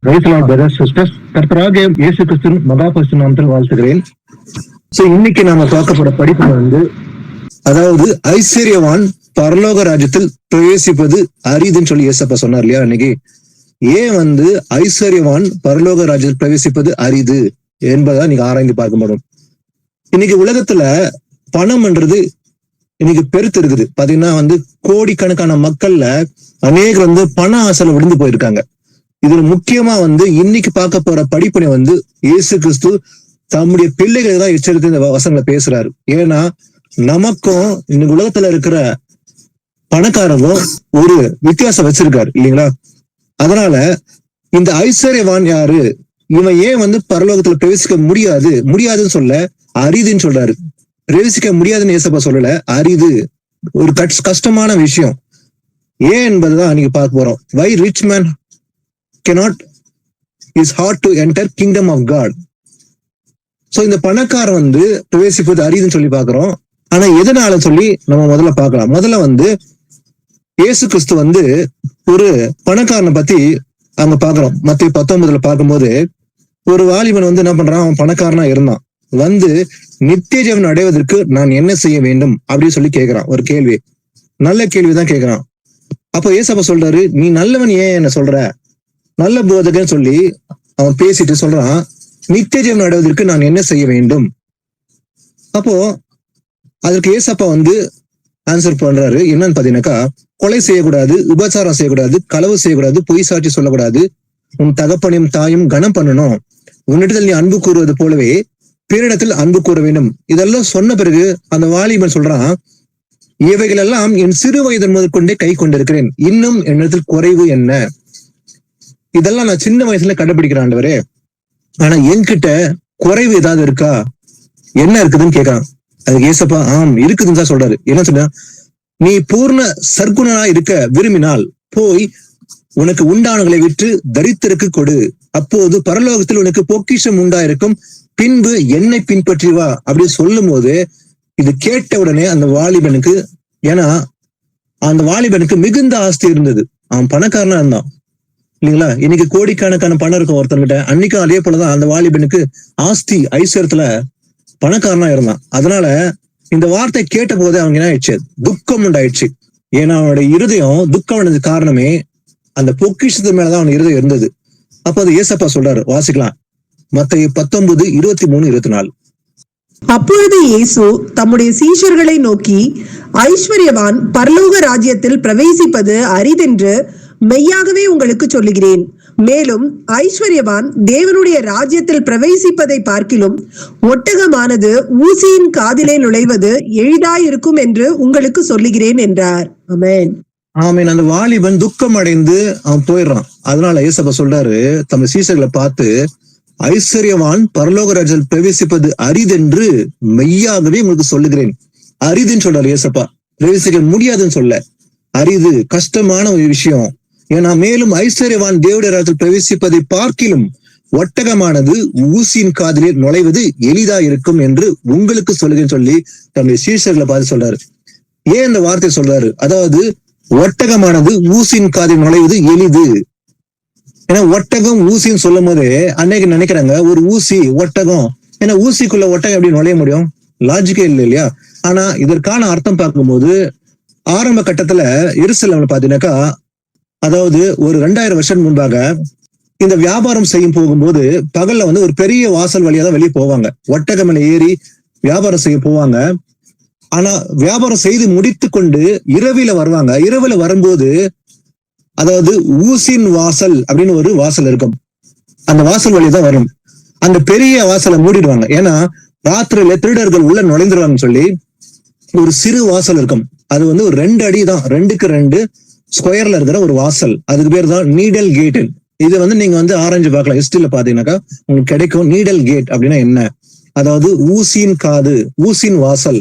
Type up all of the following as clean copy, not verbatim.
கர்த்தராகிய இயேசு கிறிஸ்துவின் மகா பரிசுத்த நாமத்தில் வாழ்த்துகிறேன். இன்னைக்கு நாம பார்க்கப்பட படிப்பு வந்து, அதாவது ஐஸ்வர்யவான் பரலோக ராஜ்யத்தில் பிரவேசிப்பது அரிதுன்னு சொல்லி ஏசப்பா சொன்னார் இல்லையா அன்னைக்கு. ஏன் வந்து ஐஸ்வர்யவான் பரலோக ராஜ்யத்தில் பிரவேசிப்பது அரிது என்பதை நீங்க ஆராய்ந்து பார்க்க முடியும். இன்னைக்கு உலகத்துல பணம்ன்றது இன்னைக்கு பெருத்து இருக்குது. பாத்தீங்கன்னா வந்து கோடிக்கணக்கான மக்கள்ல அநேகர் வந்து பண ஆசையில விழுந்து போயிருக்காங்க. இதுல முக்கியமா வந்து இன்னைக்கு பார்க்க போற படிப்பினை வந்து இயேசு கிறிஸ்து தம்முடைய பிள்ளைகளை தான் எச்சரித்து இந்த வசனங்களை பேசுறாரு. ஏன்னா நமக்கும் இன்னைக்கு உலகத்துல இருக்கிற பணக்காரரும் ஒரு வித்தியாசம் வச்சிருக்காரு இல்லைங்களா. அதனால இந்த ஐஸ்வர்யவான் யாரு, இவன் ஏன் வந்து பரலோகத்துல பிரவேசிக்க முடியாதுன்னு சொல்ல அரிதுன்னு சொல்றாரு. பிரவேசிக்க முடியாதுன்னு ஏசப்பா சொல்லல, அரிது, ஒரு கஷ்டமான விஷயம். ஏன் என்பதுதான் இன்னைக்கு பார்க்க போறோம். Why rich man cannot is hard to enter kingdom of God. இந்த பணக்காரன் வந்து பிரவேசிப்பது அரிதுன்னு சொல்லி பாக்குறோம். ஆனா எதனால சொல்லி நம்ம முதல்ல பார்க்கலாம். முதல்ல வந்து இயேசு கிறிஸ்து வந்து ஒரு பணக்காரனை பத்தி அங்க பாக்குறோம். மத்திய 19 பார்க்கும்போது ஒரு வாலிபன் வந்து என்ன பண்றான், அவன் பணக்காரனா இருந்தான். வந்து நித்திய ஜீவன் அடைவதற்கு நான் என்ன செய்ய வேண்டும் அப்படின்னு சொல்லி கேட்கிறான். ஒரு கேள்வி, நல்ல கேள்விதான் கேட்கிறான். அப்போ ஏசப்பா சொல்றாரு, நீ நல்லவன் ஏன் என்ன சொல்ற, நல்ல போதகன்னு சொல்லி அவன் பேசிட்டு சொல்றான், நித்திய ஜீவன் அடைவதற்கு நான் என்ன செய்ய வேண்டும். அப்போ அதற்கு ஏசப்பா வந்து ஆன்சர் பண்றாரு. என்னன்னு பாத்தீங்கன்னாக்கா, கொலை செய்யக்கூடாது, உபச்சாரம் செய்யக்கூடாது, களவு செய்யக்கூடாது, பொய் சாட்சி சொல்லக்கூடாது, உன் தகப்பனையும் தாயும் கனம் பண்ணணும், உன்னிடத்தில் நீ அன்பு கூறுவது போலவே பிறரிடத்தில் அன்பு கூற வேண்டும். இதெல்லாம் சொன்ன பிறகு அந்த வாலிபன் சொல்றான், இவைகள் எல்லாம் என் சிறு வயது முதற்கொண்டே கை கொண்டிருக்கிறேன், இன்னும் என்னிடத்தில் குறைவு என்ன. இதெல்லாம் நான் சின்ன வயசுல கடைபிடிக்கிறேன் ஆண்டவரே, ஆனா என்கிட்ட குறைவு ஏதாவது இருக்கா, என்ன இருக்குதுன்னு கேட்கறான். அதுக்கு ஏசப்பா இருக்குதுன்னு தான் சொல்றாரு. என்ன சொன்னா, நீ பூர்ண சர்க்குணனா இருக்க விரும்பினால் போய் உனக்கு உண்டானங்களை விற்று தரித்திற்கு கொடு, அப்போது பரலோகத்தில் உனக்கு பொக்கிஷம் உண்டாயிருக்கும், பின்பு என்னை பின்பற்றி வா அப்படின்னு சொல்லும் போது, இது கேட்ட உடனே அந்த வாலிபனுக்கு, ஏன்னா அந்த வாலிபனுக்கு மிகுந்த ஆஸ்தி இருந்தது, அவன் பணக்காரனா இருந்தான் இல்லைங்களா. இன்னைக்கு கோடிக்கணக்கான பணம் இருக்கும் ஒருத்தன்கிட்ட. அன்னைக்கும் அதே போலதான் அந்த வாலிபனுக்கு ஆஸ்தி ஐஸ்வர்யத்துல பணக்காரனா இருந்தான். அதனால இந்த வார்த்தை கேட்ட போதே அவங்க என்ன ஆயிடுச்சு, துக்கம் உண்டாயிடுச்சு. ஏன்னா அவனுடைய இருதயம் துக்கம் அடைஞ்சது காரணமே அந்த பொக்கிஷத்து மேலதான் அவன் இருதயம் இருந்தது. அப்ப அது ஏசப்பா சொல்றாரு, வாசிக்கலாம். மத்தேயு 19:23-24. அப்பொழுது இயேசு தம்முடைய சீஷர்களை நோக்கி, ஐஸ்வர்யவான் பரலோக ராஜ்யத்தில் பிரவேசிப்பது அரிதென்று மெய்யாகவே உங்களுக்கு சொல்லுகிறேன். மேலும் ஐஸ்வர்யவான் தேவனுடைய ராஜ்யத்தில் பிரவேசிப்பதை பார்க்கிலும் ஒட்டகமானது ஊசியின் காதிலே நுழைவது எளிதாயிருக்கும் என்று உங்களுக்கு சொல்லுகிறேன் என்றார். ஆமென். ஆமீன். அந்த வாலிபன் துக்கம் அடைந்து அவன் போயிடுறான். அதனால ஏசப்பா சொல்றாரு தம் சீஷர்களை பார்த்து, ஐஸ்வர்யவான் பரலோக ராஜ்யத்தில் பிரவேசிப்பது அரிதென்று மெய்யாகவே உங்களுக்கு சொல்லுகிறேன். அரிதுன்னு சொல்றாரு ஏசப்பா, பிரவேசிக்க முடியாதுன்னு சொல்ல. அரிது, கஷ்டமான ஒரு விஷயம். ஏன்னா மேலும் ஐஸ்வர்யவான் தேவனுடைய ராஜ்யத்தில் பிரவேசிப்பதை பார்க்கிலும் ஒட்டகமானது ஊசியின் காதிலே நுழைவது எளிதா இருக்கும் என்று உங்களுக்கு சொல்லுகிறேன்னு சொல்லி தன்னுடைய சீஷர்களை பார்த்து சொல்றாரு. ஏன் இந்த வார்த்தை சொல்றாரு, அதாவது ஒட்டகமானது ஊசியின் காதில் நுழைவது எளிது. ஏன்னா ஒட்டகம் ஊசின்னு சொல்லும் போது அன்னைக்கு நினைக்கிறாங்க ஒரு ஊசி ஒட்டகம், ஏன்னா ஊசிக்குள்ள ஒட்டகம் எப்படி நுழைய முடியும், லாஜிக்கே இல்லை இல்லையா. ஆனா இதற்கான அர்த்தம் பார்க்கும்போது ஆரம்ப கட்டத்துல எருசலேம்ல பாத்தீங்கன்னாக்கா, அதாவது ஒரு 2000 வருஷம் முன்பாக இந்த வியாபாரம் செய்யும் போகும்போது பகல்ல வந்து ஒரு பெரிய வாசல் வழியா தான் வெளியே போவாங்க. ஒட்டகம் மேல ஏறி வியாபாரம் செய்ய போவாங்க. ஆனா வியாபாரம் செய்து முடித்து கொண்டு இரவில வருவாங்க. இரவுல வரும்போது, அதாவது ஊசின் வாசல் அப்படின்னு ஒரு வாசல் இருக்கும், அந்த வாசல் வழியா தான் வரும். அந்த பெரிய வாசலை மூடிடுவாங்க. ஏன்னா ராத்திரியில திருடர்கள் உள்ள நுழைந்துருவாங்கன்னு சொல்லி ஒரு சிறு வாசல் இருக்கும். அது வந்து ஒரு 2 அடி தான், 2க்கு 2 ஸ்கொயர்ல இருக்கிற ஒரு வாசல். அதுக்கு பேர் தான் நீடல் கேட். இது வந்து நீங்க வந்து ஆராய்ஞ்சு பார்க்கலாம். ஹிஸ்டரியில பாத்தீங்கன்னாக்கா உங்களுக்கு கிடைக்கும். நீடல் கேட் அப்படின்னா என்ன, அதாவது ஊசியின் காது, ஊசியின் வாசல்.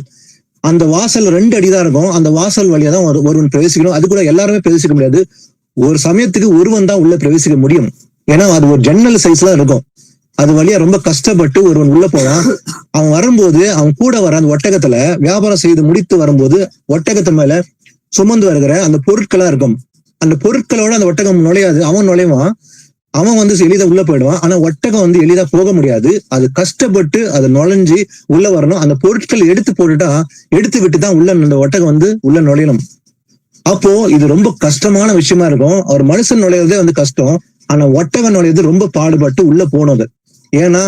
அந்த வாசல் 2 அடி தான் இருக்கும். அந்த வாசல் வழியா தான் ஒருவன் பிரவேசிக்கணும். அது கூட எல்லாருமே பிரவேசிக்க முடியாது. ஒரு சமயத்துக்கு ஒருவன் தான் உள்ள பிரவேசிக்க முடியும். ஏன்னா அது ஒரு ஜன்னல் சைஸ்ல இருக்கும். அது வழியா ரொம்ப கஷ்டப்பட்டு ஒருவன் உள்ள போவான். அவன் வரும்போது அவன் கூட வர அந்த ஒட்டகத்துல வியாபாரம் செய்து முடித்து வரும்போது ஒட்டகத்து மேல சுமந்து வருகிற அந்த பொருட்களா இருக்கும். அந்த பொருட்களோட அந்த ஒட்டகம் நுழையாது, அவன் நுழைவான். அவன் வந்து எளிதா உள்ள போயிடுவான். ஆனா ஒட்டகம் வந்து எளிதா போக முடியாது. அது கஷ்டப்பட்டு அதை நுழைஞ்சு உள்ள வரணும். அந்த பொருட்கள் எடுத்து போட்டுட்டா எடுத்து விட்டுதான் உள்ள அந்த ஒட்டகம் வந்து உள்ள நுழையணும். அப்போ இது ரொம்ப கஷ்டமான விஷயமா இருக்கும். ஒரு மனுஷன் நுழையிறதே வந்து கஷ்டம். ஆனா ஒட்டகம் நுழையிறது ரொம்ப பாடுபட்டு உள்ள போனது. ஏன்னா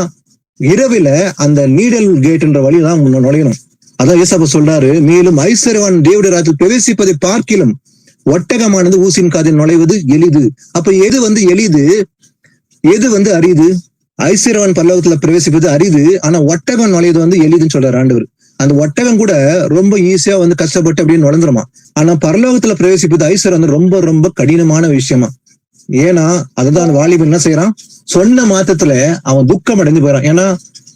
இரவில அந்த நீடல் கேட்ன்ற வழிதான் நுழையணும். அதான் ஏசப்பா சொல்றாரு, மேலும் ஐஸ்வர்யவான் தேவனுடைய ராஜ்யத்தில் பிரவேசிப்பதை பார்க்கிலும் ஒட்டகமானது ஊசின் காதில் நுழைவது எளிது. அப்ப எது வந்து எளிது, எது வந்து அரிது? ஐஸ்வர்யவான் பரலோகத்துல பிரவேசிப்பது அரிது. ஆனா ஒட்டகம் நுழைவது வந்து எளிதுன்னு சொல்றாரு ஆண்டவர். அந்த ஒட்டகம் கூட ரொம்ப ஈஸியா வந்து கஷ்டப்பட்டு அப்படியே நுழைந்துருமா. ஆனா பரலோகத்துல பிரவேசிப்பது ஐஸ்வர்யம் வந்து ரொம்ப ரொம்ப கடினமான விஷயமா. ஏன்னா அதுதான் அந்த வாலிபன் என்ன செய்யறான், சொன்ன மாத்தத்துல அவன் துக்கம் அடைந்து போயிடான். ஏன்னா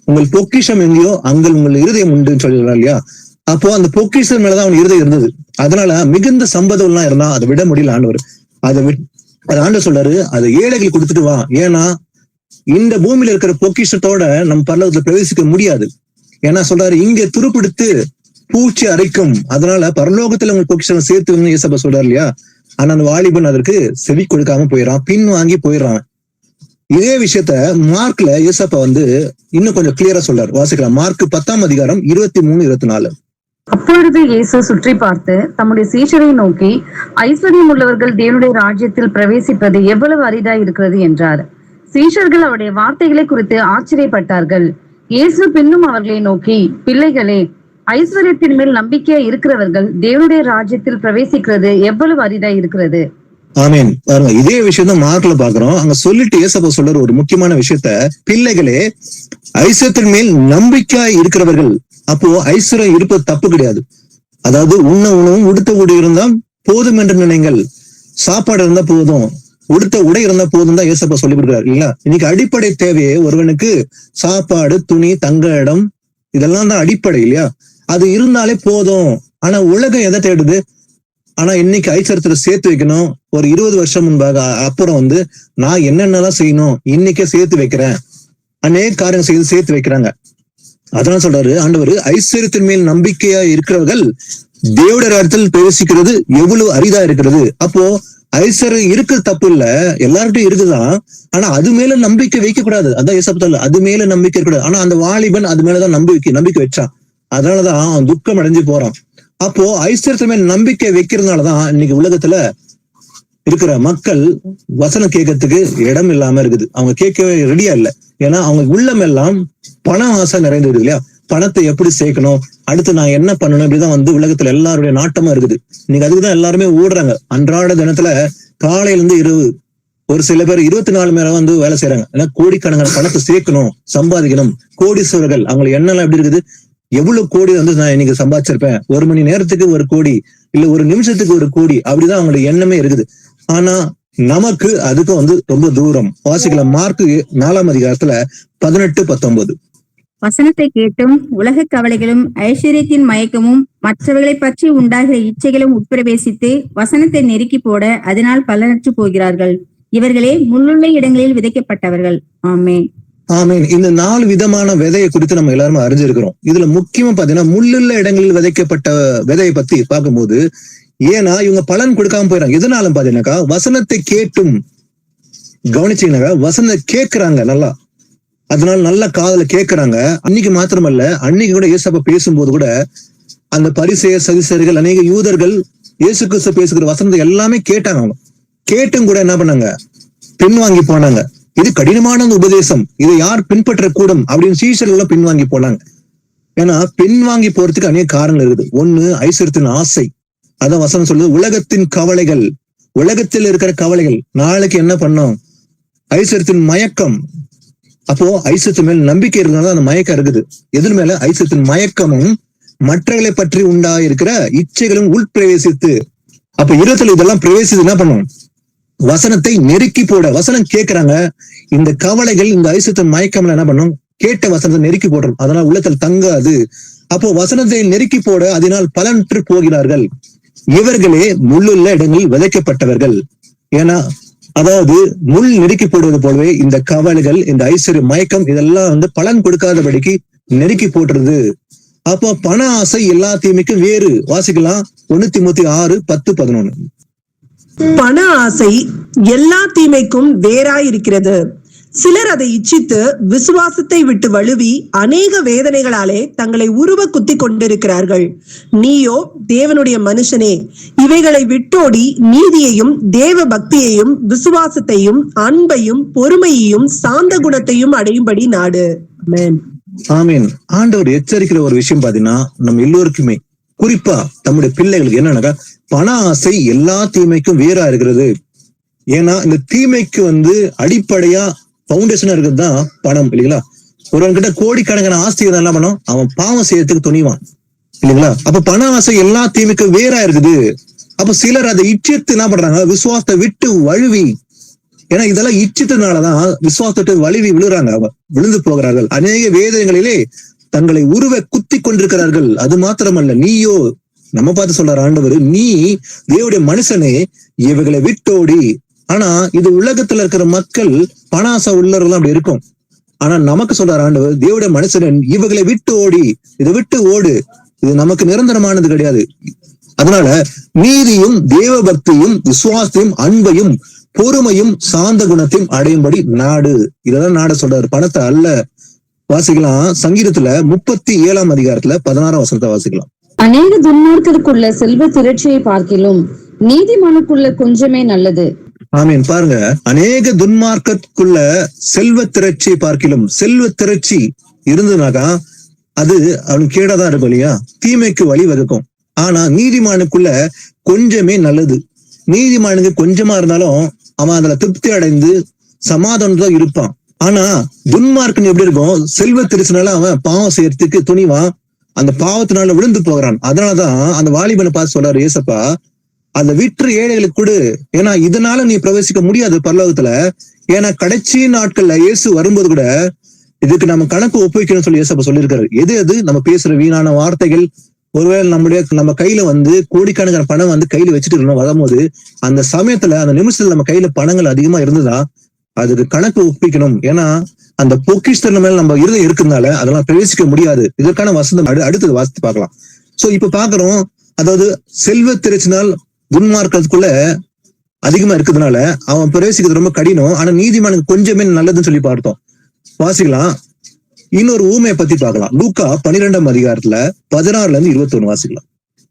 உங்கள் பொக்கிஷம் எங்கேயோ அங்கே உங்கள் இருதயம் உண்டுன்னு சொல்லிடுறான் இல்லையா. அப்போ அந்த பொக்கிஷம் மேலதான் அவன் இருதயம் இருந்தது. அதனால மிகுந்த சம்பதம் எல்லாம் இருந்தா அதை விட முடியல ஆண்டவர். அதை ஆண்டவர் சொல்றாரு, அதை ஏழைகள் கொடுத்துட்டு வா. ஏன்னா இந்த பூமியில இருக்கிற பொக்கிஷத்தோட நம்ம பரலோகத்துல பிரவேசிக்க முடியாது. ஏன்னா சொல்றாரு, இங்க துருப்பிடித்து பூச்சி அரைக்கும், அதனால பரலோகத்துல உங்க பொக்கிஷம் சேர்த்து ஏசப்பா சொல்றாரு இல்லையா. ஆனா அந்த வாலிபன் அதற்கு செவி கொடுக்காம போயிடறான், பின் வாங்கி போயிடறான். இதே விஷயத்த மார்க்ல ஏசப்பா வந்து இன்னும் கொஞ்சம் கிளியரா சொல்றாரு. வாசிக்கலாம். மார்க் 10:23-24. அப்பொழுது இயேசு சுற்றி பார்த்து தம்முடைய சீஷரை நோக்கி, ஐஸ்வர்யம் உள்ளவர்கள் தேவனுடைய ராஜ்யத்தில் பிரவேசிப்பது எவ்வளவு அரிதாய் இருக்கிறது என்றார். சீஷர்கள் அவருடைய வார்த்தைகளை குறித்து ஆச்சரியப்பட்டார்கள். இயேசு பின்னும் அவர்களை நோக்கி, பிள்ளைகளே, ஐஸ்வர்யத்தின் மேல் நம்பிக்கையா இருக்கிறவர்கள் தேவனுடைய ராஜ்யத்தில் பிரவேசிக்கிறது எவ்வளவு அரிதாய் இருக்கிறது. ஆமீன். பாருங்க, இதே விஷயம் தான் மார்க்ல பாக்குறோம். அங்க சொல்லிட்டு ஏசப்பா சொல்ற ஒரு முக்கியமான விஷயத்த, பிள்ளைகளே, ஐஸ்வர்யத்தின் மேல் நம்பிக்கையா இருக்கிறவர்கள். அப்போ ஐஸ்வர்யம் இருப்பது தப்பு கிடையாது. அதாவது உண்ண உணவும் உடுத்த உடை இருந்தா போதும் என்று நினைங்கள். சாப்பாடு இருந்தா போதும், உடுத்த உடை இருந்தா போதும் தான் ஏசப்பா சொல்லி கொடுக்குறாரு இல்லையா. இன்னைக்கு அடிப்படை தேவையே ஒருவனுக்கு சாப்பாடு, துணி, தங்க இடம், இதெல்லாம் தான் அடிப்படை இல்லையா. அது இருந்தாலே போதும். ஆனா உலகம் எதை தேடுது? ஆனா இன்னைக்கு ஐஸ்வர்யத்துல சேர்த்து வைக்கணும். ஒரு 20 வருஷம் முன்பாக அப்புறம் வந்து நான் என்னென்னலாம் செய்யணும் இன்னைக்கே சேர்த்து வைக்கிறேன், அநேக காரியம் செய்து சேர்த்து வைக்கிறாங்க. அதனால சொல்றாரு ஆண்டவர், ஐஸ்வர்யத்தின் மேல் நம்பிக்கையா இருக்கிறவர்கள் தேவனுடைய ராஜ்யத்தில் பிரவேசிக்கிறது எவ்வளவு அரிதா இருக்கிறது. அப்போ ஐஸ்வர்யம் இருக்கிறது தப்பு இல்ல, எல்லார்கிட்டையும் இருக்குதான். ஆனா அது மேல நம்பிக்கை வைக்க கூடாது. அதான் ஏசப்பா, அது மேல நம்பிக்கை இருக்கக்கூடாது. ஆனா அந்த வாலிபன் அது மேலதான் நம்பிக்கை வச்சான். அதனாலதான் அவன் துக்கம் அடைஞ்சு போறான். அப்போ ஐஸ்வர்யத்தின் மேல் நம்பிக்கை வைக்கிறதுனாலதான் இன்னைக்கு உலகத்துல இருக்கிற மக்கள் வசனம் கேட்கறதுக்கு இடம் இல்லாம இருக்குது. அவங்க கேட்கவே ரெடியா இல்லை. ஏன்னா அவங்க உள்ளம் எல்லாம் பண ஆசை நிறைந்தது இல்லையா. பணத்தை எப்படி சேர்க்கணும், அடுத்து நான் என்ன பண்ணணும், இப்படிதான் வந்து உலகத்துல எல்லாருடைய நாட்டமா இருக்குது. இன்னைக்கு அதுக்குதான் எல்லாருமே ஓடுறாங்க. அன்றாட தினத்துல காலையில இருந்து இரவு, ஒரு சில பேர் 24 மணி நேரம் வந்து வேலை செய்யறாங்க. ஏன்னா கோடிக்கணக்கான பணத்தை சேர்க்கணும், சம்பாதிக்கணும். கோடீஸ்வரர்கள் அவங்க எண்ணெல்லாம் எப்படி இருக்குது, எவ்வளவு கோடி வந்து நான் இன்னைக்கு சம்பாதிச்சிருப்பேன், 1 மணி நேரத்துக்கு 1 கோடி, இல்ல 1 நிமிஷத்துக்கு 1 கோடி, அப்படிதான் அவங்களுடைய எண்ணமே இருக்குது. ஆனா நமக்கு அதுக்கும் வந்து ரொம்ப தூரம். வாசிக்கலாம். மார்க் 4:18-19. வசனத்தை கேட்டும் உலக கவலைகளும் ஐஸ்வர்யத்தின் மயக்கமும் மற்றவர்களை பற்றி உண்டாகிற இச்சைகளும் உட்பிரவேசித்து வசனத்தை நெருக்கி போட அதனால் பலனற்று போகிறார்கள். இவர்களே முள்ளுள்ள இடங்களில் விதைக்கப்பட்டவர்கள். ஆமென். ஆமீன். இந்த 4 விதமான விதையை குறித்து நம்ம எல்லாருமே அறிஞ்சிருக்கிறோம். இதுல முக்கியமா பாத்தீங்கன்னா முள்ளுள்ள இடங்களில் விதைக்கப்பட்ட விதையை பத்தி பார்க்கும்போது, ஏன்னா இவங்க பலன் கொடுக்காம போயிடறாங்க. எதனாலும் பாத்தீங்கன்னாக்கா வசனத்தை கேட்டும், கவனிச்சீங்கன்னாக்கா வசனத்தை கேட்கிறாங்க நல்லா, அதனால நல்ல காதல கேட்கிறாங்க. அன்னைக்கு மாத்திரமல்ல, அன்னைக்கு கூட ஏசப்பா பேசும்போது கூட அந்த பரிசேயர், சதுசேயர்கள், அநேக யூதர்கள் இயேசு கிறிஸ்து பேசுகிற வசனத்தை எல்லாமே கேட்டாங்க. அவங்க கேட்டும் கூட என்ன பண்ணாங்க, பின்வாங்கி போனாங்க. இது கடினமான உபதேசம், இதை யார் பின்பற்றக்கூடும் அப்படின்னு சீஷர்கள் எல்லாம் பின்வாங்கி போனாங்க. ஏன்னா பின்வாங்கி போறதுக்கு அநேக காரணங்கள் இருக்குது. ஒண்ணு, ஐஸ்வர்யத்தின் ஆசை. அதான் வசனம் சொல்லுது, உலகத்தின் கவலைகள், உலகத்தில் இருக்கிற கவலைகள், நாளைக்கு என்ன பண்ணோம், ஐஸ்வர்யத்தின் மயக்கம். அப்போ ஐஸ்வர்யத்தின் மேல் நம்பிக்கை இருக்கிறதுனால அந்த மயக்கம் இருக்குது. எதிர் மேல ஐஸ்வர்யத்தின் மயக்கமும் மற்றவர்களை பற்றி உண்டாயிருக்கிற இச்சைகளும் உட்பிரவேசித்து, அப்ப இருதயத்துல இதெல்லாம் பிரவேசித்து என்ன பண்ணும், வசனத்தை நெருக்கி போட. வசனம் கேட்கிறாங்க, இந்த கவலைகள், இந்த ஐஸ்வர்யத்தின் மயக்கம்ல என்ன பண்ணும், கேட்ட வசனத்தை நெருக்கி போடுறோம். அதனால உள்ளத்தில் தங்காது. அப்போ வசனத்தை நெருக்கி போட அதனால் பலனற்று போகிறார்கள். இவர்களே முள்ளுள்ள இடங்களில் விதைக்கப்பட்டவர்கள். ஏன்னா அதாவது முள் நெருக்கி போடுவது போலவே இந்த கவலைகள், இந்த ஐஸ்வர்ய மயக்கம், இதெல்லாம் வந்து பலன் கொடுக்காதபடிக்கு நெருக்கி போட்டுருது. அப்போ பண ஆசை எல்லா தீமைக்கும் வேறு. வாசிக்கலாம். 1 தீமோத்தேயு 6:10-11. பண ஆசை எல்லா தீமைக்கும் வேறாயிருக்கிறது. சிலர் அதை இச்சித்து விசுவாசத்தை விட்டு வழுவி அநேக வேதனைகளாலே தங்களை உருவ குத்தி கொண்டிருக்கிறார்கள். நீயோ தேவனுடைய மனுஷனே, இவைகளை விட்டோடி நீதியையும் தேவ பக்தியையும் விசுவாசத்தையும் அன்பையும் பொறுமையையும் சாந்த குணத்தையும் அடையும்படி நாடு. ஆமென். ஆமீன். ஆண்டவர் எச்சரிக்கிற ஒரு விஷயம் பாத்தீங்கன்னா, நம்ம எல்லோருக்குமே, குறிப்பா நம்முடைய பிள்ளைகளுக்கு என்னன்னாக்கா, பண ஆசை எல்லா தீமைக்கும் வேறா இருக்கிறது. ஏன்னா இந்த தீமைக்கு அடிப்படையா பவுண்டேஷனா இருக்கிறது தான் பணம், இல்லைங்களா? ஒருவன்கிட்ட கோடிக்கணக்கான ஆஸ்தி என்ன பண்ணும், அவன் பாவம் செய்யறதுக்கு துணிவான், இல்லைங்களா? அப்ப பண ஆசை எல்லா தீமைக்கும் வேறா இருக்குது. அப்ப சிலர் அதை இச்சித்து என்ன பண்றாங்க, விசுவாசத்தை விட்டு வழுவி, ஏன்னா இதெல்லாம் இச்சித்தனாலதான் விசுவாசத்தை வழுவி விழுறாங்க, விழுந்து போகிறார்கள். அநேக வேதனைகளிலே தங்களை உருவ குத்தி கொண்டிருக்கிறார்கள். அது மாத்திரமல்ல, நீயோ, நம்ம பார்த்து சொல்றாரு ஆண்டவர், நீ தேவனுடைய மனுஷனே இவைகளை விட்டோடி. ஆனா இது உலகத்துல இருக்கிற மக்கள் பணாசை உள்ளவர்கள் அப்படி இருக்கும். ஆனா நமக்கு சொல்றாரு ஆண்டவர், தேவனுடைய மனுஷன் இவைகளை விட்டு ஓடி, இதை விட்டு ஓடு, இது நமக்கு நிரந்தரமானது கிடையாது. அதனால நீதியும் தேவ பக்தியும் விசுவாசத்தையும் அன்பையும் பொறுமையும் சாந்த குணத்தையும் அடையும்படி நாடு. இதெல்லாம் நாட சொல்றாரு, பணத்தை அல்ல. வாசிக்கலாம் சங்கீதத்துல 37ஆம் அதிகாரத்துல 16ஆம் வசனத்தை வாசிக்கலாம். அநேக துன்மார்க்கருக்குள்ள செல்வ திரட்சியை பார்க்கிலும் நீதிமானுக்குள்ள கொஞ்சமே நல்லது. ஆமீன். பாருங்க, அநேக துன்மார்க்கத்துக்குள்ள செல்வ திரட்சியை பார்க்கிலும், செல்வ திரட்சி இருந்ததுனாக்கா அது அவனுக்கு கேடாதான் இருக்கும், இல்லையா? தீமைக்கு வழி வகுக்கும். ஆனா நீதிமானுக்குள்ள கொஞ்சமே நல்லது. நீதிமானுக்கு கொஞ்சமா இருந்தாலும் அவன் அதுல திருப்தி அடைந்து சமாதானம் இருப்பான். ஆனா துன்மார்க்கன் எப்படி இருக்கும், செல்வ திருச்சினால அவன் பாவம் செய்யறதுக்கு துணிவான், அந்த பாவத்தினால விழுந்து போகிறான். அதனாலதான் அந்த வாலிபனை பார்த்து சொல்றாரு ஏசப்பா, அந்த விற்று ஏழைகளுக்கு கொடு, ஏன்னா இதனால நீ பிரவேசிக்க முடியாது பரலோகத்துல. ஏன்னா கடைசி நாட்கள்ல இயேசு வரும்போது கூட இதுக்கு நம்ம கணக்கு ஒப்புவிக்கணும்னு சொல்லி ஏசப்பா சொல்லியிருக்காரு. எது நம்ம பேசுற வீணான வார்த்தைகள், ஒருவேளை நம்ம கையில கோடிக்கணக்கான பணம் கையில வச்சுட்டு இருக்கணும் வரும்போது, அந்த சமயத்துல அந்த நிமிஷத்துல நம்ம கையில பணங்கள் அதிகமா இருந்ததா அதுக்கு கணக்கு ஒப்பிக்கணும். ஏன்னா அந்த பொக்கிஷத்துல மேல நம்ம இருதயம் இருக்கிறதுனால அதெல்லாம் பிரவேசிக்க முடியாது. இதற்கான வசந்தம் அடுத்தது வாசித்து பார்க்கலாம். சோ இப்ப பாக்குறோம், அதாவது செல்வ திரச்சினால் துன்மார்க்கத்துக்குள்ள அதிகமா இருக்கிறதுனால அவன் பிரவேசிக்கிறது ரொம்ப கடினம். ஆனா நீதிமானுக்கு கொஞ்சமே நல்லதுன்னு சொல்லி பார்த்தோம். வாசிக்கலாம். இன்னொரு ஊமையை பத்தி பார்க்கலாம். லூக்கா 12ஆம் அதிகாரத்துல 16-21 வாசிக்கலாம்.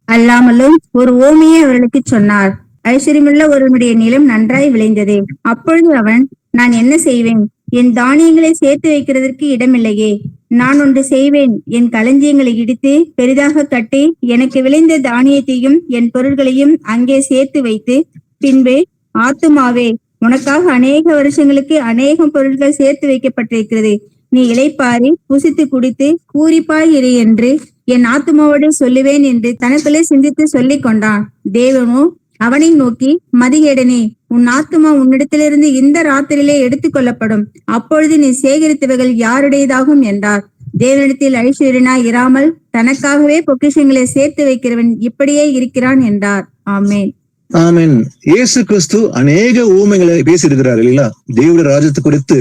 அல்லாமலும் ஒரு ஓமையை அவர்களுக்கு சொன்னார். ஐஸ்வர்யமுள்ள ஒருவனுடைய நிலம் நன்றாய் விளைந்தது. அப்பொழுது அவன், நான் என்ன செய்வேன், என் தானியங்களை சேர்த்து வைக்கிறதற்கு இடமில்லையே. நான் ஒன்று செய்வேன், என் களஞ்சியங்களை இடித்து பெரிதாக கட்டி எனக்கு விளைந்த தானியத்தையும் என் பொருள்களையும் அங்கே சேர்த்து வைத்து, பின்பு ஆத்துமாவே, உனக்காக அநேக வருஷங்களுக்கு அநேகம் பொருட்கள் சேர்த்து வைக்கப்பட்டிருக்கிறது, நீ இளைப்பாரி புசித்து குடித்து பூரிப்பாய் இரு என்று என் ஆத்துமாவோடு சொல்லுவேன் என்று தனக்குள்ளே சிந்தித்து சொல்லிக் கொண்டான். தேவனோ அவனை நோக்கி, மதிகேடனே, உன் ஆத்துமா உன்னிடத்திலிருந்து இந்த ராத்திரியிலே எடுத்துக் கொள்ளப்படும், அப்பொழுது நீ சேகரித்தவைகள் யாருடையதாகும் என்றார். தேவனிடத்தில் ஐஸ்வர்யனாய் இராமல் தனக்காகவே பொக்கிஷங்களை சேர்த்து வைக்கிறவன் இப்படியே இருக்கிறான் என்றார். ஆமென். ஆமென். இயேசு கிறிஸ்து அநேக ஊமைகளை பேசியிருக்கிறார், இல்லைங்களா, தேவனுடைய ராஜ்யத்தை குறித்து.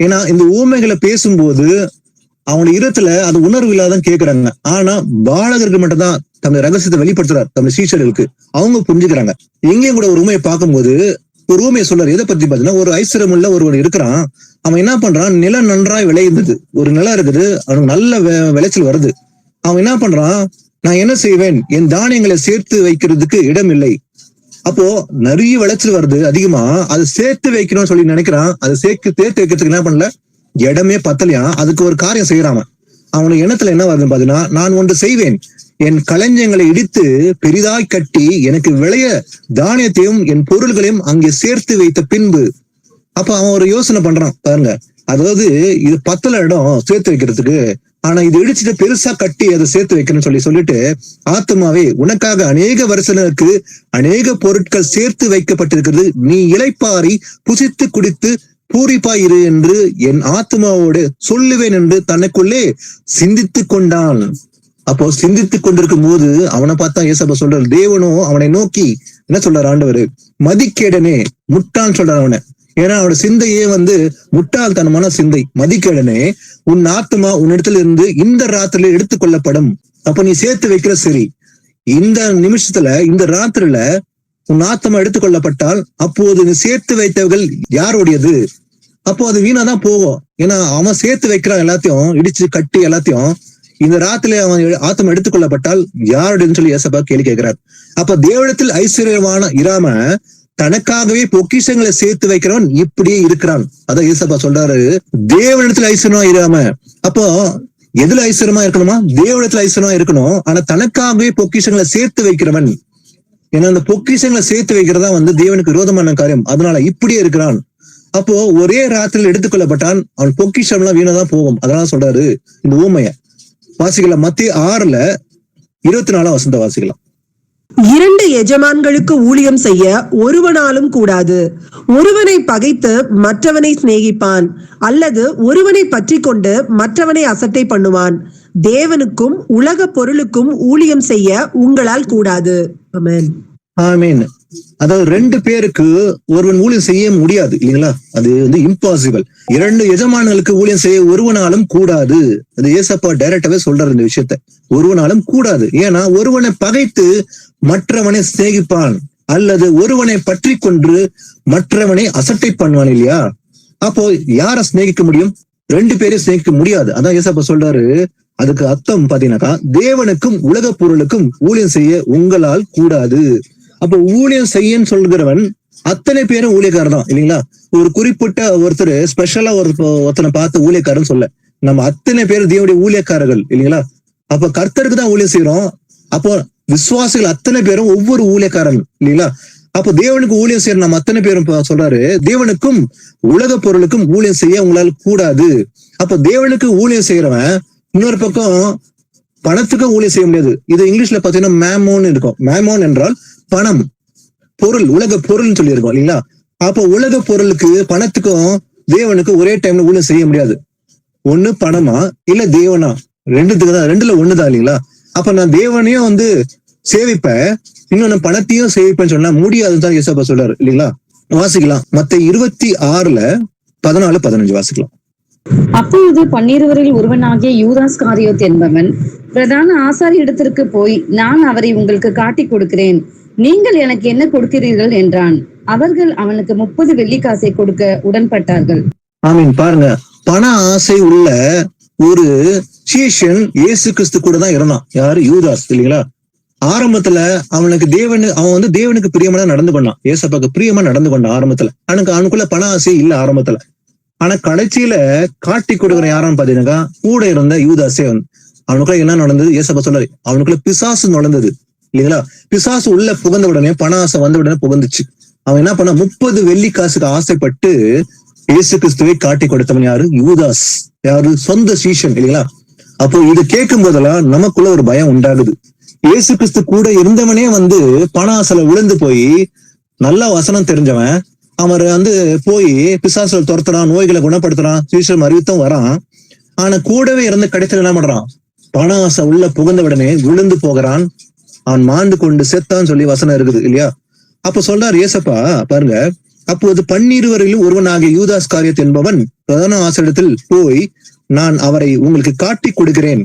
ஏன்னா இந்த ஊமைகளை பேசும்போது அவனுடைய இடத்துல அது உணர்வு இல்லாதான் கேட்கிறாங்க. ஆனா பாலகருக்கு மட்டும்தான் தம்முடைய ரகசியத்தை வெளிப்படுத்துறார், தம்முடைய சீஷர்களுக்கு. அவங்க புரிஞ்சுக்கிறாங்க. எங்கேயும் கூட ஒரு ஊமையை பார்க்கும்போது ஒரு ஊமையை சொல்றாரு. எதை பத்தி பாத்தீங்கன்னா, ஒரு ஐஸ்வர்யம் உள்ள ஒருவன் இருக்கிறான். அவன் என்ன பண்றான், நிலம் நன்றாய் விளையுது, ஒரு நிலம் இருக்குது, அவனுக்கு நல்ல விளைச்சல் வருது. அவன் என்ன பண்றான், நான் என்ன செய்வேன், என் தானியங்களை சேர்த்து வைக்கிறதுக்கு இடம் இல்லை. அப்போ நிறைய விளைச்சல் வருது அதிகமா, அதை சேர்த்து வைக்கணும்னு சொல்லி நினைக்கிறான். அதை சேர்த்து வைக்கிறதுக்கு என்ன பண்ணல, இடமே பத்தலையா. அதுக்கு ஒரு காரியம் செய்யறான். அவனுக்கு எண்ணத்துல என்ன வருதுன்னு பாத்தீங்கன்னா, நான் ஒன்று செய்வேன், என் களஞ்சியங்களை இடித்து பெரிதாய் கட்டி எனக்கு விளைய தானியத்தையும் என் பொருள்களையும் அங்கே சேர்த்து வைத்த பின்பு. அப்ப அவன் ஒரு யோசனை பண்றான் பாருங்க. அதாவது இது பத்தல இடம் சேர்த்து வைக்கிறதுக்கு, ஆனா இது இடிச்சுட்டு பெருசா கட்டி அதை சேர்த்து வைக்கணும்னு சொல்லிட்டு, ஆத்துமாவே, உனக்காக அநேக வருஷங்களுக்கு அநேக பொருட்கள் சேர்த்து வைக்கப்பட்டிருக்கிறது, நீ இளைப்பாரி புசித்து குடித்து பூரிப்பாயிரு என்று என் ஆத்மாவோடு சொல்லுவேன் என்று தனக்குள்ளே சிந்தித்து கொண்டான். அப்போ சிந்தித்துக் கொண்டிருக்கும் போது அவனை பார்த்தா ஏசப்பா சொல்றாரு. தேவனோ அவனை நோக்கி என்ன சொல்றாரு ஆண்டவர், மதிக்கேடனே, முட்டான்னு சொல்றாரு அவனை. ஏன்னா அவனோட சிந்தையே முட்டாள்தனமான சிந்தை. மதிக்கேடனே, உன் ஆத்மா உன்னிடத்துல இருந்து இந்த ராத்திரில எடுத்துக் கொள்ளப்படும். அப்ப நீ சேர்த்து வைக்கிற சரி, இந்த நிமிஷத்துல இந்த ராத்திரில உன் ஆத்மா எடுத்துக்கொள்ளப்பட்டால் அப்போது நீ சேர்த்து வைத்தவர்கள் யாருடையது? அப்போ அது வீணாதான் போகும். ஏன்னா அவன் சேர்த்து வைக்கிறான் எல்லாத்தையும், இடிச்சு கட்டி எல்லாத்தையும். இந்த ராத்திரில அவன் ஆத்மா எடுத்துக்கொள்ளப்பட்டால் யாருடையதுன்னு சொல்லி ஏசப்பா கேள்வி கேட்கிறார். அப்ப தேவனிடத்தில் ஐஸ்வர்யமான இராம தனக்காகவே பொக்கிஷங்களை சேர்த்து வைக்கிறவன் இப்படியே இருக்கிறான். அதான் ஏசப்பா சொல்றாரு, தேவனிடத்தில் ஐஸ்வர்யமா இராம. அப்போ எதுல ஐஸ்வர்யமா இருக்கணுமா? தேவனிடத்துல ஐஸ்வர்யமா இருக்கணும். ஆனா தனக்காகவே பொக்கிஷங்களை சேர்த்து வைக்கிறவன், ஏன்னா அந்த பொக்கிஷங்களை சேர்த்து வைக்கிறதா தேவனுக்கு விரோதமான காரியம். அதனால இப்படியே இருக்கிறான். அப்போ ஒரே ராத்திரியில் எடுத்துக்கொள்ளப்பட்டான், அவன் பொக்கிஷம் எல்லாம் வீணாதான் போகும். அதனால சொல்றாரு இந்த ஊமைய. வாசிக்கலாம், மத்திய 6:24 வாசிக்கலாம். 2 எஜமான்களுக்கு ஊழியம் செய்ய ஒருவனாலும் கூடாது. ஒருவனை பகைத்து மற்றவனை சிநேகிப்பான், அல்லது ஒருவனை பற்றி கொண்டு மற்றவனை அசட்டை பண்ணுவான். தேவனுக்கும் உலக பொருளுக்கும் ஊழியம் செய்ய உங்களால் கூடாது. ஆமென். ஆமீன். அதாவது 2 பேருக்கு ஒருவன் ஊழியம் செய்ய முடியாது இல்லைங்களா? அது இம்பாசிபிள். 2 எஜமான்களுக்கு ஊழியம் செய்ய ஒருவனாலும் கூடாது. அது ஏசப்பா டைரக்டாவே சொல்றாரு இந்த விஷயத்த. ஒருவனாலும் கூடாது. ஏன்னா ஒருவனை பகைத்து மற்றவனை சிநேகிப்பான், அல்லது ஒருவனை பற்றி கொண்டு மற்றவனை அசட்டை பண்ணுவான் இல்லையா? அப்போ யார சிநேகிக்க முடியும்? 2 பேரையும் சிநேகிக்க முடியாது. அதான் ஏசப்பா சொல்றாரு. அதுக்கு அர்த்தம் பாத்தீங்கன்னாக்கா, தேவனுக்கும் உலக பொருளுக்கும் ஊழியம் செய்ய உங்களால் கூடாது. அப்ப ஊழியம் செய்யன்னு சொல்கிறவன் அத்தனை பேரும் ஊழியக்காரர் தான் இல்லைங்களா? ஒரு குறிப்பிட்ட ஒருத்தர் ஸ்பெஷலா ஒருத்தனை பார்த்து ஊழியக்காரன்னு சொல்ல, நம்ம அத்தனை பேரும் தேவனுடைய ஊழியக்காரர்கள் இல்லைங்களா? அப்ப கர்த்தருக்கு தான் ஊழியம் செய்யறோம். அப்போ விசுவாசிகள் அத்தனை பேரும் ஒவ்வொரு ஊழியக்காரன் இல்லைங்களா? அப்போ தேவனுக்கு ஊழியம் செய்யற நம்ம அத்தனை பேரும் சொல்றாரு, தேவனுக்கும் உலக பொருளுக்கும் ஊழியம் செய்ய உங்களால் கூடாது. அப்ப தேவனுக்கு ஊழியம் செய்யறவன் இன்னொரு பக்கம் பணத்துக்கும் ஊழியம் செய்ய முடியாது. இது இங்கிலீஷ்ல பாத்தீங்கன்னா மேமோன் இருக்கும். மேமோன் என்றால் பணம், பொருள், உலக பொருள்னு சொல்லி இருக்கோம் இல்லைங்களா? அப்போ உலக பொருளுக்கு பணத்துக்கும் தேவனுக்கு ஒரே டைம்ல ஊழியம் செய்ய முடியாது. ஒண்ணு பணமா இல்ல தேவனா, ரெண்டுல ஒண்ணுதான் இல்லைங்களா? அப்ப நான் தேவனையும் சேவிப்பேன், இன்னொன்னு பணத்தையும் சேவிப்பேன்னு சொன்னா முடியாதுதான் ஏசப்பா சொல்றாரு இல்லைங்களா? வாசிக்கலாம், மத்தேயு 26:14-15 வாசிக்கலாம். அப்பொழுது 12 ஒருவனாகிய யூதாஸ் காரியோத் என்பவன் பிரதான ஆசாரியரிடத்திற்கு போய், நான் அவரை உங்களுக்கு காட்டிக் கொடுக்கிறேன், நீங்கள் எனக்கு என்ன கொடுக்கிறீர்கள் என்றான். அவர்கள் அவனுக்கு 30 வெள்ளிக்காசை கொடுக்க உடன்பட்டார்கள். ஆமீன். பாருங்க, பண ஆசை உள்ள ஒரு சீஷன் இயேசு கிறிஸ்து கூட தான் இருந்தான். யாரு? யூதாஸ் இல்லைங்களா? ஆரம்பத்துல அவனுக்கு அவன் தேவனுக்கு பிரியமா நடந்து கொண்டான், ஏசப்பாக்கு பிரியமா நடந்து கொண்டான் ஆரம்பத்துல. அவனுக்குள்ள பண ஆசை இல்ல ஆரம்பத்துல. ஆனா கடைசியில காட்டி கொடுக்குற யாரான்னு பாத்தீங்கன்னா கூட இருந்த யூதாஸே அவனுக்குள்ள என்ன நடந்தது? ஏசப்பா சொல்றாரு, அவனுக்குள்ள பிசாசு நடந்தது இல்லைங்களா? பிசாசு உள்ள புகுந்த உடனே பண ஆசை வந்த உடனே புகுந்துச்சு. அவன் என்ன பண்ண? 30 வெள்ளிக்காசுக்கு ஆசைப்பட்டு இயேசு கிறிஸ்துவை காட்டி கொடுத்தவன் யாரு? யூதாஸ். யாரு? சொந்த சீஷன் இல்லைங்களா? அப்போ இது கேட்கும் போதெல்லாம் நமக்குள்ள ஒரு பயம் உண்டாகுது. இயேசு கிறிஸ்து கூட இருந்தவனே பண ஆசையில விழுந்து போய், நல்ல வசனம் தெரிஞ்சவன், அவர் போய் பிசாசுல துரத்துறான், நோய்களை குணப்படுத்துறான், சீஷன் அறிவித்தும் வரான். ஆனா கூடவே இருந்து கடைசியில் என்ன பண்றான்? பண ஆசை உள்ள புகுந்த உடனே விழுந்து போகிறான், அவன் மாண்டு கொண்டு செத்தான்னு சொல்லி வசனம் இருக்குது இல்லையா? அப்ப சொல்றாரு ஏசப்பா பாருங்க, அப்போது 12 ஒருவனாகிய யூதாஸ் காரியத் என்பவன் பிரதான ஆசிரியத்தில் போய், நான் அவரை உங்களுக்கு காட்டி கொடுக்கிறேன்,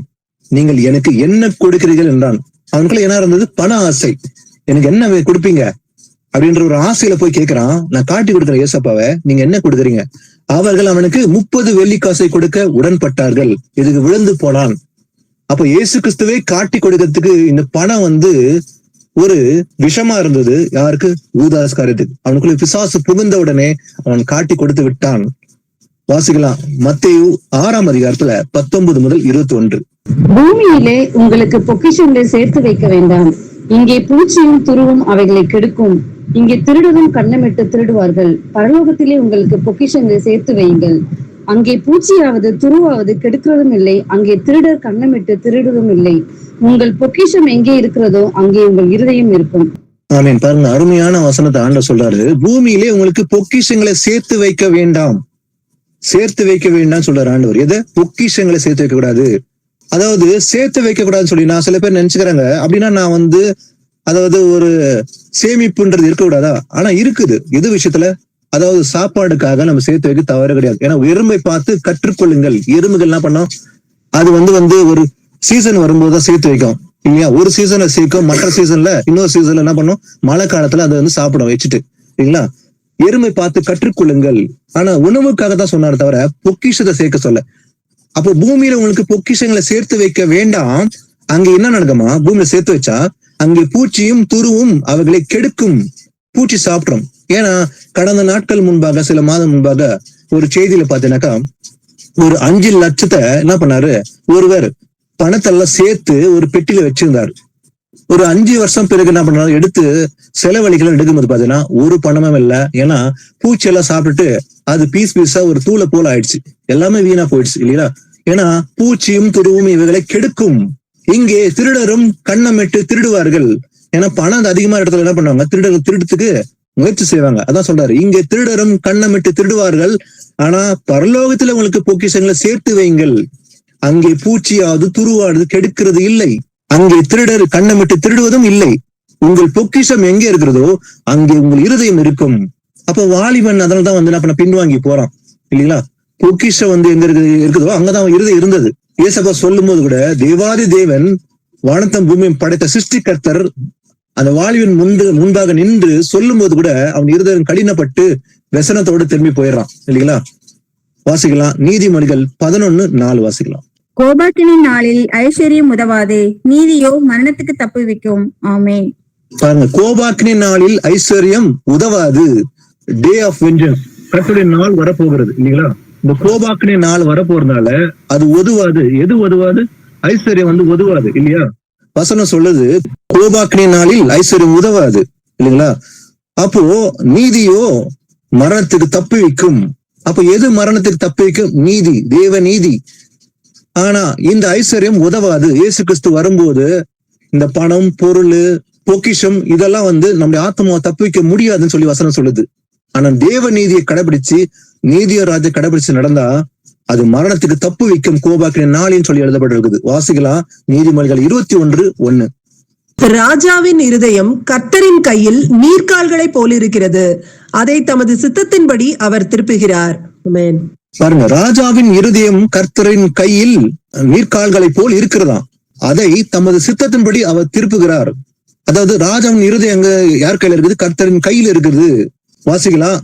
நீங்கள் எனக்கு என்ன கொடுக்கிறீர்கள் என்றான். அவனுக்குள்ள என்ன இருந்தது? பண ஆசை. எனக்கு என்ன கொடுப்பீங்க அப்படின்ற ஒரு ஆசையில போய் கேட்கிறான். நான் காட்டி கொடுக்குறேன் ஏசப்பாவை, நீங்க என்ன கொடுக்குறீங்க? அவர்கள் அவனுக்கு 30 வெள்ளிக்காசை கொடுக்க உடன்பட்டார்கள். இதுக்கு விழுந்து போனான். அப்ப இயேசு கிறிஸ்துவை காட்டி கொடுக்கறதுக்கு இந்த பணம் ஒரு விஷமா இருந்தது. யாருக்கு? யூதாஸ் காரியத்துக்கு. அவனுக்குள்ள பிசாசு புகுந்த உடனே அவன் காட்டி கொடுத்து விட்டான். வாசிக்கலாம், மத்தேயு 6:19-21. பூமியிலே உங்களுக்கு பொக்கிஷங்களை சேர்த்து வைக்க வேண்டாம், இங்கே பூச்சியும் துருவும் அவைகளை கெடுக்கும், இங்கே திருடரும் கண்ணமிட்டு திருடுவார்கள். பரலோகத்திலே உங்களுக்கு பொக்கிஷங்களை சேர்த்து வையுங்கள், அங்கே பூச்சியாவது துருவாவது கெடுக்கிறதும் இல்லை, அங்கே திருடர் கண்ணமிட்டு திருடுவதும் இல்லை. உங்கள் பொக்கிஷம் எங்கே இருக்கிறதோ அங்கே உங்கள் இருதயம் இருக்கும். ஆமீன். பாருங்க, அருமையான வசனத்தை ஆண்டவர் சொல்றாரு. பூமியிலே உங்களுக்கு பொக்கிஷங்களை சேர்த்து வைக்க வேண்டாம், சேர்த்து வைக்க வேண்டாம் சொல்றாரு ஆண்டவர். எதை? பொக்கிஷங்களை சேர்த்து வைக்க கூடாது. அதாவது சேர்த்து வைக்க கூடாதுன்னு சொல்லி நான் சில பேர் நினைச்சுக்கிறாங்க. அப்படின்னா நான் அதாவது ஒரு சேமிப்புன்றது இருக்க கூடாதா? ஆனா இருக்குது. எது விஷயத்துல? அதாவது சாப்பாடுக்காக நம்ம சேர்த்து வைக்க தவறு கிடையாது. ஏன்னா எறும்பை பார்த்து கற்றுக்கொள்ளுங்கள். எறும்புகள் என்ன பண்ணோம்? அது ஒரு சீசன் வரும்போதுதான் சேர்த்து வைக்கும். இல்லையா? ஒரு சீசன்ல சேர்க்கும், மற்ற சீசன்ல இன்னொரு சீசன்ல என்ன பண்ணும், மழை காலத்துல அதை வந்து சாப்பிடும் வச்சுட்டு, இல்லைங்களா? எருமை பார்த்து கற்றுக்கொள்ளுங்கள். ஆனா உணவுக்காக தான் சொன்னாரு தவிர பொக்கிஷத்தை சேர்க்க சொல்ல. அப்போ பூமியில உங்களுக்கு பொக்கிஷங்களை சேர்த்து வைக்க வேண்டாம். அங்க என்ன நடக்குமா, பூமியில சேர்த்து வச்சா அங்கே பூச்சியும் துருவும் அவர்களை கெடுக்கும். பூச்சி சாப்பிட்றோம். ஏன்னா கடந்த நாட்கள் முன்பாக, சில மாதம் முன்பாக ஒரு செய்தியில பாத்தீங்கன்னாக்கா, ஒரு 5 லட்சத்தை என்ன பண்ணாரு, ஒருவர் பணத்தெல்லாம் சேர்த்து ஒரு பெட்டியில வச்சிருந்தாரு. ஒரு 5 வருஷம் பிறகு என்ன பண்ணாரு, எடுத்து செலவழிகள் எடுக்கும்போது பாத்தீங்கன்னா ஒரு பணமும் இல்லை. ஏன்னா பூச்சி எல்லாம் சாப்பிட்டுட்டு அது பீஸ் பீஸா ஒரு தூளை போல ஆயிடுச்சு, எல்லாமே வீணா போயிடுச்சு இல்லையா? ஏன்னா பூச்சியும் துருவும் இவைகளை கெடுக்கும். இங்கே திருடரும் கண்ணமிட்டு திருடுவார்கள். ஏன்னா பணம் அதிகமான இடத்துல என்ன பண்ணுவாங்க, திருடுறதுக்கு முயற்சி செய்வாங்க. அதான் சொல்றாரு, இங்கே திருடரும் கண்ணமிட்டு திருடுவார்கள், ஆனா பரலோகத்துல உங்களுக்கு பொக்கிஷங்களை சேர்த்து வைங்கள். அங்கே பூச்சியாவது துருவாவது கெடுக்கிறது இல்லை. அங்கே திருடர் கண்ணமிட்டு திருடுவதும் இல்லை. உங்கள் பொக்கிஷம் எங்கே இருக்கிறதோ அங்கே உங்கள் இருதயம் இருக்கும். அப்போ வாலிபன் அதனால்தான் வந்து என்ன பண்ண பின்வாங்கி போறான் இல்லைங்களா? பொக்கிஷம் வந்து எங்க இருக்குதோ அங்கதான் இருதயம் இருந்தது. ஏசப்பா சொல்லும் போது கூட, தேவாதி தேவன் வானத்தம் பூமியும் படைத்த சிருஷ்டிகர்த்தர் அந்த வாலிபன் முன்பாக நின்று சொல்லும் போது கூட அவன் இருதயம் கடினப்பட்டு व्यसனத்தோடு திரும்பி போயிடறான் இல்லைங்களா? வாசிக்கலாம், நீதிமொழிகள் 11:4 வாசிக்கலாம். கோபாக்கினின் நாளில் ஐஸ்வர்யம் உதவாது, நீதியோ மரணத்துக்கு தப்புவிக்கும். ஆமென். பாருங்க, கோபாக்கினின் நாளில் ஐஸ்வர்யம் உதவாது. டே ஆஃப் வெஞ்சன்ஸ், கர்த்தருடைய நாள் வரப்போகிறது இல்லைங்களா? இந்த கோபாக்கினின் நாள் வரப்போறதுனால அது உதவாது. எது உதவாது? ஐஸ்வர்யம் வந்து உதவாது இல்லையா? வசனம் சொல்லுது, கோபாக்கினின் நாளில் ஐஸ்வர்யம் உதவாது இல்லைங்களா? அப்போ நீதியோ மரணத்துக்கு தப்புவிக்கும். அப்போ எது மரணத்துக்கு தப்புவிக்கும்? நீதி, தேவ நீதி. ஆனா இந்த ஐஸ்வர்யம் உதவாது. இயேசு கிறிஸ்து வரும்போது இந்த பணம், பொருள், பொக்கிஷம் இதெல்லாம் வந்து நம்முடைய ஆத்மாவை தப்புவிக்க முடியாதுன்னு சொல்லி வசனம் சொல்லுது. ஆனா தேவ நீதியை கடைபிடிச்சு, நீதிய ராஜ்ய கடைபிடிச்சு நடந்தா அது மரணத்துக்கு தப்பு வைக்கும் கோபாக்கின நாளின்னு சொல்லி எழுதப்பட்டிருக்குது. வாசிக்கலாம், நீதிமொழிகள் 21:1. ராஜாவின் இருதயம் கர்த்தரின் கையில் நீர்க்கால்களை போலிருக்கிறது, அதை தமது சித்தத்தின்படி அவர் திருப்புகிறார். ஆமென். பாருங்க, ராஜாவின் இருதயம் கர்த்தரின் கையில் நீர்க்கால்களை போல் இருக்கிறதாம், அதை தமது சித்தத்தின்படி அவர் திருப்புகிறார். அதாவது ராஜாவின் இருதயம் எங்க யார் கையில இருக்குது? கர்த்தரின் கையில் இருக்குது. வாசிக்கலாம்,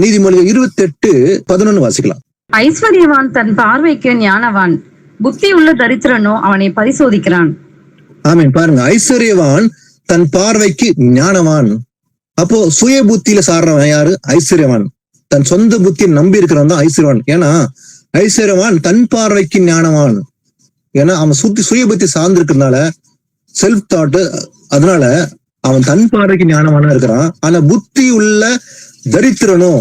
நீதிமொழிகள் 28:11 வாசிக்கலாம். ஐஸ்வர்யவான் தன் பார்வைக்கு ஞானவான், புத்தி உள்ள தரித்திரனோ அவனை பரிசோதிக்கிறான். ஆமீன். பாருங்க, ஐஸ்வர்யவான் தன் பார்வைக்கு ஞானவான். அப்போ சுய புத்தியில சாடுறவன் யாரு? ஐஸ்வர்யவான். தன் சொந்த புத்தியை நம்பி இருக்கிறவன் தான் ஐஸ்வர்யவான். ஏன்னா ஐஸ்வர்யவான் தன் பார்வைக்கு ஞானவான். ஏன்னா அவன் சுய புத்தி சார்ந்து இருக்கிறதுனால, செல்ஃப் தாட், அதனால அவன் தன் பார்வைக்கு ஞானவானா இருக்கிறான். ஆனா புத்தி உள்ள தரித்திரனோ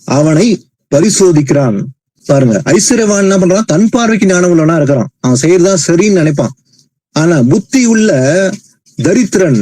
அவனை பரிசோதிக்கிறான். பாருங்க, ஐஸ்வர்யவான் என்ன பண்றான்? தன் பார்வைக்கு ஞானம் உள்ளவனா இருக்கிறான், அவன் செய்யறதான் சரின்னு நினைப்பான். ஆனா புத்தி உள்ள தரித்திரன்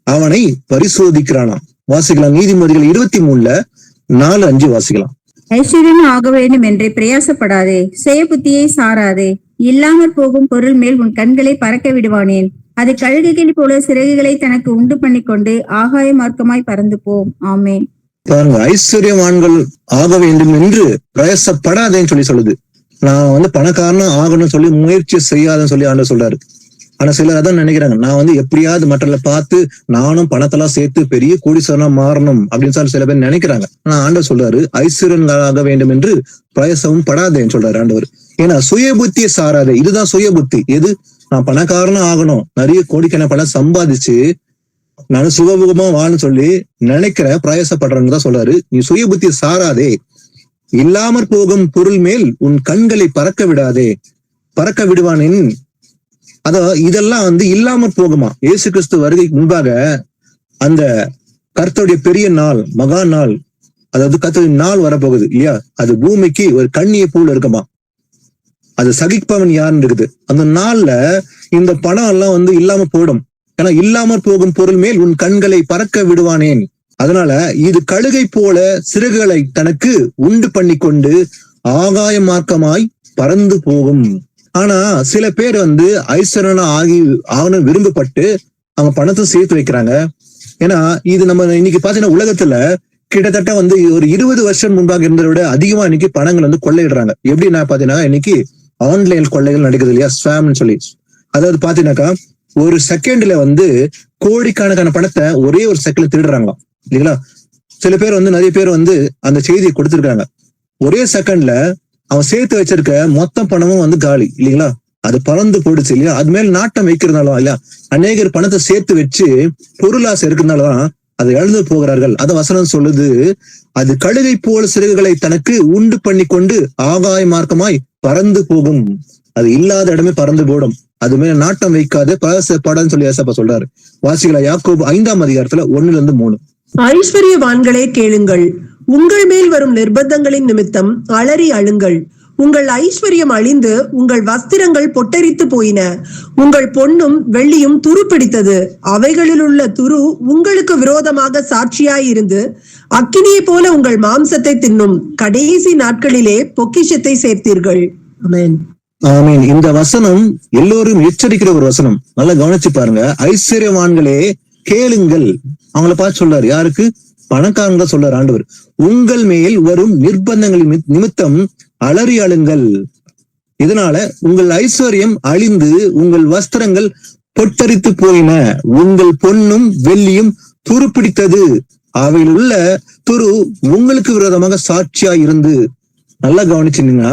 அவனை பரிசோதிக்கிறானா. வாசிக்கலாம், நீதிமொழிகள் 23:4-5 வாசிக்கலாம். ஐஸ்வர்யம் ஆக வேண்டும் என்று பிரயாசப்படாதே, சுய புத்தியை சாராதே, இல்லாமற் போகும் பொருள் மேல் உன் கண்களை பறக்க விடுவானேன். அது கழுகுகள் போல சிறகுகளை தனக்கு உண்டு பண்ணிக்கொண்டு ஆகாய மார்க்கமாய் பறந்து போம். ஆமென். பாருங்க, ஐஸ்வர்யவான்கள் ஆக வேண்டும் என்று பிரயாசப்படாதேன்னு சொல்லி சொல்லுது. நான் வந்து பணக்காரனா ஆகணும்னு சொல்லி முயற்சி செய்யாதுன்னு சொல்லி ஆண்டவர் சொல்றாரு. ஆனா சிலர் அதான் நினைக்கிறாங்க, நான் வந்து எப்படியாவது மற்றவர்களை பார்த்து நானும் பணத்தெல்லாம் சேர்த்து பெரிய கோடீஸ்வரனா மாறணும் அப்படின்னு சொல்லி சில பேர் நினைக்கிறாங்க. ஆனா ஆண்டவர் சொல்றாரு, ஐஸ்வர்யங்களாக வேண்டும் என்று பிரயாசமும் படாதேன்னு சொல்றாரு ஆண்டவர். ஏன்னா சுய புத்தியை சாராதே, இதுதான் சுய புத்தி. எது? நான் பணக்காரனா ஆகணும், நிறைய கோடிக்கணக்கான பணம் சம்பாதிச்சு நான் சுகபோகமா வாழன்னு சொல்லி நினைக்கிற பிரயாசப்படுறன்னு தான் சொல்றாரு. நீ சுய புத்தியை சாராதே, இல்லாமற் போகும் பொருள் மேல் உன் கண்களை பறக்க விடாதே. பறக்க விடுவானின் இதெல்லாம் வந்து இல்லாமற் போகுமா. இயேசு கிறிஸ்து வருகைக்கு முன்பாக அந்த கர்த்தருடைய பெரிய நாள், மகா நாள், அதாவது கர்த்தருடைய நாள் வரப்போகுது இல்லையா? அது பூமிக்கு ஒரு கண்ணியை போல இருக்குமா. அது சகிப்பவன் யாருன்னு இருக்குது. அந்த நாள்ல இந்த பணம் எல்லாம் வந்து இல்லாம போயிடும். ஏன்னா இல்லாமற் போகும் பொருள் மேல் உன் கண்களை பறக்க விடுவானேன். அதனால இது கழுகை போல சிறகுகளை தனக்கு உண்டு பண்ணி கொண்டு ஆகாய மார்க்கமாய் பறந்து போகும். ஆனா சில பேர் வந்து ஐஸ்வர்யனா ஆகணும் விரும்பப்பட்டு அவங்க பணத்தை சேர்த்து வைக்கிறாங்க. ஏன்னா இது நம்ம இன்னைக்கு பாத்தீங்கன்னா உலகத்துல கிட்டத்தட்ட வந்து ஒரு 20 வருஷம் முன்பாக இருந்ததை விட அதிகமா இன்னைக்கு பணங்கள் வந்து கொள்ளையிடுறாங்க. எப்படின்னா பாத்தீங்கன்னா இன்னைக்கு ஆன்லைன் கொள்ளைகள் நடக்குது இல்லையா, ஸ்வாம்னு சொல்லி. அதாவது பாத்தீங்கன்னாக்கா ஒரு செகண்ட்ல வந்து கோடிக்கணக்கான பணத்தை ஒரே ஒரு செகண்ட்ல திருடுறாங்களாம் இல்லைங்களா. சில பேர் வந்து நிறைய பேர் வந்து அந்த செய்தியை கொடுத்திருக்காங்க. ஒரே செகண்ட்ல அவன் சேர்த்து வச்சிருக்க மொத்த பணமும் வந்து காலி இல்லைங்களா. அது பறந்து போயிடுச்சு இல்லையா. அது மேல நாட்டம் வைக்கிறதுனாலும் இல்லையா, அநேகர் பணத்தை சேர்த்து வச்சு பொருளாசை இருக்கிறதுனாலதான் அதை இழந்து போகிறார்கள். அத வசனம் சொல்லுது, அது கழுதை போல சிறகுகளை தனக்கு உண்டு பண்ணி கொண்டு ஆகாய மார்க்கமாய் பறந்து போகும். அது இல்லாத இடமே பறந்து போடும். அது மேல நாட்டம் வைக்காது படான்னு சொல்லி ஏசப்பா சொல்றாரு. வாசிகளா யாக்கோபு 5ஆம் அதிகாரத்துல 1-3. ஐஸ்வர்யவான்களே கேளுங்கள், உங்கள் மேல் வரும் நிர்பந்தங்களின் நிமித்தம் அலறி அழுங்கள். உங்கள் ஐஸ்வர்யம் அழிந்து உங்கள் வஸ்திரங்கள் பொட்டரித்து போயின. உங்கள் பொன்னும் வெள்ளியும் துரு பிடித்தது. அவைகளில் உள்ள துரு உங்களுக்கு விரோதமாக சாட்சியாயிருந்து அக்கினியை போல உங்கள் மாம்சத்தை தின்னும். கடைசி நாட்களிலே பொக்கிஷத்தை சேர்த்தீர்கள். ஆமென். ஆமீன். இந்த வசனம் எல்லோரும் எச்சரிக்கிற ஒரு வசனம். நல்லா கவனிச்சு பாருங்க. ஐஸ்வர்யவான்களே கேளுங்கள். அவங்கள பார்த்து சொல்றாரு. யாருக்கு? பணக்காரங்க சொல்றாரு ஆண்டவர். உங்கள் மேல் வரும் நிர்பந்தங்களின் நிமித்தம் அலறி அழுங்கள். இதனால உங்கள் ஐஸ்வர்யம் அழிந்து உங்கள் வஸ்திரங்கள் பொட்டரித்து போயின. உங்கள் பொன்னும் வெள்ளியும் துருப்பிடித்தது. அவையில் உள்ள துரு உங்களுக்கு விரோதமாக சாட்சியா இருந்து. நல்லா கவனிச்சீங்கன்னா,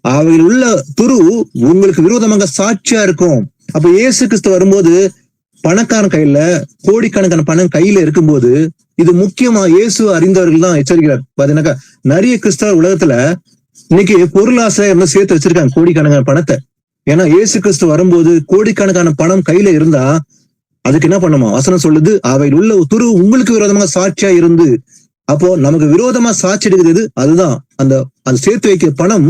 அவையில் உள்ள துரு உங்களுக்கு விரோதமாக சாட்சியா இருக்கும். அப்ப இயேசு கிறிஸ்து வரும்போது பணக்காரன் கையில கோடிக்கணக்கான பணம் கையில இருக்கும்போது, இது முக்கியமா இயேசு அறிந்தவர்கள் தான் எச்சரிக்கிறார். பாத்தீங்கன்னாக்கா நிறைய கிறிஸ்தவ உலகத்துல இன்னைக்கு பொருளாசை இருந்து சேர்த்து வச்சிருக்காங்க கோடிக்கணக்கான பணத்தை. ஏன்னா இயேசு கிறிஸ்து வரும்போது கோடிக்கணக்கான பணம் கையில இருந்தா அதுக்கு என்ன பண்ணுமா? வசனம் சொல்லுது, அவையில் உள்ள துரு உங்களுக்கு விரோதமாக சாட்சியா இருந்து. அப்போ நமக்கு விரோதமா சாட்சி எடுக்கிறது அதுதான். அந்த சேர்த்து வைக்க பணம்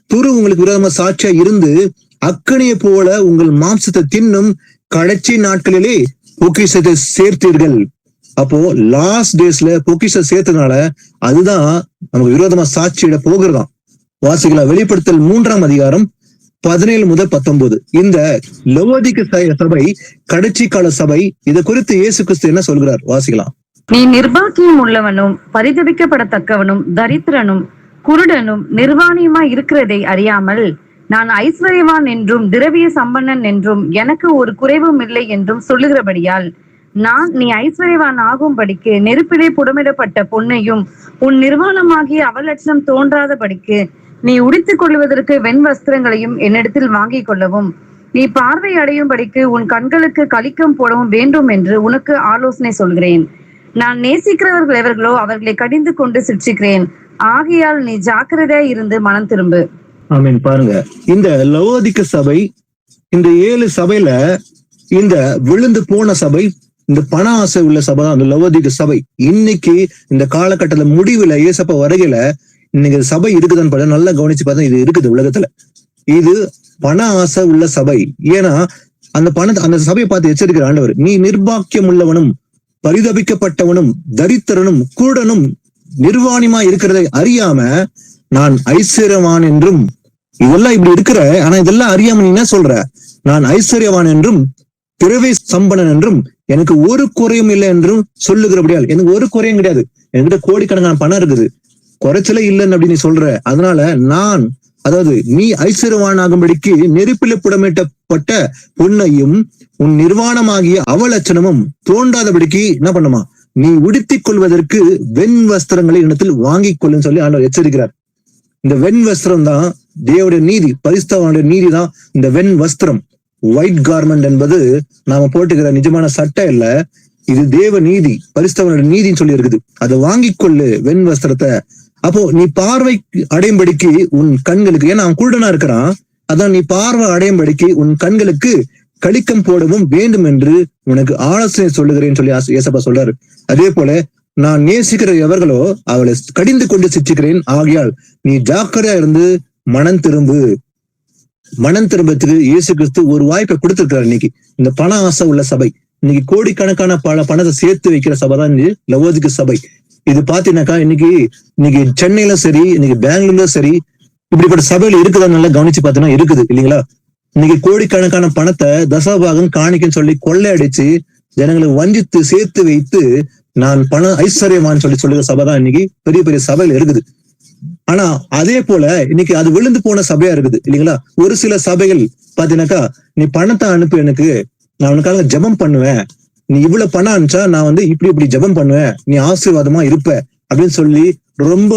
துரு உங்களுக்கு விரோதமா சாட்சியா இருந்து அக்கனியை போல உங்கள் மாம்சத்தை தின்னும். கடைசி நாட்களிலே பொக்கிஷத்தை சேர்த்தீர்கள். அப்போ லாஸ்ட் டேஸ்ல பொக்கிஷத்தை சேர்த்ததுனால அதுதான் நமக்கு விரோதமா சாட்சியிட போகிறதாம். வாசிகளா வெளிப்படுத்தல் 3ஆம் அதிகாரம் 17-19. இந்த லவோதிக்க சபை கடைசி கால சபை. இதை குறித்து இயேசு கிறிஸ்து என்ன சொல்கிறார்? வாசிக்கலாம். நீ நிர்பாக்கியம் உள்ளவனும் பரிதபிக்கப்படத்தக்கவனும் தரித்திரனும் குருடனும் நிர்வாணியுமாய் இருக்கிறதை அறியாமல், நான் ஐஸ்வர்யவான் என்றும் திரவிய சம்பன்னன் என்றும் எனக்கு ஒரு குறைவும் இல்லை என்றும் சொல்லுகிறபடியால், நான் நீ ஐஸ்வர்யவான் ஆகும்படிக்கு நெருப்பிலே புடமிடப்பட்ட பொன்னையும் உன் நிர்வாணமாகிய அவலட்சணம் தோன்றாதபடிக்கு நீ உடுத்திக் கொள்வதற்கு வெண் வஸ்திரங்களையும் என்னிடத்தில் வாங்கிக் கொள்ளவும், நீ பார்வை அடையும்படிக்கு உன் கண்களுக்கு கலிக்கம் போடவும் வேண்டும் என்று உனக்கு ஆலோசனை சொல்கிறேன். நான் நேசிக்கிறவர்கள் எவர்களோ அவர்களை கடிந்து கொண்டு சிட்சிக்கிறேன். ஆகையால் நீ ஜாக்கிரதையா இருந்து மனம் திரும்பு. ஆமீன். பாருங்க, இந்த லவோதிக்க சபை, இந்த 7 சபையில இந்த விழுந்து போன சபை, இந்த பண ஆசை உள்ள சபை தான் அந்த லவோதிக்க சபை. இன்னைக்கு இந்த காலகட்டத்துல முடிவுல ஏசப்பா வருகையில இன்னைக்கு சபை இருக்குதான்னு பார்த்தா நல்லா கவனிச்சு பார்த்தா இது இருக்குது உலகத்துல. இது பண ஆசை உள்ள சபை. ஏன்னா அந்த சபையை பார்த்து எச்சரிக்கிற ஆண்டவர், நீ நிர்பாக்கியம் உள்ளவனும் பரிதபிக்கப்பட்டவனும் தரித்திரனும் குருடனும் நிர்வாணியமா இருக்கிறதை அறியாம, நான் ஐஸ்வர்யவான் என்றும், இதெல்லாம் இப்படி இருக்கிற, ஆனா இதெல்லாம் அறியாம நீ என்ன சொல்ற? நான் ஐஸ்வர்யவான் என்றும் பிறவி சம்பனன் என்றும் எனக்கு ஒரு குறையும் இல்லை என்றும் சொல்லுகிறபடியால். எனக்கு ஒரு குறையும் கிடையாது, என்கிட்ட கோடிக்கணக்கான பணம் இருக்குது, குறைச்சலே இல்லைன்னு அப்படின்னு நீ சொல்ற. அதனால நான், அதாவது நீ ஐஸ்வர்யவான் ஆகும்படிக்கு நெருப்பில புடமிட்டப்பட்ட பொன்னையும் உன் நிர்வாணமாகிய அவலட்சணமும் தோன்றாதபடிக்கு என்ன பண்ணுமா? நீ உடுத்திக் கொள்வதற்கு வெண் வஸ்திரங்களை இடத்தில் வாங்கிக் கொள்ளுன்னு சொல்லி ஆண்டவர் எச்சரிக்கிறார். இந்த வெண் வஸ்திரம் தான் தேவனுடைய நீதி, பரிசுத்தவானுடைய நீதி தான் இந்த வெண் வஸ்திரம். ஒயிட் கார்மெண்ட் என்பது நாம போட்டுக்கிற நிஜமான சட்டை இல்ல, இது தேவ நீதி, பரிசுத்தவானுடைய நீதின்னு சொல்லி இருக்குது. அதை வாங்கிக் கொள்ளு வெண் வஸ்திரத்தை. அப்போ நீ பார்வை அடையும்படிக்கு உன் கண்களுக்கு, ஏன்னா அவன் குருடனா இருக்கிறான், அதான் நீ பார்வை அடையும்படிக்கு உன் கண்களுக்கு கலிக்கம் போடவும் வேண்டும் என்று உனக்கு ஆலோசனை சொல்லுகிறேன்னு சொல்லி ஏசப்பா சொல்றாரு. அதே போல நான் நேசிக்கிற எவர்களோ அவளை கடிந்து கொண்டு சிச்சிக்கிறேன். ஆகையால் நீ ஜாக்கிரதையா இருந்து மனம் திரும்பு. மனம் திரும்பத்துக்கு இயேசு கிறிஸ்து ஒரு வாய்ப்பை கொடுத்திருக்கிறார். இன்னைக்கு இந்த பண ஆசை உள்ள சபை, இன்னைக்கு கோடிக்கணக்கான பணத்தை சேர்த்து வைக்கிற சபை தான் லவோதிக்க சபை. இது பாத்தீங்கன்னாக்கா இன்னைக்கு சென்னையில சரி, இன்னைக்கு பெங்களூர்ல சரி, இப்படிப்பட்ட சபையில இருக்குதா நல்லா கவனிச்சு பாத்தீங்கன்னா இருக்குது இல்லைங்களா. இன்னைக்கு கோடிக்கணக்கான பணத்தை தசபாகம் காணிக்கன்னு சொல்லி கொள்ளையடிச்சு ஜனங்களை வஞ்சித்து சேர்த்து வைத்து நான் பண ஐஸ்வர்யமான்னு சொல்லுகிற சபை தான் இன்னைக்கு பெரிய பெரிய சபையில இருக்குது. ஆனா அதே போல இன்னைக்கு அது விழுந்து போன சபையா இருக்குது இல்லைங்களா. ஒரு சில சபைகள் பாத்தீங்கன்னாக்கா, நீ பணத்தை அனுப்பு, எனக்கு நான் உனக்காக ஜெபம் பண்ணுவேன், நீ இவ்வளவு பணம் அனுப்பிச்சா நான் வந்து இப்படி ஜெபம் பண்ணுவேன், நீ ஆசீர்வாதமா இருப்ப அப்படின்னு சொல்லி ரொம்ப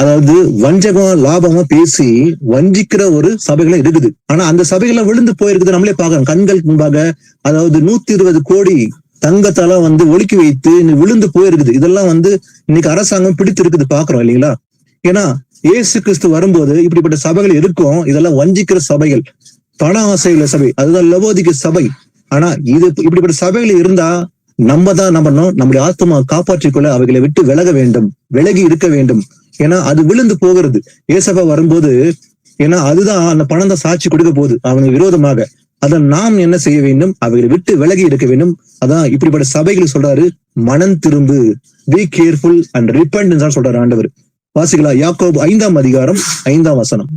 அதாவது வஞ்சகமா லாபமா பேசி வஞ்சிக்கிற ஒரு சபைகளை இருக்குது. ஆனா அந்த சபைகளை விழுந்து போயிருக்குது, நம்மளே பாக்குறோம் கண்களுக்கு முன்பாக. அதாவது 120 கோடி தங்கத்தால ஒழுக்கி வைத்து விழுந்து போயிருக்குது. இதெல்லாம் இன்னைக்கு அரசாங்கம் பிடித்து இருக்குது, பாக்குறோம் இல்லைங்களா. ஏன்னா இயேசு கிறிஸ்து வரும்போது இப்படிப்பட்ட சபைகள் இருக்கும். இதெல்லாம் வஞ்சிக்கிற சபைகள், பண ஆசையுள்ள சபை, அதுதான் லவோதிக்க சபை. ஆனா இப்படிப்பட்ட சபைகள் இருந்தா நம்ம தான் என்ன பண்ணணும், நம்முடைய ஆத்மா காப்பாற்றிக்கொள்ள அவைகளை விட்டு விலகி இருக்க வேண்டும். ஏன்னா அது விழுந்து போகிறது. ஏசப்பா வரும்போது, ஏன்னா அதுதான் அந்த பணம் தான் சாட்சி கொடுக்க போகுது அவனுக்கு விரோதமாக. அதை நாம் என்ன செய்ய வேண்டும், அவைகளை விட்டு விலகி இருக்க வேண்டும். அதான் இப்படிப்பட்ட சபைகள் சொல்றாரு, மனம் திரும்பு, பி கேர்ஃபுல் அண்ட் ரிப்பெண்டன்ஸ் சொல்றாரு ஆண்டவர். வாசிக்கலாம், யாக்கோபு 5ஆம் அதிகாரம் 5ஆம் வசனம்.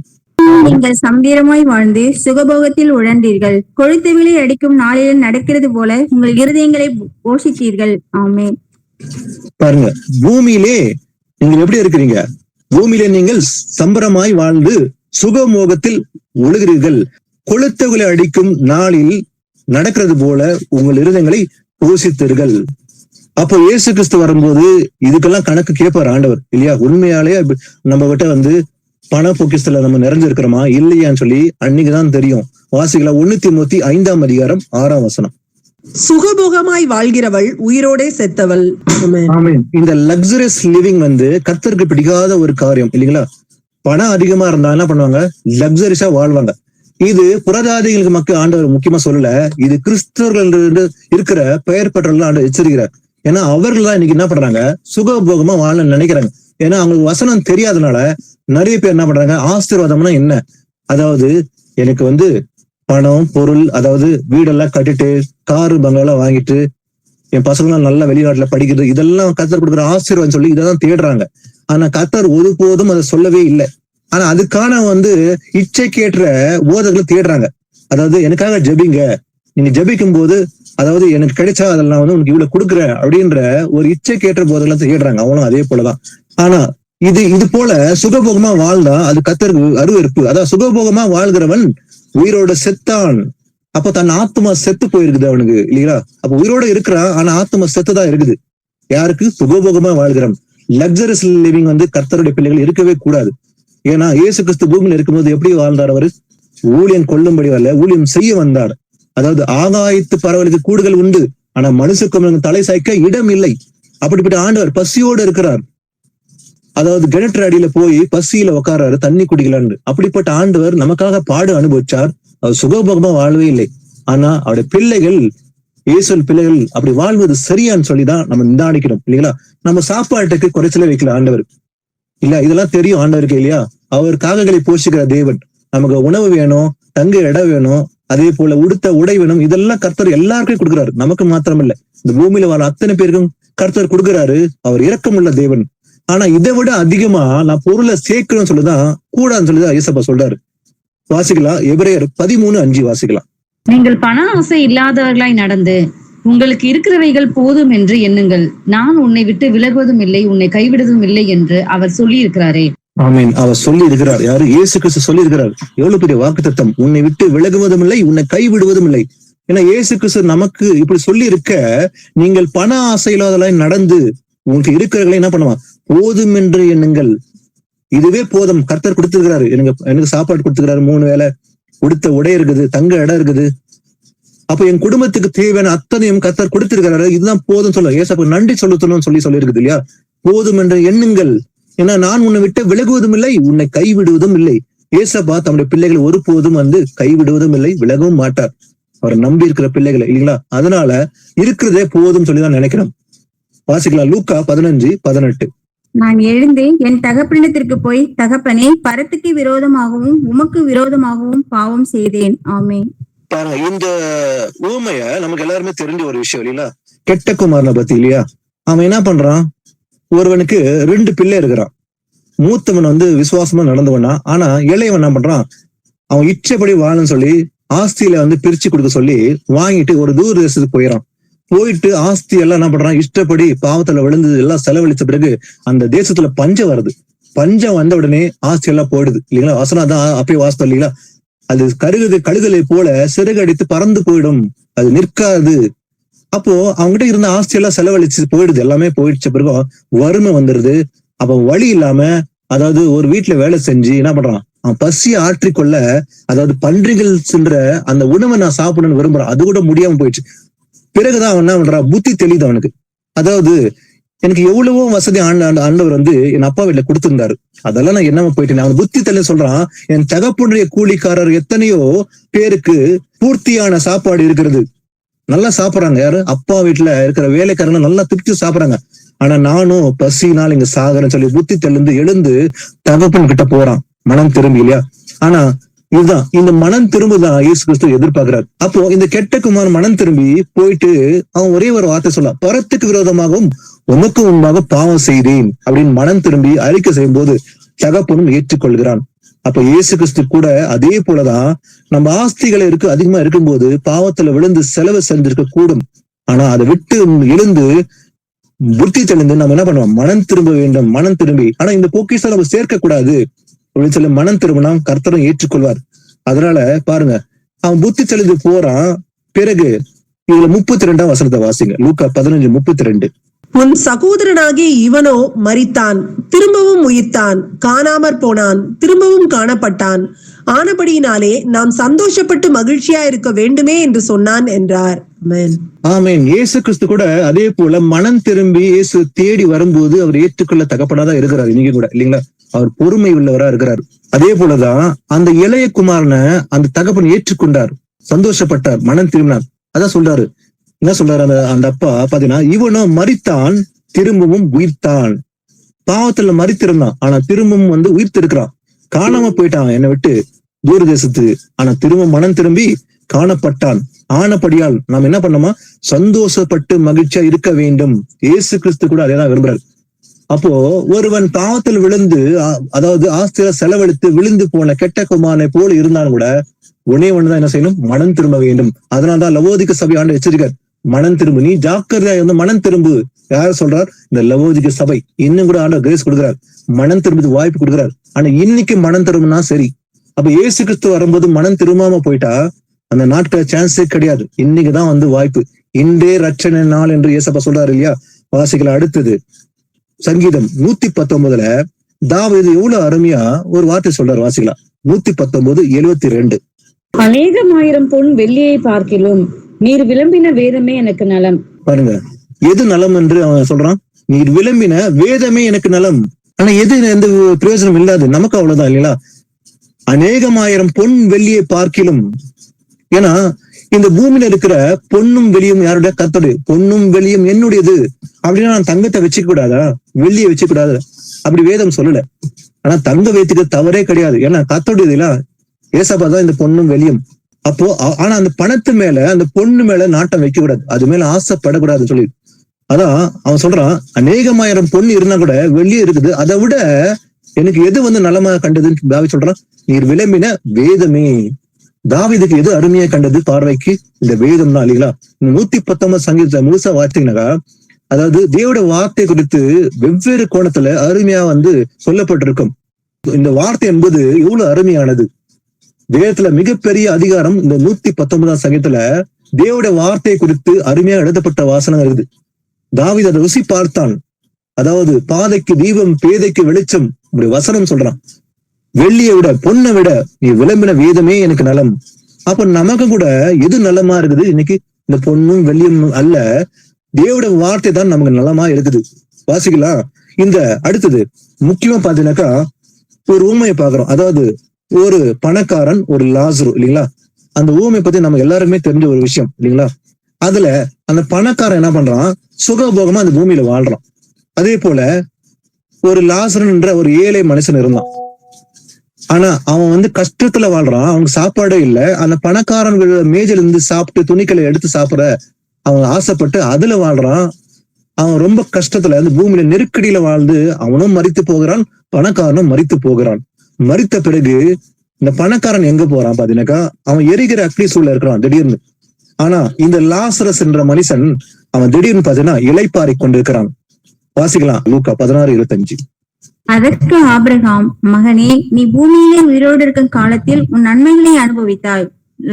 நீங்கள் சம்பீரமாய் வாழ்ந்து சுகபோகத்தில் உழந்தீர்கள், கொழுத்தவிலை அடிக்கும் நாளில் நடக்கிறது போல உங்கள் இருதயங்களை போஷித்தீர்கள். ஆமென். பாருங்க, பூமியிலே நீங்கள் எப்படி இருக்கிறீங்க, பூமியிலே நீங்கள் சம்பரமாய் வாழ்ந்து சுகமோகத்தில் உழுகிறீர்கள், கொழுத்தவிலை அடிக்கும் நாளில் நடக்கிறது போல உங்கள் இருதயங்களை போஷித்தீர்கள். அப்போ இயேசு கிறிஸ்து வரும்போது இதுக்கெல்லாம் கணக்கு கேட்பார் ஆண்டவர் இல்லையா. உண்மையாலே நம்ம கிட்ட பண பொக்கிஷத்துல நம்ம நிறைஞ்சிருக்கிறோமா இல்லையான்னு சொல்லி அன்னைக்குதான் தெரியும். வாசிக்கலாம், 1 தீமோத்தி 5ஆம் அதிகாரம் 6ஆம் வசனம். சுகபோகமாய் வாழ்கிறவள் உயிரோடே செத்தவள். இந்த லக்ஸரியஸ் லிவிங் கர்த்தருக்கு பிடிக்காத ஒரு காரியம் இல்லைங்களா. பணம் அதிகமா இருந்தா என்ன பண்ணுவாங்க, லக்ஸரிஸா வாழ்வாங்க. இது புறஜாதிகளுக்கு மக்கள் ஆண்டவர் முக்கியமா சொல்லல, இது கிறிஸ்தவர்கள் இருக்கிற பெயர் பெற்றவர்கள் ஆண்டவர் எச்சரிக்கிறார். ஏன்னா அவர்கள் தான் இன்னைக்கு என்ன பண்றாங்க, சுகபோகமா வாழ நினைக்கிறாங்க. ஏன்னா அவங்களுக்கு வசனம் தெரியாதனால நிறைய பேர் என்ன பண்றாங்க, ஆசீர்வாதம்னா என்ன, அதாவது எனக்கு பணம் பொருள், அதாவது வீடெல்லாம் கட்டிட்டு காரு பங்களெல்லாம் வாங்கிட்டு என் பசங்களாம் நல்லா வெளிநாட்டுல படிக்கிறது, இதெல்லாம் கர்த்தர் கொடுக்குற ஆசீர்வாதம் சொல்லி இதான் தேடுறாங்க. ஆனா கர்த்தர் ஒருபோதும் அதை சொல்லவே இல்லை. ஆனா அதுக்கான இச்சைக்கேற்ற போதங்களை தேடுறாங்க. அதாவது எனக்காக ஜெபிங்க, நீங்க ஜெபிக்கும் போது அதாவது எனக்கு கிடைச்சா அதெல்லாம் உனக்கு இவ்வளவு கொடுக்குறேன் அப்படின்ற ஒரு இச்சைக்கேற்ற போதங்களை தேடுறாங்க. அவனும் அதே போலதான். ஆனா இது போல சுகபோகமா வாழ்ந்தா அது கர்த்தருக்கு அருவருப்பு. அதாவது சுகபோகமா வாழ்கிறவன் உயிரோட செத்தான். அப்ப தன் ஆத்மா செத்து போயிருக்குது அவனுக்கு இல்லைங்களா. அப்ப உயிரோட இருக்கிறான், ஆனா ஆத்மா செத்துதான் இருக்குது. யாருக்கு, சுகபோகமா வாழ்கிறவன். லக்ஸரிஸ் லிவிங் கர்த்தருடைய பிள்ளைகள் இருக்கவே கூடாது. ஏன்னா இயேசு கிறிஸ்து பூமியில இருக்கும்போது எப்படி வாழ்ந்தார் அவரு, ஊழியம் கொள்ளும்படி வரல, ஊழியம் செய்ய வந்தார். அதாவது ஆகாயத்து பறவைகளுக்கு கூடுகள் உண்டு, ஆனா மனுஷருக்கு தலை சாய்க்க இடம் இல்லை. அப்படிப்பட்ட ஆண்டவர் பசியோடு இருக்கிறார். அதாவது கிணற்று அடியில போய் பசியில உட்காராரு, தண்ணி குடிக்கலான்னு. அப்படிப்பட்ட ஆண்டவர் நமக்காக பாடு அனுபவிச்சார். அவர் சுகபோகமா வாழவே இல்லை. ஆனா அவருடைய பிள்ளைகள், இயேசுவின் பிள்ளைகள் அப்படி வாழ்வது சரியான்னு சொல்லிதான் நம்ம நிதானிக்கணும் இல்லைங்களா. நம்ம சாப்பாட்டுக்கு குறைச்சலே வைக்கல ஆண்டவர் இல்ல, இதெல்லாம் தெரியும் ஆண்டவருக்கு இல்லையா. அவர் காகங்களை போஷிக்கிற தேவன். நமக்கு உணவு வேணும், தங்க இடம் வேணும், அதே போல உடுத்த உடை வேணும், இதெல்லாம் கர்த்தர் எல்லாருக்கும் கொடுக்குறாரு, நமக்கு மாத்திரம் இல்ல. இந்த பூமியில வர அத்தனை பேருக்கும் கர்த்தர் கொடுக்குறாரு. அவர் இரக்கமுள்ள தேவன். ஆனா இதை விட அதிகமா நான் பொருளை சேர்க்கணும்னு சொல்லிதான் கூடாதுன்னு சொல்லிதான் இயேசப்பா சொல்றாரு. வாசிக்கலாம், எபிரேயர் 13:5 வாசிக்கலாம். நீங்கள் பண ஆசை இல்லாதவர்களாய் நடந்து உங்களுக்கு இருக்கிறவைகள் போதும் என்று எண்ணுங்கள், நான் உன்னை விட்டு விலகுவதும் இல்லை, உன்னை கைவிடுவதும் இல்லை என்று அவர் சொல்லி இருக்கிறாரே. ஆமீன். அவர் சொல்லி இருக்கிறார். யாரு, இயேசு கிறிஸ்து சொல்லி இருக்கிறார். எவ்வளவு பெரிய வாக்குத்தத்தம், உன்னை விட்டு விலகுவதும் இல்லை, உன்னை கைவிடுவதும் இல்லை. ஏன்னா இயேசு கிறிஸ்து நமக்கு இப்படி சொல்லி இருக்க, நீங்கள் பண ஆசை இல்லாதவர்களாய் நடந்து உங்களுக்கு இருக்கிறவர்களை என்ன பண்ணுவான், போதும் என்று எண்ணுங்கள். இதுவே போதும். கர்த்தர் கொடுத்திருக்கிறாரு, எனக்கு சாப்பாடு கொடுத்துக்கிறாரு, 3 வேளை உடுத்த உடை இருக்குது, தங்க இடம் இருக்குது. அப்ப என் குடும்பத்துக்கு தேவையான அத்தனையும் கர்த்தர் கொடுத்திருக்கிறாரு, இதுதான் போதும் சொல்ல. ஏசப்பா நன்றி சொல்லணும் சொல்லி இருக்குது இல்லையா. போதும் என்று எண்ணுங்கள், ஏன்னா நான் உன்னை விட்டு விலகுவதும் இல்லை, உன்னை கைவிடுவதும் இல்லை. ஏசப்பா தம்முடைய பிள்ளைகளை ஒருபோதும் கைவிடுவதும் இல்லை, விலகவும் மாட்டார். அவர் நம்பி இருக்கிற பிள்ளைகளை இல்லைங்களா. அதனால இருக்கிறதே போதும் சொல்லிதான் நினைக்கிறோம். வாசிக்கலாம், லூக்கா 15:18. நான் எழுந்து என் தகப்பனிடத்திற்கு போய், தகப்பனே, பரத்துக்கு விரோதமாகவும் உமக்கு விரோதமாகவும் பாவம் செய்தேன். ஆமென். இந்த ஊமைய நமக்கு எல்லாருமே தெரிஞ்ச ஒரு விஷயம் இல்லையா. கெட்ட குமாரனை பத்தி இல்லையா. அவன் என்ன பண்றான், ஒருவனுக்கு 2 பிள்ளை இருக்கிறான். மூத்தவன் விசுவாசமா நடந்தவனா, ஆனா இளையவன் என்ன பண்றான், அவன் இச்சைப்படி வாழன்னு சொல்லி ஆஸ்தியில பிரிச்சு கொடுக்க சொல்லி வாங்கிட்டு ஒரு தூர தேசத்துக்கு போயிட்டு ஆஸ்தி எல்லாம் என்ன பண்றான், இஷ்டப்படி பாவத்துல விழுந்து எல்லாம் செலவழிச்ச பிறகு அந்த தேசத்துல பஞ்சம் வருது. பஞ்சம் வந்த உடனே ஆஸ்தி எல்லாம் போயிடுது இல்லைங்களா? வசனம் தான் அப்பயே வாஸ்தம் இல்லைங்களா? அது கழுகுகளை போல சிறகடித்து பறந்து போயிடும், அது நிற்காது. அப்போ அவங்ககிட்ட இருந்த ஆஸ்தி எல்லாம் செலவழிச்சு போயிடுது, எல்லாமே போயிடுச்ச பிறகு வறுமை வந்துருது. அப்ப வழி இல்லாம, அதாவது ஒரு வீட்டுல வேலை செஞ்சு என்ன பண்றான், அவன் பசியை ஆற்றிக்கொள்ள, அதாவது பன்றிகள் சென்ற அந்த உணவை நான் சாப்பிடணும்னு விரும்புறான், அது கூட முடியாம போயிடுச்சு. பிறகுதான் அவன் என்ன பண்றான், புத்தி தெளிது அவனுக்கு. அதாவது எனக்கு எவ்வளவோ வசதி ஆண்டவர் வந்து என் அப்பா வீட்டுல கொடுத்திருந்தாரு, அதெல்லாம் நான் என்னமா போயிட்டேன். அவன் புத்தி தெளிவு சொல்றான், என் தகப்பனுடைய கூலிக்காரர் எத்தனையோ பேருக்கு பூர்த்தியான சாப்பாடு இருக்கிறது, நல்லா சாப்பிடறாங்க. யாரு? அப்பா வீட்டுல இருக்கிற வேலைக்காரங்க நல்லா திருப்தி சாப்பிடறாங்க. ஆனா நானும் பசினால் இங்க சாகரன்னு சொல்லி புத்தி தெளிந்து எழுந்து தகப்பன் கிட்ட போறான், மனம் திரும்பி இல்லையா? ஆனா இதுதான், இந்த மனம் திரும்புதான் இயேசு கிறிஸ்து எதிர்பார்க்கிறார். அப்போ இந்த கெட்ட குமாரன் மனம் திரும்பி போயிட்டு அவன் ஒரே ஒரு வார்த்தை சொல்ல, பரத்துக்கு விரோதமாகவும் உமக்கு முன்பாக பாவம் செய்தேன் அப்படின்னு மனம் திரும்பி அறிக்கை செய்யும் போது தகப்பனும் ஏற்றுக்கொள்கிறான். அப்ப இயேசு கிறிஸ்து கூட அதே போலதான் நம்ம ஆஸ்திகளை அதிகமா இருக்கும்போது பாவத்துல விழுந்து செலவு செஞ்சிருக்க கூடும். ஆனா அதை விட்டு எழுந்து புத்தி தெளிந்து நம்ம என்ன பண்ணுவோம், மனம் திரும்ப வேண்டும். மனம் திரும்பி, ஆனா இந்த பொக்கிஷம் நம்ம சேர்க்க கூடாது அப்படின்னு சொல்லி மனம் திரும்பினா கர்த்தரும் ஏற்றுக்கொள்வார். அதனால பாருங்க, அவன் புத்தி தெளிந்து போறான். பிறகு இதுல 32ஆம் வசனத்தை வாசிங்க, லூக்கா 15:32. உன் சகோதரனாகிய இவனோ மரித்தான், திரும்பவும் உயிர்த்தான், காணாமற் போனான், திரும்பவும் காணப்பட்டான், ஆனபடியினாலே நாம் சந்தோஷப்பட்டு மகிழ்ச்சியா இருக்க வேண்டுமே என்று சொன்னான் என்றார். ஆமென். ஆமென். இயேசு கிறிஸ்து கூட அதே போல மனம் திரும்பி இயேசு தேடி வரும்போது அவர் ஏற்றுக்கொள்ள தகப்பனாதான் இருக்கிறார். இன்னைக்கு கூட இல்லைங்களா? அவர் பொறுமை உள்ளவரா இருக்கிறார். அதே போலதான் அந்த இளைய குமாரனை அந்த தகப்பன் ஏற்றுக்கொண்டார், சந்தோஷப்பட்டார், மனம் திரும்பினார். அதான் சொல்றாரு, என்ன சொல்றாரு அந்த அப்பா பாத்தீங்கன்னா, இவனும் மரித்தான், திரும்பவும் உயிர்த்தான். பாவத்துல மரித்திருந்தான், ஆனா திரும்பவும் உயிர்த்திருக்கிறான். காணாம போயிட்டான் என்னை விட்டு தூர தேசத்துக்கு, ஆனா திரும்ப மனம் திரும்பி காணப்பட்டான். ஆனபடியால் நாம் என்ன பண்ணோமா, சந்தோஷப்பட்டு மகிழ்ச்சியா இருக்க வேண்டும். இயேசு கிறிஸ்து கூட அதேதான் விரும்புறாரு. அப்போ ஒருவன் பாவத்தில் விழுந்து, அதாவது ஆஸ்தியில செலவழித்து விழுந்து போன கெட்ட குமாரனை போல இருந்தாலும் கூட ஒன்னே ஒண்ணுதான் என்ன செய்யணும், மனம் திரும்ப வேண்டும். அதனால்தான் லவோதிக்க சபை ஆண்டு எச்சரிக்கார், மனம் திரும்பு, நீ ஜாக்கிரதையா இருந்து மனம் திரும்பு. யார சொல்றார்? இந்த லவோதிக்க சபை. இன்னும் கூட ஆண்டவர் கிரேஸ் கொடுக்கிறார், மனம் திரும்புது வாய்ப்பு கொடுக்கிறார். ஆனா இன்னைக்கு மனம் திரும்பினா சரி. அப்ப இயேசு கிறிஸ்து வரும்போது மனம் திரும்பாம போயிட்டா அந்த நாட்கள சான்ஸே கிடையாது. இன்னைக்குதான் வாய்ப்பு. இன்றே ரட்சணை நாள் என்று இயேசப்பா சொல்றாரு இல்லையா? வாசிக்கல. அடுத்தது சங்கீதம் 119 தாவீது எவ்வளவு அருமையா ஒரு வார்த்தை சொல்றாரு, வாசிக்கலாம். 119:72. அநேகமாயிரம் பொன் வெள்ளியை பார்க்கிலும் நீர் விளம்பின வேதமே எனக்கு நலம். பாருங்க, எது நலம் என்று அவன் சொல்றான், நீர் விளம்பின வேதமே எனக்கு நலம். ஆனா எது எந்த பிரயோஜனம் இல்லாது, நமக்கு அவ்வளவுதான் இல்லைங்களா? அநேகமாயிரம் பொன் வெள்ளியை பார்க்கிலும், ஏன்னா இந்த பூமியில இருக்கிற பொன்னும் வெளியும் யாருடைய? கர்த்தருடைய. பொன்னும் வெளியும் என்னுடையது அப்படின்னா நான் தங்கத்தை வச்சுக்க கூடாதா, வெள்ளியை வச்சுக்க கூடாது அப்படி வேதம் சொல்லல. ஆனா தங்க வைத்துக்க தவறே கிடையாது, ஏன்னா கர்த்தருடையது இல்ல. ஏசப்பா தான் இந்த பொன்னும் வெளியும். அப்போ ஆனா அந்த பணத்து மேல, அந்த பொண்ணு மேல நாட்டம் வைக்க கூடாது, அது மேல ஆசைப்படக்கூடாதுன்னு சொல்லி. அதான் அவன் சொல்றான், அநேகமாயிரம் பொண்ணு இருந்தா கூட வெளியே இருக்குது, அதை விட எனக்கு எது நலமா கண்டதுன்னு தாவீது சொல்றான், நீர் விளம்பின வேதமே. தாவீதுக்கு எது அருமையா கண்டது பார்வைக்கு? இந்த வேதம் தான் இல்லைங்களா? 119 சங்கீதத்தை முழுசா வார்த்தைங்கனாக்கா, அதாவது தேவனுடைய வார்த்தை குறித்து வெவ்வேறு கோணத்துல அருமையா சொல்லப்பட்டிருக்கும். இந்த வார்த்தை என்பது எவ்வளவு அருமையானது. வேதத்துல மிகப்பெரிய அதிகாரம் இந்த 119ஆம் சங்கீதத்துல தேவனுடைய வார்த்தை குறித்து அருமையா எழுதப்பட்ட வாசனம் இருக்குது. தாவீது அதை ருசி பார்த்தான். அதாவது பாதைக்கு தீபம், பேதைக்கு வெளிச்சம், வசனம் சொல்றான். வெள்ளியை விட, பொண்ணை விட நீ விளம்பின வேதமே எனக்கு நலம். அப்ப நமக்கு கூட எது நலமா இருக்குது? இன்னைக்கு இந்த பொண்ணும் வெள்ளியும் அல்ல, தேவனுடைய வார்த்தை தான் நமக்கு நலமா இருக்குது. வாசிக்கலாம். இந்த அடுத்தது முக்கியமா பாத்தீங்கன்னாக்கா ஒரு ஊமையை பாக்குறோம். அதாவது ஒரு பணக்காரன், ஒரு லாசரு இல்லைங்களா? அந்த ஊமை பத்தி நம்ம எல்லாருமே தெரிஞ்ச ஒரு விஷயம் இல்லைங்களா? அதுல அந்த பணக்காரன் என்ன பண்றான், சுகபோகமா அந்த பூமியில வாழ்றான். அதே போல ஒரு லாசரன்ற ஒரு ஏழை மனுஷன் இருந்தான். ஆனா அவன் கஷ்டத்துல வாழ்றான், அவனுக்கு சாப்பாடே இல்லை. அந்த பணக்காரன் மேஜில இருந்து சாப்பிட்டு துணிக்களை எடுத்து சாப்பிட அவன் ஆசைப்பட்டு அதுல வாழ்றான். அவன் ரொம்ப கஷ்டத்துல அந்த பூமியில நெருக்கடியில வாழ்ந்து அவனும் மரித்து போகிறான், பணக்காரனும் மரித்து போகிறான். மரித்த பிறகு இந்த பணக்காரன் எங்க போறான் பாத்தீங்கன்னாக்கா, அவன் எரிகிற அக்னி சூழல இருக்கிறான் திடீர்னு. ஆனா இந்த லாசரஸ் என்ற மனுஷன் அவன் திடீர்னு பாத்தீங்கன்னா இளைப்பாறை கொண்டிருக்கிறான். வாசிக்கலாம் லூக்கா 16:25. அதற்கு ஆபிரகாம், மகனே, நீ பூமியிலே உயிரோடு இருக்கும் காலத்தில் உன் நன்மைகளை அனுபவித்தாய்.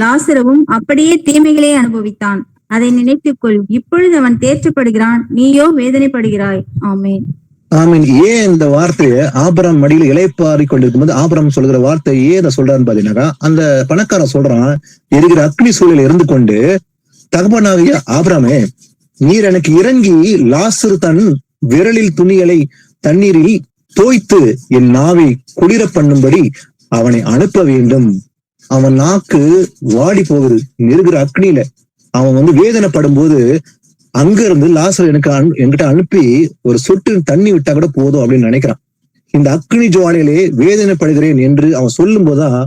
லாசருவும் அப்படியே தீமைகளை அனுபவித்தான். அதை நினைத்துக்கொள். இப்பொழுது அவன் தேற்றப்படுகிறான், நீயோ வேதனைப்படுகிறாய். ஆமென். ஆமீன். ஏன் இந்த வார்த்தையை ஆபிரகாம் மடியில இளைப்பாரி கொண்டிருக்கும் போது ஆபிரகாம் சொல்கிற வார்த்தையை ஏன் சொல்றான்னு பாத்தீங்கன்னா, அந்த பணக்காரன் சொல்றான், எரிகிற அக்னி சூழலில் இருந்து கொண்டு, தகப்பனாகிய ஆபிரகாமே, நீர் எனக்கு இறங்கி லாசரு தன் விரலில் துணிகளை தண்ணீரில் தோய்த்து என் நாவை குளிர பண்ணும்படி அவனை அனுப்ப வேண்டும். அவன் நாக்கு வாடி போகுது நெருகிற அக்னியில. அவன் வேதனைப்படும் போது அங்க இருந்து லாசர் என்கிட்ட அனுப்பி ஒரு சொட்டு தண்ணி விட்டா கூட போதும் அப்படின்னு நினைக்கிறான். இந்த அக்னி ஜுவாலையிலே வேதனைப்படுகிறேன் என்று அவன் சொல்லும் போதுதான்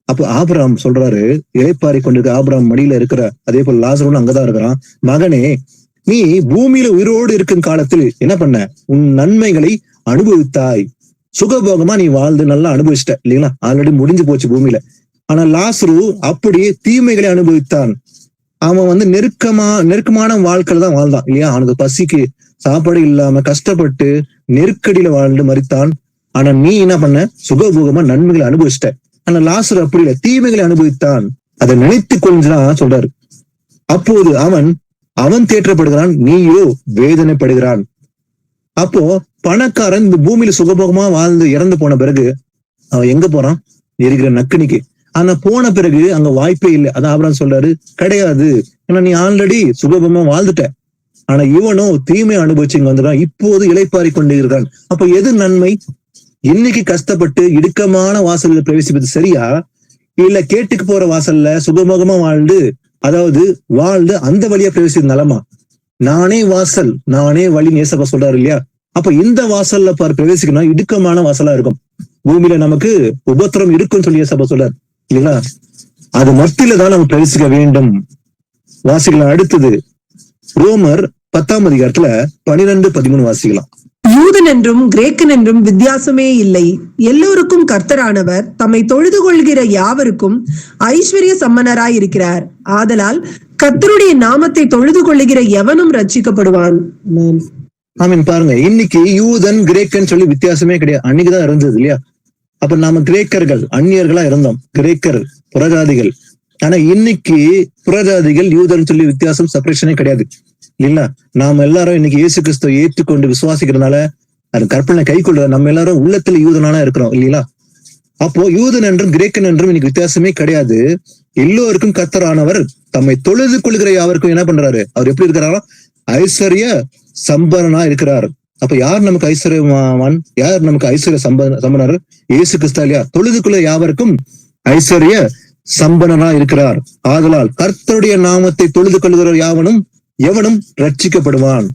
அப்ப ஆபிரகாம் சொல்றாரு, இளைப்பாரி கொண்டிருக்க ஆபிரகாம் மடியில இருக்கிற அதே போல லாசரும் அங்கதான் இருக்கிறான். மகனே, நீ பூமியில உயிரோடு இருக்கும் காலத்தில் என்ன பண்ண? உன் நன்மைகளை அனுபவித்தாய். சுகபோகமா நீ வாழ்ந்து நல்லா அனுபவிச்சிட்ட இல்லைங்களா? ஆல்ரெடி முடிஞ்சு போச்சு பூமியில. ஆனா லாசரு அப்படியே தீமைகளை அனுபவித்தான். அவன் நெருக்கமான வாழ்க்கையில தான் வாழ்ந்தான் இல்லையா? அவனுக்கு பசிக்கு சாப்பாடு இல்லாம கஷ்டப்பட்டு நெருக்கடியில வாழ்ந்து மரித்தான். ஆனா நீ என்ன பண்ண? சுகபோகமா நன்மைகளை அனுபவிச்சிட்ட. ஆனா லாசரு அப்படி இல்லை, தீமைகளை அனுபவித்தான். அதை நினைத்து கொஞ்சம் சொல்றாரு. அப்போது அவன் தேற்றப்படுகிறான், நீயோ வேதனைப்படுகிறான். அப்போ பணக்காரன் இந்த பூமியில சுகபோகமா வாழ்ந்து இறந்து போன பிறகு அவன் எங்க போறான்? எரிகிற நக்கினிக்கு. ஆனா போன பிறகு அங்க வாய்ப்பே இல்லை. அதான் ஆபிரகாம் சொல்றாரு, கிடையாது, ஏன்னா நீ ஆல்ரெடி சுகபோகமா வாழ்ந்துட்ட. ஆனா இவனும் தீமை அனுபவிச்சு இங்க வந்துடான், இப்போது இளைப்பாரி கொண்டு இருக்கான். அப்ப எது நன்மை? இன்னைக்கு கஷ்டப்பட்டு இடுக்கமான வாசல்ல பிரவேசிப்பது சரியா, இல்ல கேட்டுக்கு போற வாசல்ல சுகபோகமா வாழ்ந்து அந்த வழியா பிரவேசிக்கிறது நலமா? நானே வாசல் நானே வழி நேசப்பா சொல்றாரு இல்லையா? அப்ப இந்த வாசல்ல பிரவேசிக்கணும் இடுக்கமான வாசலா இருக்கும். பூமியில நமக்கு உபத்திரம் இருக்குன்னு சொல்லி ஏசப்பா சொல்றாரு இல்லைங்களா? அது மத்தியில தான் நம்ம பிரவேசிக்க வேண்டும். வாசிக்கலாம். அடுத்தது ரோமர் 10ஆம் அதிகாரத்துல 12-13 வாசிக்கலாம். யூதன் என்றும் கிரேக்கன் என்றும் வித்தியாசமே இல்லை, எல்லோருக்கும் கர்த்தரானவர் தம்மை தொழுது கொள்கிற யாவருக்கும் ஐஸ்வர்ய சம்பன்னராய் இருக்கிறார். ஆதலால் கர்த்தருடைய நாமத்தை தொழுது கொள்ளுகிற எவனும் ரட்சிக்கப்படுவான். ஆமீன். பாருங்க, இன்னைக்கு யூதன் கிரேக்கன் சொல்லி வித்தியாசமே கிடையாது. அன்னைக்குதான் இருந்தது இல்லையா? அப்ப நாம கிரேக்கர்கள் அந்நியர்களா இருந்தோம், கிரேக்கர் புறஜாதிகள். ஆனா இன்னைக்கு புறஜாதிகள் யூதன் சொல்லி வித்தியாசம் செப்பரேஷனே கிடையாது இல்லைங்களா? நாம எல்லாரும் இன்னைக்கு இயேசு கிறிஸ்துவை ஏற்றுக்கொண்டு விசுவாசிக்கிறதுனால அது கற்பனை கை கொள்ற நம்ம எல்லாரும் உள்ளத்துல யூதனானா இருக்கிறோம் இல்லைங்களா? அப்போ யூதன் என்றும் கிரேக்கன் என்றும் இன்னைக்கு வித்தியாசமே கிடையாது. எல்லோருக்கும் கர்த்தரானவர் தம்மை தொழுது கொள்கிற யாவருக்கும் என்ன பண்றாரு? அவர் எப்படி இருக்கிறாரோ ஐஸ்வர்ய சம்பன்னனா இருக்கிறார். அப்ப யார் நமக்கு ஐஸ்வர்யவான்? யார் நமக்கு ஐஸ்வர்ய சம்பனர்? இயேசு கிறிஸ்து இல்லையா? தொழுது கொள்கிற யாவருக்கும் ஐஸ்வர்ய சம்பன்னனா இருக்கிறார். ஆதலால் கர்த்தருடைய நாமத்தை தொழுது கொள்கிற எவனும் ரட்சிக்கப்படுவான்.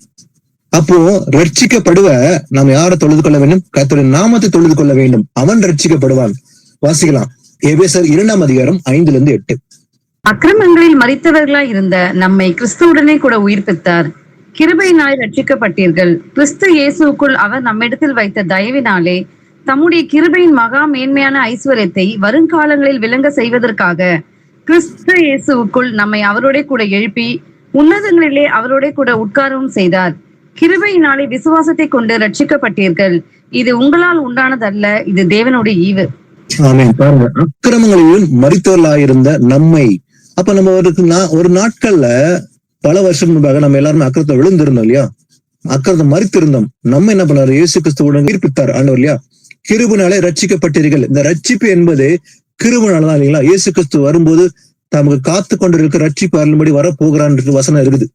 அப்போ ரட்சிக்கப்படுவ நாம் யாரை தொழுது கொள்ள வேண்டும்? கர்த்தருடைய நாமத்தை தொழுது கொள்ள வேண்டும், அவன் ரட்சிக்கப்படுவான். வாசிக்கலாம். எபேசர் 2ஆம் அதிகாரம் 5-8. அக்கிரமங்களில் மரித்தவர்களாய் இருந்த நம்மை கிறிஸ்துவுடனே கூட உயிர்ப்பித்தார். கிருபையினாய் ரட்சிக்கப்பட்டீர்கள். கிறிஸ்து இயேசுக்குள் அவர் நம்மிடத்தில் வைத்த தயவினாலே தம்முடைய கிருபையின் மகா மேன்மையான ஐஸ்வர்யத்தை வருங்காலங்களில் விளங்க செய்வதற்காக கிறிஸ்து இயேசுக்குள் நம்மை அவரோட கூட எழுப்பி உன்னதங்களிலே அவரோட கூட உட்காரவும் செய்தார். கிருபையினாலே விசுவாசத்தை கொண்டு ரட்சிக்கப்பட்டீர்கள். இது உங்களால் உண்டானதல்ல, இது தேவனுடைய ஈவு. ஆமென். பாருங்க, அக்கிரமங்களிலும் மரித்தவர்களாயிருந்த நம்மை. அப்ப நம்ம ஒரு நாட்கள்ல பல வருஷம் முன்பாக நம்ம எல்லாருமே அக்கிரத்தை விழுந்திருந்தோம் இல்லையா? அக்கிரத்தை மரித்திருந்தோம். நம்ம என்ன பண்ணாரு? இயேசு கிறிஸ்துவுடன் உயிர்ப்பித்தார் ஆண்டவர் இல்லையா? கிருபையினாலே ரட்சிக்கப்பட்டீர்கள். இந்த ரட்சிப்பு என்பது கிருபையினாலதான் இல்லைங்களா? இயேசு கிறிஸ்து வரும்போது நமக்கு காத்து கொண்டிருக்க ரட்சிப்பு அருளும்படி வரப்போகிறான் வசனம் இருக்குது.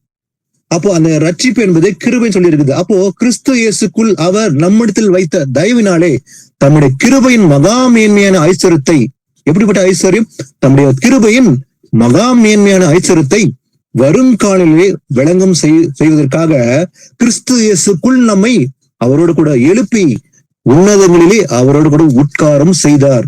அப்போ அந்த ரட்சிப்பு என்பது கிருபை சொல்லி இருக்குது. அப்போ கிறிஸ்து இயேசுக்குள் அவர் நம்மிடத்தில் வைத்த தயவினாலே தம்முடைய கிருபையின் மகா மேன்மையான ஐஸ்வர்யத்தை, எப்படிப்பட்ட ஐஸ்வர்யம்? தம்முடைய கிருபையின் மகா மேன்மையான ஐஸ்வர்யத்தை வருங்காலிலே விளங்கும் செய்வதற்காக கிறிஸ்து இயேசுக்குள் நம்மை அவரோடு கூட எழுப்பி உன்னதங்களிலே அவரோடு கூட உட்காரம் செய்தார்.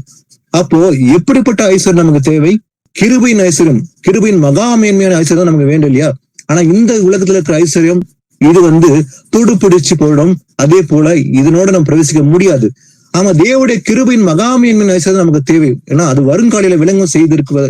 அப்போ எப்படிப்பட்ட ஐஸ்வர்யம் நமக்கு தேவை? கிருபையின் ஐஸ்வர்யம், கிருபையின் மகா மேன்மையான ஐஸ்வர்யம் நமக்கு வேண்டும் இல்லையா? ஆனா இந்த உலகத்துல இருக்கிற ஐஸ்வர்யம் இது துடுப்பிடிச்சு போயிடும். அதே போல இதனோட நம்ம பிரவேசிக்க முடியாது. ஆமா, தேவனுடைய கிருபையின் மகா மேன்மையான ஐஸ்வர்யம் நமக்கு தேவை. ஏன்னா அது வருங்காலையில விளங்கும்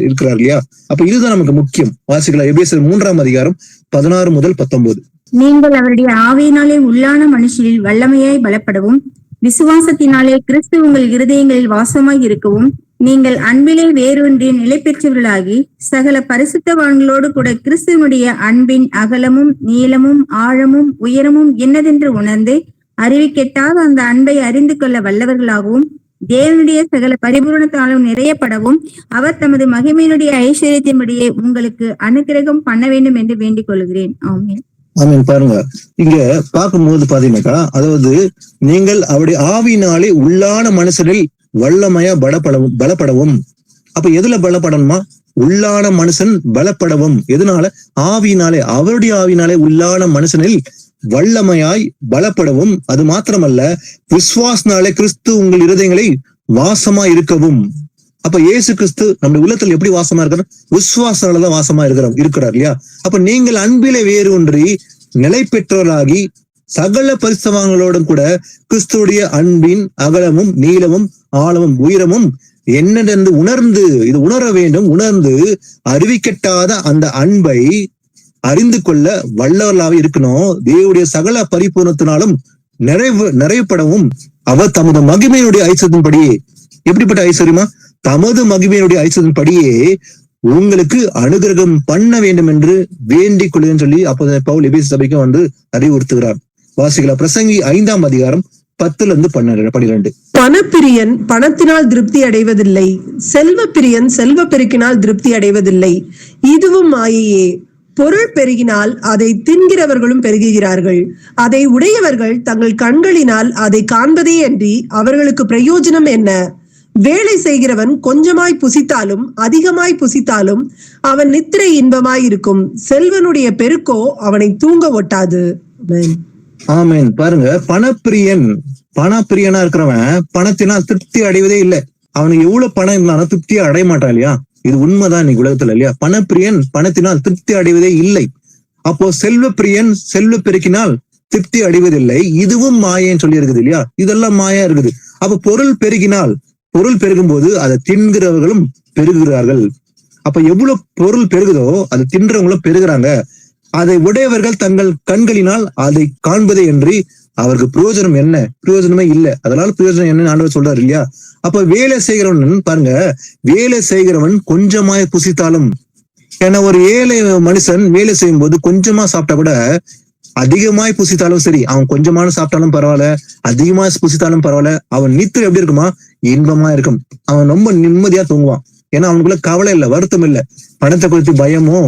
இருக்கிறார் இல்லையா? அப்ப இதுதான் நமக்கு முக்கியம். வாசிக்கலாம். எபேசியர் 3ஆம் அதிகாரம் 16-19. நீங்கள் அவருடைய ஆவியினாலே உள்ளான மனுஷரில் வல்லமையாய் பலப்படவும் விசுவாசத்தினாலே கிறிஸ்து உங்கள் இருதயங்களில் வாசமாய் இருக்கவும் நீங்கள் அன்பிலே வேரூன்றி நிலை பெற்றவர்களாகி சகல பரிசுத்தவான்களோடு கூட கிறிஸ்துவனுடைய அன்பின் அகலமும் நீளமும் ஆழமும் உயரமும் என்னதென்று உணர்ந்து அறிவிக்கெட்டாத அந்த அன்பை அறிந்து கொள்ள வல்லவர்களாகவும் தேவனுடைய சகல பரிபூரணத்தாலும் நிறையப்படவும் அவர் தமது மகிமையினுடைய ஐஸ்வர்யத்தின்படியே உங்களுக்கு அனுக்கிரகம் பண்ண வேண்டும் என்று வேண்டிக் கொள்கிறேன். ஆமென். ஆமென். பாருங்க, இங்க பார்க்கும்போது பாத்தீங்கன்னாக்கா, அதாவது நீங்கள் அவருடைய ஆவியினாலே உள்ளான மனுஷரில் வல்லமையா பலப்படவும். அப்ப எதுல பலப்படணுமா? உள்ளான மனுஷன் பலப்படவும். எதனால? ஆவியினாலே, அவருடைய ஆவியினாலே உள்ளான மனுஷனில் வல்லமையாய் பலப்படவும். அது மாத்திரமல்ல, விசுவாசனாலே கிறிஸ்து உங்கள் இருதயங்களை வாசமா இருக்கவும். அப்ப இயேசு கிறிஸ்து நம்ம உள்ளத்துல எப்படி வாசமா இருக்கிறார்? விசுவாசனாலதான் வாசமா இருக்கிறார் இல்லையா? அப்ப நீங்கள் அன்பிலே வேறு ஒன்றி நிலை பெற்றவர்களாகி சகல பரிசுத்தவான்களோடும் கூட கிறிஸ்துடைய அன்பின் அகலமும் நீளமும் ஆழமும் உயரமும் என்னென்று உணர்ந்து, இது உணர வேண்டும், உணர்ந்து அறிவிக்கட்டாத அந்த அன்பை அறிந்து கொள்ள வல்லவர்களாக இருக்கணும். தேவனுடைய சகல பரிபூர்ணத்தினாலும் நிறைவுபடவும் அவர் தமது மகிமையினுடைய ஐஸ்வர்யத்தின்படியே. எப்படிப்பட்ட ஐஸ்வர்யமா? தமது மகிமையினுடைய ஐஸ்வர்யத்தின்படியே உங்களுக்கு அனுகிரகம் பண்ண வேண்டும் என்று வேண்டிக் கொள்ளுன்னு சொல்லி அப்போ பவுல் எபேசு சபைக்கு அறிவுறுத்துகிறார். வாசிக்கலாம். பிரசங்கி 5ஆம் அதிகாரம் 10-12. பணப்பிரியன் பணத்தினால் திருப்தி அடைவதில்லை, செல்வ பிரியன் செல்வ பெருக்கினால் திருப்தி அடைவதில்லை. இதுவும் மாயையே. பொருள் பெருகினால் அதை தின்கிறவர்களும் பெருகுகிறார்கள். அதை உடையவர்கள் தங்கள் கண்களினால் அதை காண்பதே அன்றி அவர்களுக்கு பிரயோஜனம் என்ன? வேலை செய்கிறவன் கொஞ்சமாய் புசித்தாலும் அதிகமாய் புசித்தாலும் அவன் நித்திரை இன்பமாய் இருக்கும். செல்வனுடைய பெருக்கோ அவனை தூங்க ஒட்டாது. ஆமென். பாருங்க, பணப்பிரியனா இருக்கிறவன் பணத்தினால் திருப்தி அடைவதே இல்லை. அவனுக்கு எவ்வளவு பணம் இருந்தாலும் திருப்தியா அடைய மாட்டான் இல்லையா? இது உண்மைதான் இன்னைக்கு உலகத்துல இல்லையா? பணப்பிரியன் பணத்தினால் திருப்தி அடைவதே இல்லை. அப்போ செல்வ பிரியன் செல்வ பெருக்கினால் திருப்தி அடைவதில்லை. இதுவும் மாயன்னு சொல்லி இருக்குது இல்லையா? இதெல்லாம் மாயா இருக்குது. அப்ப பொருள் பெருகும் போது அதை தின்கிறவர்களும் பெருகுகிறார்கள். அப்ப எவ்வளவு பொருள் பெருகுதோ அதை தின்றவங்களும் பெருகுறாங்க. அதை உடையவர்கள் தங்கள் கண்களினால் அதை காண்பதே என்று அவருக்கு பிரயோஜனம் என்ன? பிரயோஜனமே இல்லை. அதனால பிரயோஜனம் என்னன்னு ஆண்டவர் சொல்றாரு இல்லையா? அப்ப வேலை செய்கிறவன் பாருங்க, வேலை செய்கிறவன் கொஞ்சமாய் புசித்தாலும், ஏன்னா ஒரு ஏழை மனுஷன் வேலை செய்யும் போது கொஞ்சமா சாப்பிட்டா கூட, அதிகமாய் புசித்தாலும் சரி, அவன் கொஞ்சமான சாப்பிட்டாலும் பரவாயில்ல, அதிகமா புசித்தாலும் பரவாயில்ல, அவன் நித்திரை எப்படி இருக்குமா? இன்பமா இருக்கும். அவன் ரொம்ப நிம்மதியா தூங்குவான். ஏன்னா அவனுக்குள்ள கவலை இல்லை, வருத்தம் இல்லை, பணத்தை குறித்து பயமோ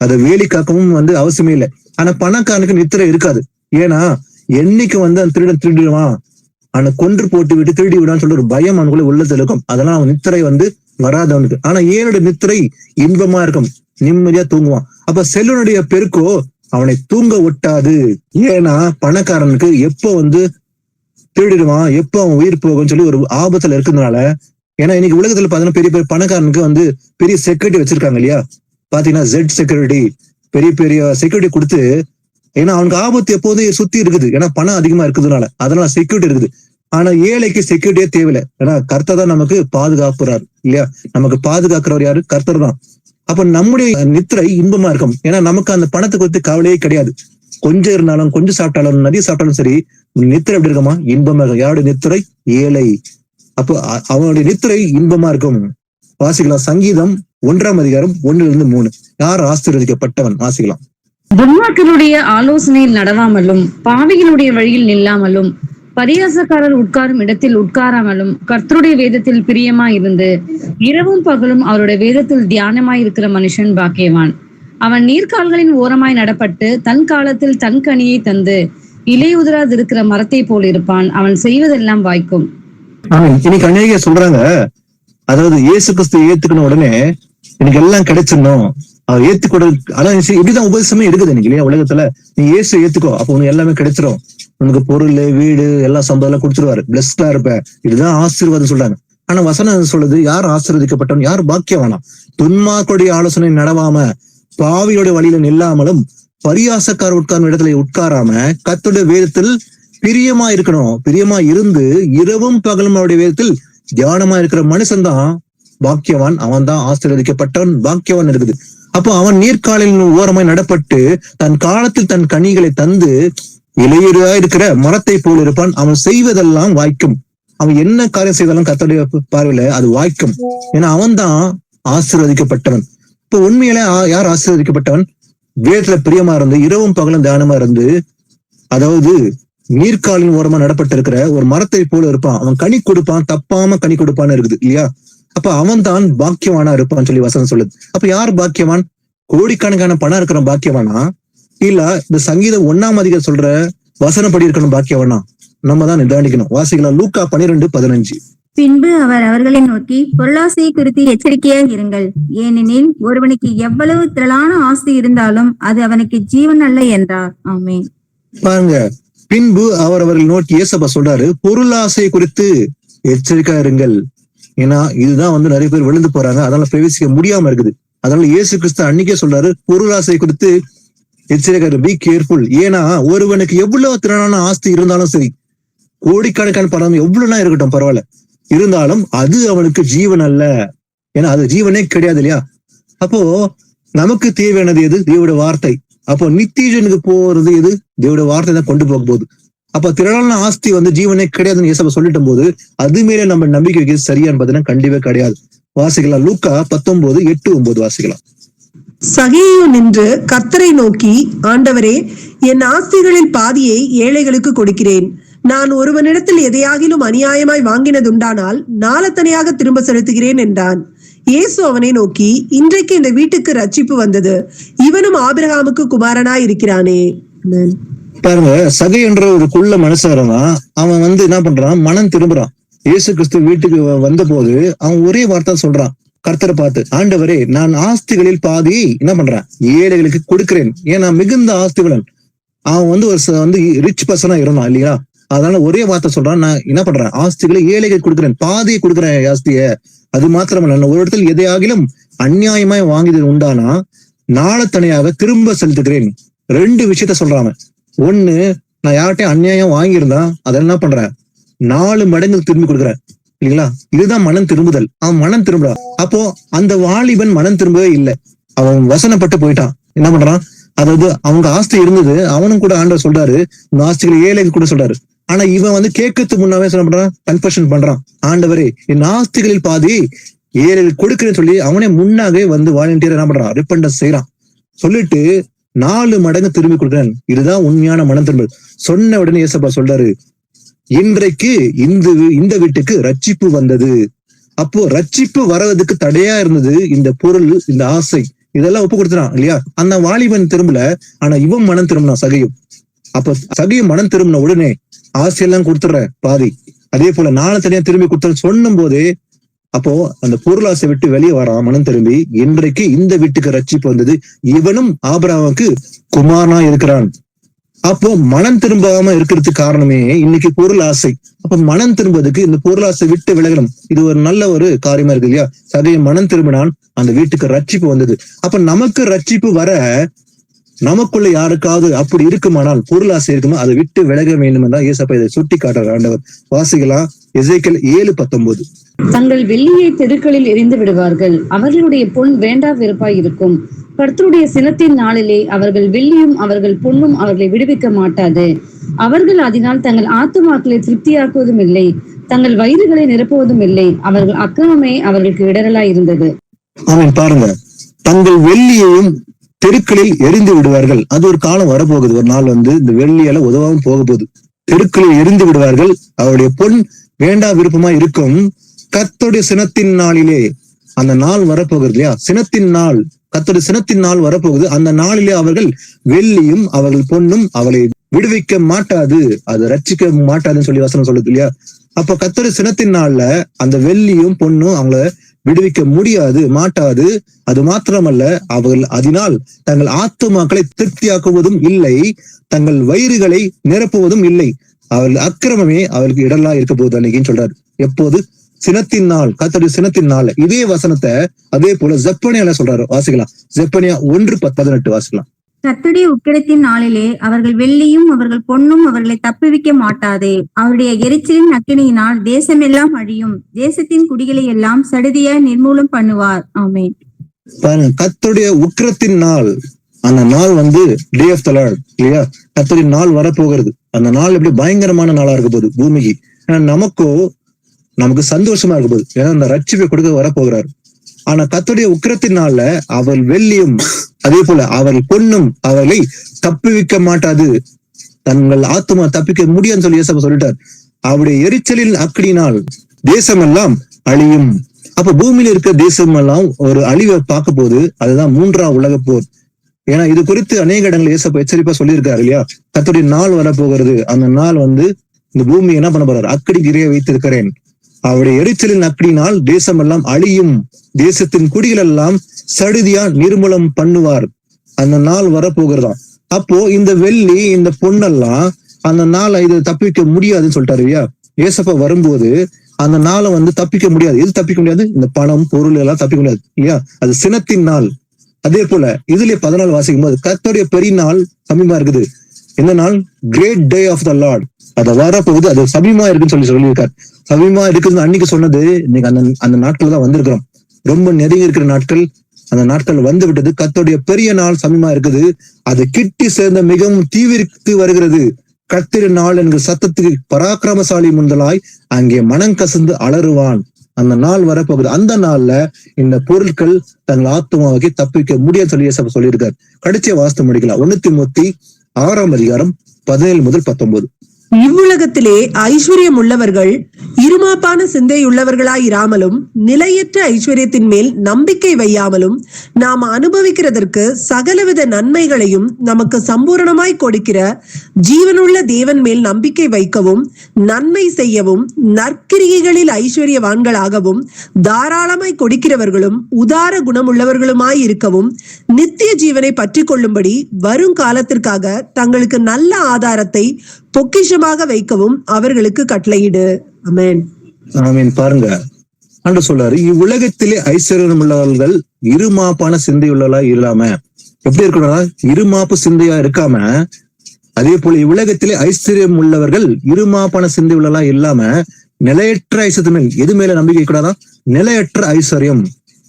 அதை வேலி காக்கவும் அவசியமே இல்லை. ஆனா பணக்காரனுக்கு நித்திரை இருக்காது. ஏன்னா என்னைக்கு அந்த திருடன் திருடிடுவான், அவனை கொன்று போட்டு விட்டு திருடி விடான்னு சொல்லிட்டு ஒரு பயம் அவனுக்குள்ள உள்ளத்துல இருக்கும். அதெல்லாம் அவன் நித்திரை வராது அவனுக்கு. ஆனா ஏனுடைய நித்திரை இன்பமா இருக்கும், நிம்மதியா தூங்குவான். அப்ப செல்வனுடைய பெருக்கோ அவனை தூங்க ஒட்டாது. ஏன்னா பணக்காரனுக்கு எப்போ திருடிடுவான், எப்போ அவன் உயிர் போகும்னு சொல்லி ஒரு ஆபத்துல இருக்கிறதுனால. ஏன்னா இன்னைக்கு உலகத்துல பாத்தீங்கன்னா பெரிய பெரிய பணக்காரனுக்கு பெரிய செக்யூரிட்டி வச்சிருக்காங்க இல்லையா? பாத்தீங்கன்னா Z செக்யூரிட்டி, பெரிய பெரிய செக்யூரிட்டி கொடுத்து, ஏன்னா அவனுக்கு ஆபத்து எப்போதும் சுத்தி இருக்குது. ஏன்னா பணம் அதிகமா இருக்கிறதுனால அதனால செக்யூரிட்டி இருக்குது. ஆனா ஏழைக்கு செக்யூரிட்டியே தேவையில்லை. ஏன்னா கர்த்தர் தான் நமக்கு பாதுகாப்புறாரு இல்லையா? நமக்கு பாதுகாக்கிறவர் யாரு? கர்த்தர் தான். அப்ப நம்முடைய நித்திரை இன்பமா இருக்கும். ஏன்னா நமக்கு அந்த பணத்தை குறித்து கவலையே கிடையாது. கொஞ்சம் இருந்தாலும், கொஞ்சம் சாப்பிட்டாலும், நிறைய சாப்பிட்டாலும் சரி, நித்திரை எப்படி இருக்குமா? இன்பமா இருக்கும். யாருடைய நித்திரை? ஏழை. அப்போ அவனுடைய நித்திரை இன்பமா இருக்கும். வாசிக்கலாம். சங்கீதம் 1ஆம் அதிகாரம் 1-3. யார் ஆசீர்வதிக்கப்பட்டவன்? வாசிக்கலாம். துன்மார்க்கருடைய ஆலோசனையில் நடவாமலும், பாவிகளுடைய வழியில் நில்லாமலும், பரியாசக்காரர் உட்காரும் இடத்தில் உட்காராமலும், கர்த்தருடைய வேதத்தில் பிரியமாய் இருந்து இரவும் பகலும் அவருடைய வேதத்தில் தியானமாய் இருக்கிற மனுஷன் பாக்கியவான். அவன் நீர்க்கால்களின் ஓரமாய் நடப்பட்டு தன் காலத்தில் தன் கனியை தந்து இலையுதிராது இருக்கிற மரத்தை போல் இருப்பான். அவன் செய்வதெல்லாம் வாய்க்கும். இன்னைக்கு அநேக சொல்றாங்க, அதாவது இயேசு கிறிஸ்து ஏத்துக்கணும் உடனே எனக்கு எல்லாம் கிடைச்சிடணும், அவர் ஏத்துக்கூட. அதான் இப்படிதான் உபதேசமே இருக்குது இன்னைக்கு இல்லையா உலகத்துல. நீ இயேசு ஏத்துக்கோ, அப்ப உனக்கு எல்லாமே கிடைச்சிரும். உனக்கு பொருள், வீடு, எல்லாம் சம்பளம் எல்லாம் கொடுத்துருவாரு, பிளஸ்டா இருப்ப. இதுதான் ஆசீர்வாதம் சொல்றாங்க. ஆனா வசனம் சொல்லுது, யார் ஆசீர்வதிக்கப்பட்டவன், யார் பாக்கியவானா? துன்மார்க்கருடைய ஆலோசனை நடவாம, பாவியோட வழியில நில்லாமலும், பரியாசக்கார உட்கார்ந்த இடத்துல உட்காராம, கர்த்தருடைய வேதத்தில் பிரியமா இருக்கணும். பிரியமா இருந்து இரவும் பகலும் அவருடைய வேதத்தில் தியானமா இருக்கிற மனுஷன் தான் பாக்கியவான். அவன் தான் ஆசீர்வதிக்கப்பட்டவன், பாக்கியவான் இருக்குது. அப்போ அவன் நீர்க்காலின் ஓரமாய் நடப்பட்டு தன் காலத்தில் தன் கனிகளை தந்து இளையரா இருக்கிற மரத்தை போல் இருப்பான். அவன் செய்வதெல்லாம் வாய்க்கும். அவன் என்ன காரியம் செய்தாலும் கர்த்தருடைய பார்வையில அது வாய்க்கும். ஏன்னா அவன் தான் ஆசீர்வதிக்கப்பட்டவன். இப்ப உண்மையில யார் ஆசீர்வதிக்கப்பட்டவன்? வேதத்துல பிரியமா இருந்து இரவும் பகலும் தியானமா இருந்து, அதாவது நீர்க்காலின் ஓரமா நடப்பட்டிருக்கிற ஒரு மரத்தை போல இருப்பான். அவன் கனி கொடுப்பான், தப்பாம கனி கொடுப்பான்னு இருக்குது இல்லையா? அப்ப அவன் தான் பாக்கியவானா இருப்பான்னு சொல்லி வசனம் சொல்லுது. அப்ப யார் பாக்கியவான்? கோடிக்கணக்கான பணம் இருக்கிற பாக்கியவானா, இல்ல இந்த சங்கீதம் 1ஆம் அதிகாரம் சொல்ற வசனப்படி இருக்கணும் பாக்கியவானா? நம்ம தான் நிதானிக்கணும். வாசிக்கலாம் லூக்கா 12:15. பின்பு அவர் அவர்களை நோக்கி, பொருளாசையை குறித்து எச்சரிக்கையாக இருங்கள். ஏனெனில் ஒருவனுக்கு எவ்வளவு திரளான ஆஸ்தி இருந்தாலும் அது அவனுக்கு ஜீவன் அல்ல என்றார். ஆமென். பாருங்க, பின்பு அவர்களை நோக்கி இயேசப்பா சொல்றாரு, பொருளாசை குறித்து எச்சரிக்கையா இருங்கள். ஏன்னா இதுதான் நிறைய பேர் விழுந்து போறாங்க, அதனால பிரவேசிக்க முடியாம இருக்குது. அதனால இயேசு கிறிஸ்து அன்னைக்கே சொல்றாரு, பொருளாசை குறித்து எச்சரிக்கை, பி கேர்ஃபுல். ஏன்னா ஒருவனுக்கு எவ்வளவு திறனான ஆஸ்தி இருந்தாலும் சரி, கோடிக்கணக்கான பணம் எவ்வளவுனா இருக்கட்டும் பரவாயில்ல, இருந்தாலும் அது அவனுக்கு ஜீவன் அல்ல. ஏன்னா அது ஜீவனே கிடையாது இல்லையா? அப்போ நமக்கு தேவையானது எது? தேவோட வார்த்தை. அப்போ நித்தியஜனுக்கு போறது எது? தேவோட வார்த்தை தான் கொண்டு போக போகுது. அப்ப திரளான ஆஸ்தி ஜீவனே கிடையாதுன்னு இயேசப்பா சொல்லிட்ட போது அது மேல நம்ம நம்பிக்கை வைக்கிறது சரியான்னு பார்த்தீங்கன்னா கண்டிப்பா கிடையாது. வாசிக்கலாம் லூக்கா 19:8-9 வாசிக்கலாம். சகேயு நின்று கர்த்தரை நோக்கி, ஆண்டவரே, என் ஆஸ்திகளில் பாதியை ஏழைகளுக்கு கொடுக்கிறேன். நான் ஒருவனிடத்தில் எதையாகிலும் அநியாயமாய் வாங்கினதுண்டானால் நாளத்தனையாக திரும்ப செலுத்துகிறேன் என்றான். இயேசு அவனை நோக்கி, இன்றைக்கு இந்த வீட்டுக்கு ரட்சிப்பு வந்தது, இவனும் ஆபிரகாமுக்கு குமாரனாய் இருக்கிறானே. பாருங்க, சகை என்ற ஒரு குள்ள மனுஷன் அவன் என்ன பண்றான்? மனம் திரும்புறான். இயேசு கிறிஸ்து வீட்டுக்கு வந்த போது அவன் ஒரே வார்த்தை சொல்றான் கர்த்தரை பார்த்து, ஆண்டவரே, நான் ஆஸ்திகளில் பாதி என்ன பண்றேன்? ஏழைகளுக்கு கொடுக்கிறேன். ஏன்னா மிகுந்த ஆஸ்திகளன். அவன் ஒரு ரிச் பர்சனா இருந்தான் இல்லையா? அதனால ஒரே வார்த்தை சொல்றான், நான் என்ன பண்றேன்? ஆஸ்திகளை ஏழைகள் கொடுக்கிறேன், பாதியை கொடுக்குறேன் ஆஸ்திய. அது மாத்திரமல்ல, நான் ஒரு இடத்துல எதையாகிலும் அநியாயமாய் வாங்கியது உண்டானா நாளத்தனையாக திரும்ப செலுத்துகிறேன். 2 விஷயத்த சொல்றாங்க. ஒண்ணு, நான் யார்கிட்டயும் அநியாயம் வாங்கியிருந்தா அதை என்ன பண்றேன்? 4 மடங்கு திரும்பி கொடுக்குறேன் இல்லைங்களா? இதுதான் மனம் திரும்புதல். அவன் மனம் திரும்புறான். அப்போ அந்த வாலிபன் மனம் திரும்பவே இல்லை. அவன் வசனப்பட்டு போயிட்டான். என்ன பண்றான்? அதாவது அவங்க ஆஸ்தி இருந்தது, அவனும் கூட ஆண்டவர் சொல்றாரு இந்த ஆஸ்திகளை ஏழைக்கு கூட சொல்றாரு. ஆனா இவன் கேட்கறதுக்கு முன்னாவே என்ன பண்றான்? கன்ஃபெஷன் பண்றான். ஆண்டவரே, என் ஆஸ்திகளில் பாதி ஏழைகளுக்கு கொடுக்குறேன்னு சொல்லி அவனே முன்னாவே வாலண்டியர் என்ன பண்றான்? ரிப்பண்டன்ஸ் செய்யறான். சொல்லிட்டு 4 மடங்கு திரும்பி கொடுக்குறேன். இதுதான் உண்மையான மனம் திரும்பல். சொன்ன உடனே இயேசப்பா சொல்றாரு, இன்றைக்கு இந்த வீட்டுக்கு ரட்சிப்பு வந்தது. அப்போ ரட்சிப்பு வர்றதுக்கு தடையா இருந்தது இந்த பொருள், இந்த ஆசை, இதெல்லாம் ஒப்பு கொடுத்துறான் இல்லையா? அந்த வாலிபன் திரும்பல, ஆனா இவன் மனம் திரும்பினான் சகையும். அப்ப சகையும் மனம் திரும்பின உடனே ஆசையெல்லாம் கொடுத்துடுற பாதி, அதே போல நாளை தனியா திரும்பி கொடுத்த சொன்னும் போதே அப்போ அந்த பொருளாசை விட்டு வெளியே வரான் மனம் திரும்பி. இன்றைக்கு இந்த வீட்டுக்கு ரட்சிப்பு வந்தது, இவனும் ஆபிரகாமுக்கு குமாரனா இருக்கிறான். அப்போ மனம் திரும்பாம இருக்கிறதுக்கு காரணமே இன்னைக்கு பொருள் ஆசை. அப்ப மனம் திரும்புவதற்கு இந்த பொருளாசை விட்டு விலகணும். இது ஒரு நல்ல ஒரு காரியமா இருக்கு இல்லையா? சகையை மனம் திரும்பினான், அந்த வீட்டுக்கு ரட்சிப்பு வந்தது. அப்ப நமக்கு ரட்சிப்பு வர நமக்குள்ள யாருக்காவது அப்படி இருக்குமானால், பொருள் ஆசை இருக்குமோ அதை விட்டு விலக வேண்டும் என்றால் இயேசப்பா இதை சுட்டி காட்டுற ஆண்டவர். வாசிக்கலாம் எசேக்கியேல் 7:19. தங்கள் வெள்ளியை தெருக்களில் எரிந்து விடுவார்கள், அவர்களுடைய பொன் வேண்டா வெறுப்பாய் இருக்கும். கர்த்தருடைய சினத்தின் நாளிலே அவர்கள் வெள்ளியும் அவர்கள் பொன்னும் அவர்களை விடுவிக்க மாட்டாது. அவர்கள் அதனால் தங்கள் ஆத்துமாக்களை திருப்தியாக்குவதும் இல்லை, தங்கள் வயிறுகளை நிரப்புவதும் இல்லை. அவர்கள் அக்கிரமமே அவர்களுக்கு இடரலாய் இருந்தது. அவன் பாருங்க, தங்கள் வெள்ளியையும் தெருக்களில் எரிந்து விடுவார்கள். அது ஒரு காலம் வரப்போகுது. ஒரு நாள் இந்த வெள்ளியால உதவாம போக போகுது. தெருக்களில் எரிந்து விடுவார்கள், அவருடைய பொன் வேண்டா விருப்பமா இருக்கும். கர்த்தருடைய சினத்தின் நாளிலே, அந்த நாள் வரப்போகுது இல்லையா? சினத்தின் நாள், கர்த்தருடைய சினத்தின் நாள் வரப்போகுது. அந்த நாளிலே அவர்கள் வெள்ளியும் அவர்கள் பொன்னும் அவளை விடுவிக்க மாட்டாது, அது ரட்சிக்க மாட்டாதுன்னு சொல்லி வசனம் சொல்லுது இல்லையா? அப்ப கர்த்தருடைய சினத்தின் நாள்ல அந்த வெள்ளியும் பொன்னும் அவங்கள விடுவிக்க முடியாது, மாட்டாது. அது மாத்திரமல்ல, அவர்கள் அதனால் தங்கள் ஆத்துமாக்களை திருப்தியாக்குவதும் இல்லை, தங்கள் வயிறுகளை நிரப்புவதும் இல்லை. அவர்கள் அக்கிரமமே அவர்களுக்கு இடலா இருக்க போகுது அன்னைக்குன்னு சொல்றாரு. எப்போது? சினத்தின் நாள், கர்த்தருடைய சினத்தின் நாள். இதே வசனத்தை அதே போல ஜெப்பனியால சொல்றாரு. வாசிக்கலாம், ஜெப்பனியா 1:18 வாசிக்கலாம். கர்த்தருடைய உக்கிரத்தின் நாளிலே அவர்கள் வெள்ளியும் அவர்கள் பொன்னும் அவர்களை தப்புவிக்க மாட்டாது. அவருடைய எரிச்சலின் அக்கினியினால் தேசமெல்லாம் அழியும், தேசத்தின் குடிகளை எல்லாம் சடுதியாய் நிர்மூலம் பண்ணுவார். ஆமென். பாருங்க, கர்த்தருடைய உக்கிரத்தின் நாள், அந்த நாள் டே ஆஃப் தி லார்ட் இல்லையா? கர்த்தரின் நாள் வரப்போகிறது. அந்த நாள் எப்படி பயங்கரமான நாளா இருக்க போகுது பூமிக்கு. ஏன்னா நமக்கு சந்தோஷமா இருக்க போகுது. ஏன்னா அந்த ரட்சிப்பை கொடுக்க வரப்போகிறார். ஆனா கர்த்தருடைய உக்கிரத்தின் நாள்ல அவர் வெள்ளியும் அதே போல அவர் பொன்னும் அவர்களை தப்புவிக்க மாட்டாது. தங்கள் ஆத்மா தப்பிக்க முடியாதுன்னு சொல்லி இயேசு சொல்லிட்டார். அவருடைய எரிச்சலின் அக்கினினால் தேசம் எல்லாம் அழியும். அப்ப பூமியில இருக்க தேசம் எல்லாம் ஒரு அழிவை பார்க்க போகுது. அதுதான் 3ஆம் உலக போர். ஏன்னா இது குறித்து அநேக இடங்கள் இயேசு எச்சரிப்பா சொல்லியிருக்காரு இல்லையா? கர்த்தருடைய நாள் வரப்போகிறது. அந்த நாள் இந்த பூமி என்ன பண்ண போறாரு? அக்கடி கிரைய வைத்திருக்கிறேன். அவருடைய எரிச்சலின் அக்கடினால் தேசம் எல்லாம் அழியும். தேசத்தின் குடிகள் எல்லாம் சடுதியா நிர்மூலம் பண்ணுவார். அந்த நாள் வரப்போகிறதாம். அப்போ இந்த வெள்ளி இந்த பொண்ணெல்லாம் அந்த நாளை இது தப்பிக்க முடியாதுன்னு சொல்லிட்டாரு இல்லையா? ஏசப்பா வரும்போது அந்த நாளை தப்பிக்க முடியாது. எது தப்பிக்க முடியாது? இந்த பணம் பொருள் எல்லாம் தப்பிக்க முடியாது இல்லையா? அது சினத்தின் நாள். அதே போல இதுலயே 14 வாசிக்கும் போது கர்த்தருடைய பெரிய நாள் சமீபமா இருக்குது. இந்த நாள் great day of the lord. அதை வரப்போகுது. அது சமீபமா இருக்குன்னு சொல்லியிருக்காரு. சமீபமா இருக்குன்னு அன்னைக்கு சொன்னது இன்னைக்கு அந்த நாட்கள் தான் வந்திருக்கிறோம். ரொம்ப நெருங்கி இருக்கிற நாட்கள். அந்த நாட்கள் வந்து விட்டது. கர்த்தருடைய பெரிய நாள் சமீபமா இருக்குது. அது கிட்டி சேர்ந்த மிகவும் தீவிரித்து வருகிறது. கர்த்தரின் நாள் என்கிற சத்தத்துக்கு பராக்கிரமசாலி முந்தலாய் அங்கே மனம் கசந்து அலறுவான். அந்த நாள் வரப்போகுது. அந்த நாள்ல இந்த பொருட்கள் தங்கள் ஆத்மாவுக்கு தப்பிக்க முடியாது சொல்லி சொல்லியிருக்காரு. கடைசியா வாஸ்து முடிக்கலாம். 1 தீமோத்தேயு 6ஆம் அதிகாரம் 17 முதல் 19. இவ்வுலகத்திலே ஐஸ்வர்யம் உள்ளவர்கள் இருமாப்பான சிந்தையுள்ளவர்களாய் இராமலும் நிலையற்ற ஐஸ்வர்யத்தின் மேல் நம்பிக்கை வையாமலும் நாம் அனுபவிக்கிறதற்கு சகலவித நன்மைகளையும் நமக்கு சம்பூரணமாய் கொடுக்கிற ஜீவனுள்ள தேவன் மேல் நம்பிக்கை வைக்கவும் நன்மை செய்யவும் நற்கிரியைகளில் ஐஸ்வர்யவான்களாகவும் தாராளமாய் கொடுக்கிறவர்களும் உதார குணமுள்ளவர்களுமாய் இருக்கவும் நித்திய ஜீவனை பற்றி கொள்ளும்படி வருங்காலத்திற்காக தங்களுக்கு நல்ல ஆதாரத்தை பொக்கிஷமாக வைக்கவும் அவர்களுக்கு கட்டளையிடு. ஆமென். ஆமென். பாருங்க, ஆண்டு சொல்றாரு, இவ்வுலகத்திலே ஐஸ்வர்யம் உள்ளவர்கள் இருமாப்பான சிந்தையுள்ளவர்களா இல்லாம எப்படி இருக்கணும்? இருமாப்பு சிந்தையா இருக்காம, அதே போல இவ்வுலகத்திலே ஐஸ்வர்யம் உள்ளவர்கள் இருமாப்பான சிந்தை உள்ளவர்களா இல்லாம நிலையற்ற ஐஸ்வர்யம் மேல் எது மேல நம்பிக்கை கூடாதான்? நிலையற்ற ஐஸ்வர்யம்.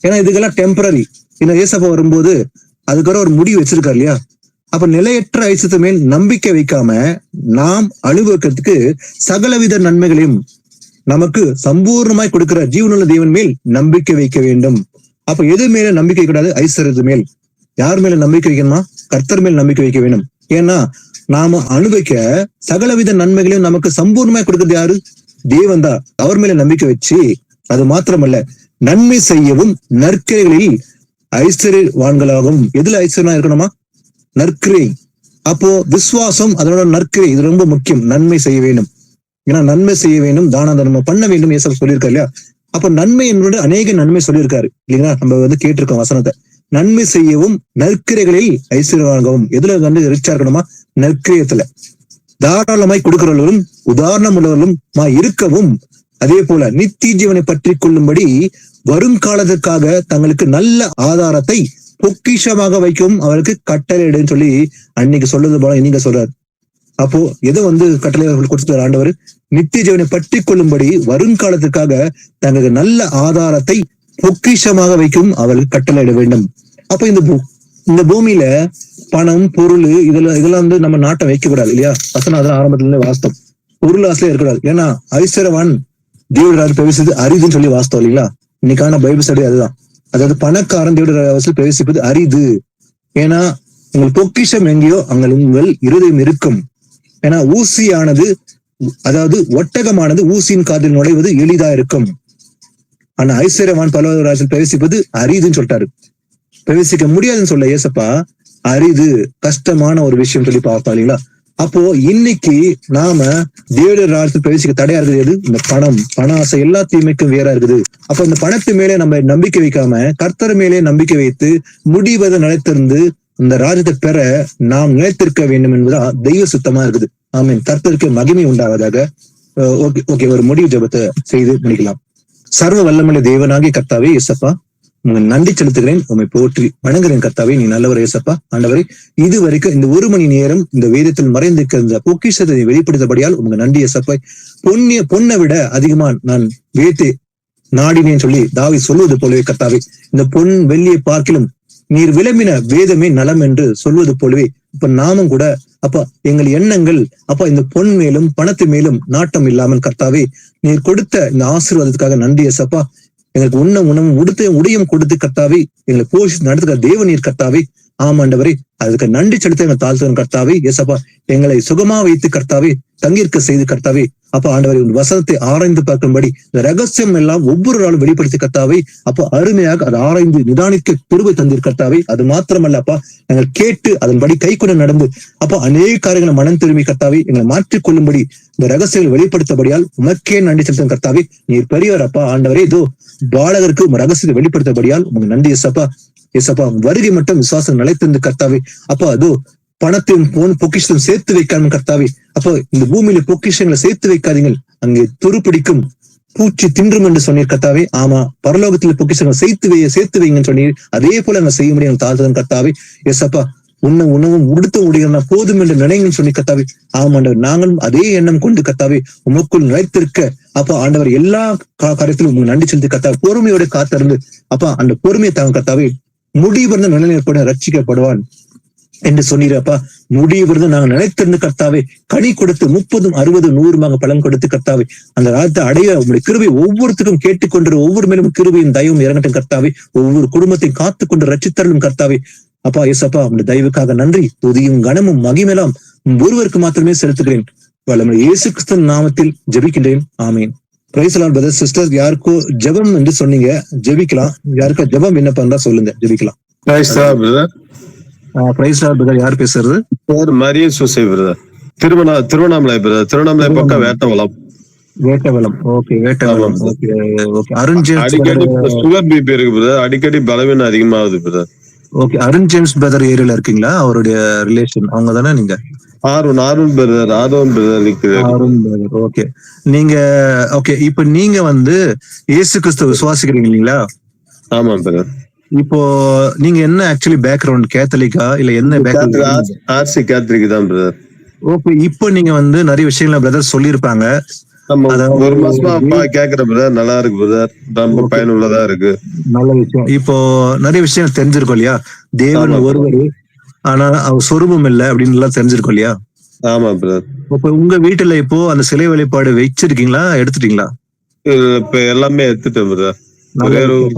ஏன்னா இதுக்கெல்லாம் டெம்பரரி. இன்னும் ஏசப்பா வரும்போது அதுக்கு ஒரு முடிவு வச்சிருக்காரு இல்லையா? அப்ப நிலையற்ற ஐஸ்வர்யத்து மேல் நம்பிக்கை வைக்காம நாம் அனுபவிக்கிறதுக்கு சகலவித நன்மைகளையும் நமக்கு சம்பூர்ணமாய் கொடுக்கிற ஜீவனுள்ள தேவன் மேல் நம்பிக்கை வைக்க வேண்டும். அப்ப எது மேல நம்பிக்கை கூடாது? ஐஸ்வர்யத்து மேல். யார் மேல நம்பிக்கை வைக்கணுமா? கர்த்தர் மேல் நம்பிக்கை வைக்க வேண்டும். ஏன்னா நாம அனுபவிக்க சகலவித நன்மைகளையும் நமக்கு சம்பூர்ணமாய் கொடுக்கிறது யாரு? தேவன் தான். அவர் மேல நம்பிக்கை வச்சு, அது மாத்திரமல்ல, நன்மை செய்யவும் நற்கிரைகளில் ஐஸ்வர்யவான்களாகவும். எதுல ஐஸ்வர்யம் இருக்கணுமா? நற்கிரை. அப்போ விசுவாசம் அதனோட நற்கிரை இது ரொம்ப முக்கியம். நன்மை செய்ய வேண்டும். ஏன்னா நன்மை செய்ய வேண்டும், தான தர்மம் பண்ண வேண்டும் ஏசப்பா சொல்லியிருக்காரு இல்லையா? அப்ப நன்மை என்னோட அநேக நன்மை சொல்லியிருக்காரு இல்லைங்களா? நம்ம கேட்டிருக்கோம் வசனத்தை. நன்மை செய்யவும் நற்கிரைகளில் ஐஸ்வர்யவான்கவும். எதுல ரிச்சா இருக்கணுமா? நற்கிரியத்துல. தாராளமாய் கொடுக்கிறவர்களும் உதாரணம் உள்ளவர்களும் இருக்கவும், அதே போல நித்திய ஜீவனை பற்றி கொள்ளும்படி வருங்காலத்திற்காக தங்களுக்கு நல்ல ஆதாரத்தை பொக்கிஷமாக வைக்கவும் அவருக்கு கட்டளையிடுன்னு சொல்லி அன்னைக்கு சொல்றது போல நீங்க சொல்றாரு. அப்போ எதை கட்டளை அவர்கள் கொடுத்துட்டார் ஆண்டவர்? நித்திய ஜீவனை பற்றி கொள்ளும்படி வருங்காலத்துக்காக தங்களுக்கு நல்ல ஆதாரத்தை பொக்கிஷமாக வைக்கவும் அவர்கள் கட்டளையிட வேண்டும். அப்ப இந்த பூமியில பணம் பொருள் இதெல்லாம் நம்ம நாட்டை வைக்க கூடாது இல்லையா? வசனம் அதெல்லாம் ஆரம்பத்துல இருந்து வாஸ்தவம். பொருள் ஆசையா இருக்கக்கூடாது. ஏன்னா ஐஸ்வர்யவான் தேவராஜ் பிரவேசித்து அரிதுன்னு சொல்லி வாஸ்தவம் இல்லைங்களா? இன்னைக்கான பைபிள் ஸ்டடி அதுதான். அதாவது பணக்காரன் தேவராஜ் பிரவேசிப்பது அரிது. ஏன்னா உங்கள் பொக்கிஷம் எங்கேயோ அங்க உங்கள் இருதயம் இருக்கும். ஏன்னா ஊசியானது, அதாவது ஒட்டகமானது ஊசியின் காதில் நுழைவது எளிதா இருக்கும். ஆனா ஐஸ்வர்யவான் பரலோகராஜ்யத்தில் பிரவேசிப்பது அரிதுன்னு சொல்லிட்டாரு. பிரவேசிக்க முடியாதுன்னு சொல்ல ஏசப்பா அரிது, கஷ்டமான ஒரு விஷயம் சொல்லி பார்த்தோம் இல்லைங்களா? அப்போ இன்னைக்கு நாம தேவனுடைய ராஜ்யத்தில் பிரவேசிக்க தடையா இருக்குது இந்த பண ஆசை. எல்லா தீமைக்கும் வேறா இருக்குது. அப்ப இந்த பணத்து மேலே நம்ம நம்பிக்கை வைக்காம கர்த்தர் மேலே நம்பிக்கை வைத்து முடிவதை நிலைத்திருந்து இந்த ராஜ்யத்தை பெற நாம் நிலைத்திருக்க வேண்டும் என்பதா தெய்வ சுத்தமா இருக்குது. ஆமீன். கர்த்தருக்கு மகிமை உண்டாவதாக. ஓகே, ஒரு முடிவு ஜெபத்தை செய்து முடிக்கலாம். சர்வ வல்லமையுள்ள தேவனாகிய கர்த்தாவே இயேசப்பா, உங்க நன்றி செலுத்துகிறேன். உண்மை போற்றி வணங்குகிறேன் கர்த்தாவே. நீ நல்லவர் இயேசப்பா. ஆண்டவரே, இதுவரைக்கும் இந்த 1 மணி நேரம் இந்த வேதத்தில் மறைந்திருக்கிற இந்த பொக்கிஷத்தை வெளிப்படுத்தபடியால் உங்க நன்றி இயேசப்பா. பொன்னை விட அதிகமா நான் வேதத்தை நாடினேன்னு சொல்லி தாவீது சொல்லுவது போலவே கர்த்தாவே, இந்த பொன் வெள்ளியை பார்க்கிலும் நீர் விளம்பின வேதமே நலம் என்று சொல்வது போலவே இப்ப நாமும் கூட அப்பா எங்கள் எண்ணங்கள் அப்பா இந்த பொன் மேலும் பணத்து மேலும் நாட்டம் இல்லாமல் கர்த்தாவே நீர் கொடுத்த இந்த ஆசீர்வாதத்துக்காக நன்றி ஏசப்பா. எங்களுக்கு உணவும் உடையும் கொடுத்து கர்த்தாவே எங்களை போஷித்து நடத்துகிற தேவ நீர் கர்த்தாவே. ஆமாண்டவரே, அதுக்கு நன்றி செலுத்த எங்களை தாழ்த்துவன் கர்த்தாவே. ஏசப்பா எங்களை சுகமா வைத்து கர்த்தாவே தங்கியிருக்க செய்து கர்த்தாவே. அப்ப ஆண்டவரை வசனத்தை ஆராய்ந்து பார்க்கும்படி இந்த ரகசியம் எல்லாம் ஒவ்வொரு நாளும் வெளிப்படுத்தி கர்த்தாவே. அப்போ அருமையாக அதை ஆராய்ந்து நிதானிக்க கிருபை தந்தீர் கர்த்தாவே. அது மாத்திரமல்ல அப்பா, நாங்கள் கேட்டு அதன்படி கை கொண்டு நடந்து அப்போ அநேக காரியங்களை மனம் திரும்பி கர்த்தாவே எங்களை மாற்றிக் கொள்ளும்படி இந்த ரகசியங்களை வெளிப்படுத்தபடியால் உமக்கே நன்றி செலுத்தும் கர்த்தாவே. நீர் பெரியவர் அப்பா. ஆண்டவரே, இதோ பாலகருக்கு ரகசியத்தை வெளிப்படுத்தபடியால் உங்களுக்கு நன்றி ஏசப்பா. ஏசப்பா வருகை மட்டும் விசுவாசம் நிலைத்திருந்து கர்த்தாவே. அப்போ அதோ பணத்தையும் பொக்கிஷத்தையும் சேர்த்து வைக்காம கர்த்தாவே. அப்போ இந்த பூமியில பொக்கிஷங்களை சேர்த்து வைக்காதீங்கள், அங்கே துருப்பிடிக்கும் பூச்சி தின்றும் என்று சொன்னீர் கர்த்தாவே. ஆமா, பரலோகத்துல பொக்கிஷங்களை சேர்த்து வைங்கன்னு சொன்னீர். அதே போல அங்க செய்ய முடியும் தாழ்த்ததன் கர்த்தாவே. ஏசப்பா உணவும் உடுத்த உடையனா போதும் என்று நினைங்கன்னு சொல்லி கர்த்தாவே. ஆமாண்டவர், நாங்களும் அதே எண்ணம் கொண்டு கர்த்தாவே உமக்குள் நிலைத்திருக்க அப்பா ஆண்டவர் எல்லா காரியத்திலும் உங்களுக்கு நன்றி செலுத்தி கர்த்தாவே பொறுமையோட காத்திருந்து அப்பா அந்த பொறுமையை தாங்க கர்த்தாவே. முடிவிருந்து நிலைநிற்பட ரட்சிக்கப்படுவான் என்று சொன்னீரப்பா. முடிவிருந்து நாங்கள் நினைத்திருந்து கர்த்தாவே கனி கொடுத்து 30, 60, 100 பலன் கொடுத்து கர்த்தாவே அந்த ராஜத்தை அடைய உங்களுடைய கிருபை ஒவ்வொருத்துக்கும் கேட்டுக்கொண்டு ஒவ்வொரு மேலும் கிருபையும் தயவும் இறங்கட்டும் கர்த்தாவே. ஒவ்வொரு குடும்பத்தையும் காத்துக்கொண்டு ரட்சித்தரலும் கர்த்தாவே. அப்பா ஏசப்பா உங்களுடைய தயவுக்காக நன்றி. துதியும் கனமும் மகிமையெல்லாம் ஒருவருக்கு மாத்திரமே செலுத்துகிறேன். இயேசு கிறிஸ்துவின் நாமத்தில் ஜெபிக்கின்றேன். ஆமீன். Praise the Lord brothers sisters. யாருக்கோ ஜெபம் என்று சொன்னீங்க, ஜெபிக்கலாம். யாருக்கா ஜெபம் விண்ணப்பம் இருந்தா சொல்லுங்க, ஜெபிக்கலாம். Praise the Lord brother. Praise the Lord brother. யார் பேசுறது? பேர் மரிய சூசை பிரதர். திருவண்ணாமலை பிரதர். திருவண்ணாமலை பக்கம் Vettavalam. Okay, Vettavalam. Okay okay. Arun James அடிக்கடி சுகர் பிபி இருக்கு பிரதர். அடிக்கடி பலவீனம் அதிகமாகுது brother. Okay, Arun James brother ஏரியால இருக்கீங்களா? அவருடைய ரிலேஷன் அவங்க தானே நீங்க? ஆர்வன் பிரதர். ஓகே, நீங்க ஓகே. இப்ப நீங்க இயேசு கிறிஸ்து விசுவாசிக்கிறீங்க இல்லீங்களா? ஆமா பிரதர். இப்போ நீங்க என்ன ஆக்சுவலி பேக்ரவுண்ட், கேத்தலிக்கா இல்ல என்ன பேக்ரவுண்ட்? ஆர்சி கேத்தலிக் தான் பிரதர். ஓகே, இப்போ நீங்க நிறைய விஷயங்களை பிரதர் சொல்லியிருப்பாங்க. ஒரு மாசமா அப்பா கேக்குற பிரதர். நல்லா இருக்கு பிரதர், ரொம்ப பயனுள்ளதா இருக்கு. நல்ல விஷயம். இப்போ நிறைய விஷயம் தெரிஞ்சிருக்கோம் இல்லையா? தேவன் ஒருவர், ஆனா அவர் சொரூபம் இல்ல அப்படின்னு எல்லாம் தெரிஞ்சிருக்கோம் இல்லையா? ஆமா பிரதர். இப்ப உங்க வீட்டுல இப்போ அந்த சிலை வழிபாடு வச்சிருக்கீங்களா, எடுத்துட்டீங்களா? இப்ப எல்லாமே எடுத்துட்டேன் பிரதர்.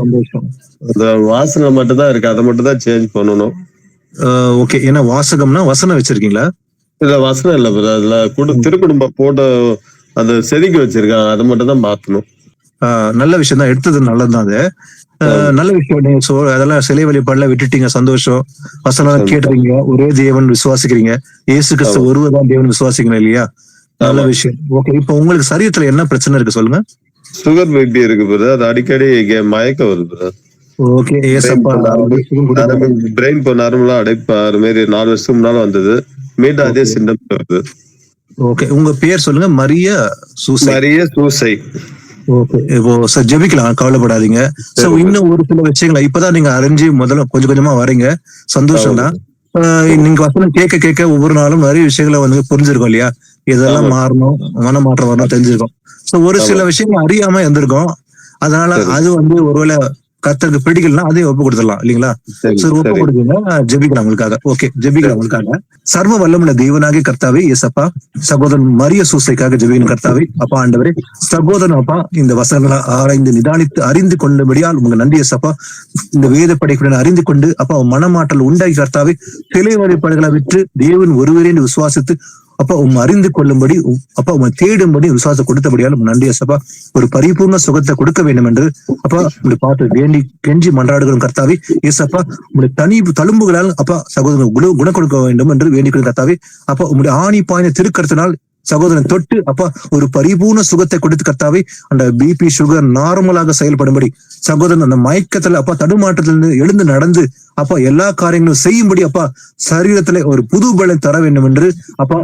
சந்தோஷம். அந்த வாசனை மட்டும் தான் இருக்கு, அதை மட்டும் தான் சேஞ்ச் பண்ணணும். ஓகே, ஏன்னா வாசகம்னா வசனம் வச்சிருக்கீங்களா? இல்ல வசனம் இல்ல பிரதர். அதுல திருக்குடும்ப போட்டோ அந்த செதுக்கி வச்சிருக்காங்க, அதை மட்டும் தான் மாத்தணும். நல்ல விஷயம் தான், எடுத்தது நல்லதுதான். அது நல்ல விஷயம். நீங்க அதெல்லாம் சிலை வழிபாடுல விட்டுட்டீங்க, சந்தோஷம். வசனம் கேட்டுறீங்க, ஒரே தேவன் விசுவாசிக்கிறீங்க, இயேசு கிறிஸ்து ஒருவர்தான் தேவன் விசுவாசிக்கிறீங்க இல்லையா? நல்ல விஷயம். ஓகே, இப்ப உங்களுக்கு சரீரத்துல என்ன பிரச்சனை இருக்கு சொல்லுங்க. சுகர் பிபி இருக்கு பிரதர். அது அடிக்கடி மயக்கம் வருது பிரதர். ஓகே, பிரெயின் நரம்புல அடைப்பு மாதிரி 4 வருஷத்துக்கு முன்னால வந்தது. மீண்டும் அதே சிம்டம் வருது. ஓகே, உங்க பேர் சொல்லுங்க. மரிய சூசை. ஓகே, இப்போ சார் ஜெபிக்கலாம், கவலைப்படாதீங்க. சோ இன்னும் ஒரு சில விஷயங்களை இப்பதான் நீங்க அறிஞ்சு முதல்ல கொஞ்சம் கொஞ்சமா வரீங்க, சந்தோஷம் தான். நீங்க வசனம் கேட்க கேட்க ஒவ்வொரு நாளும் நிறைய விஷயங்களை புரிஞ்சிருக்கோம் இல்லையா? இதெல்லாம் மாறணும், மனமாற்றம் வரணும் தெரிஞ்சிருக்கோம். சோ ஒரு சில விஷயங்கள் அறியாம இருந்திருக்கோம். அதனால அது ஒருவேளை கர்த்தருக்கு பிடிக்கலன்னா அதையும் ஒப்பு கொடுத்துடலாம் இல்லீங்களா? சரி, ஒப்பு கொடுத்தீங்க, ஜெபிக்கலாம் உங்களுக்காக. ஓகே, ஜெபிக்கலாம் உங்களுக்காக. சர்வ வல்லமுள்ள தேவனாகிய கர்த்தாவே இயேசப்பா, சகோதரன் மரிய சூசைக்காக ஜெபிக்கணும் கர்த்தாவே. அப்பா ஆண்டவரே, சகோதரன் அப்பா இந்த வசனங்களை ஆராய்ந்து நிதானித்து அறிந்து கொண்டபடியால் உங்களுக்கு நன்றி இயேசப்பா. இந்த வேத படைப்புடன் அறிந்து கொண்டு அப்பா மனமாற்றல் உண்டாகி கர்த்தாவே சிலை வழிபாடுகளை விட்டு தேவன் ஒருவரே விசுவாசித்து அப்பா அறிந்து கொள்ளும்படி அப்பா உங்களை தேடும்படி விசுவாசம் கொடுத்தபடியால் நன்றி இயேசப்பா. ஒரு பரிபூர்ண சுகத்தை கொடுக்க வேண்டும் என்று அப்பா உங்களை பார்த்து வேண்டி கெஞ்சி மன்றாடுகிறோம் கர்த்தாவே. இயேசப்பா உங்களுடைய தனி தழும்புகளால் அப்பா சகோதரன் குணம் கொடுக்க வேண்டும் என்று வேண்டிக் கர்த்தாவே. அப்பா உங்களுடைய ஆணி பாய்ந்த திருக்கருத்தினால் சகோதரன் தொட்டு அப்பா ஒரு பரிபூர்ண சுகத்தை கொடுத்து கர்த்தாவே அந்த பிபி சுகர் நார்மலாக செயல்படும்படி சகோதரன் அந்த மயக்கத்துல அப்பா தடுமாற்றத்திலிருந்து எழுந்து நடந்து அப்பா எல்லா காரியங்களும் செய்யும்படி அப்பா சரீரத்துல ஒரு புது பலம் தர வேண்டும் என்று அப்பா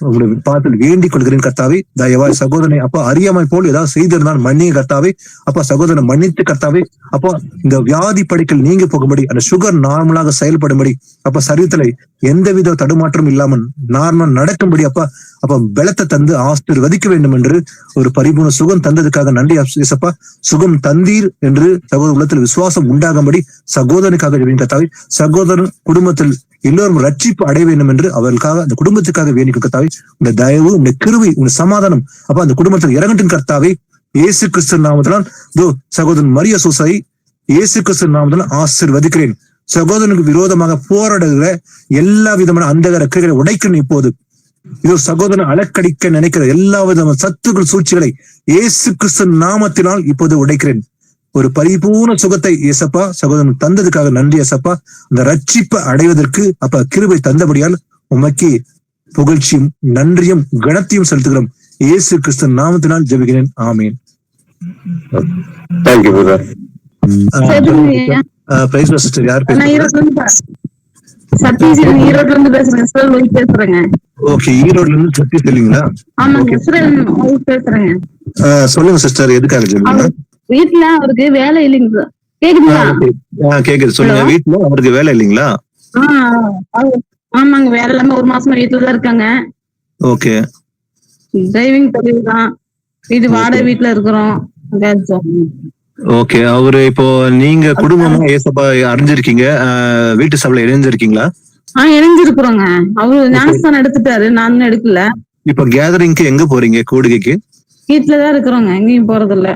உங்களை பார்த்து வேண்டிக் கொள்கிறேன் கர்த்தாவே. தயவாய் சகோதரனை அப்பா அறியாமை போல் ஏதாவது செய்திருந்தால் மன்னிய கர்த்தாவே. அப்பா சகோதரனை மன்னித்து கர்த்தாவே. அப்பா இந்த வியாதி படிக்கல் நீங்க போகும்படி அந்த சுகர் நார்மலாக செயல்படும்படி அப்பா சரீரத்துல எந்தவித தடுமாற்றம் இல்லாமல் நார்மல் நடக்கும்படி அப்பா பலத்தை தந்து ஆசீர்வதிக்க வேண்டும் என்று ஒரு பரிபூர்ண சுகம் தந்ததுக்காக நன்றி இயேசப்பா. சுகம் தந்தீர் என்று சகோதர உள்ளத்தில் விசுவாசம் உண்டாகும்படி சகோதரனுக்காக கத்தாவை சகோதரன் குடும்பத்தில் எல்லோரும் ரட்சிப்பு அடைய வேண்டும் என்று அவர்களுக்காக அந்த குடும்பத்துக்காக வேண்டிக்கும் கத்தாவை உங்க தயவு உங்க கிருபை உங்க சமாதானம் அப்ப அந்த குடும்பத்தில் இறங்கட்டும் கர்த்தாவை இயேசு கிறிஸ்து நாமத்தினால் சகோதரன் மரிய சூசை இயேசு கிறிஸ்து நாமத்தினால் ஆசீர்வதிக்கிறேன். சகோதரனுக்கு விரோதமாக போராடுகிற எல்லா விதமான அந்தகர கிரைகளை உடைக்கணும். இப்போது இதோ சகோதரன் அலக்கடிக்க நினைக்கிற எல்லா விதமான சத்துக்கள் சூழ்ச்சிகளை இயேசு கிறிஸ்து நாமத்தினால் இப்போது உடைக்கிறேன். ஒரு பரிபூர்ண சுகத்தை ஏசப்பா சகோதரன் தந்ததுக்காக நன்றி ஏசப்பா. அந்த ரட்சிப்பை அடைவதற்கு அப்ப கிருபை தந்தபடியால் உமக்கு புகழ்ச்சியும் நன்றியும் கனத்தையும் செலுத்துகிறோம். இயேசு கிறிஸ்து நாமத்தினால் ஜெபிக்கிறேன். ஆமீன். Thank you brother. சிஸ்டர் யார் பேசுறீங்க? ஈரோட்ல இருந்து பேசுறேங்க. ஓகே, ஈரோட்ல இருந்து சத்தீஷ் இல்லீங்களா? பேசுறேங்க. சொல்லுங்க சிஸ்டர், எதுக்காக சொல்லுங்க? வீட்டுல அவருக்கு வேலை இல்லைங்க. கேக்குதுங்களா? கேக்குது, சொல்லுங்க. வீட்டுல அவருக்கு வேலை இல்லைங்களா? ஆமாங்க, வேலை இல்லாம ஒரு மாசமா வீட்டுலதான் இருக்காங்க. ஓகே, டிரைவிங் தொழில் தான். வீட்டு வாடகை வீட்டுல இருக்கிறோம். ஓகே. அவரு இப்போ நீங்க குடும்பமா ஏசப்பா அறிஞ்சிருக்கீங்க, வீட்டு சபையில இணைஞ்சிருக்கீங்களா? இணைஞ்சிருக்கிறோங்க. அவரு ஞானஸ்தானம் எடுத்துட்டாரு, நான் எடுக்கல. இப்ப கேதரிங்க்கு எங்க போறீங்க? கூடுகைக்கு வீட்டுலதான் இருக்கிறோங்க, எங்கேயும் போறது இல்ல.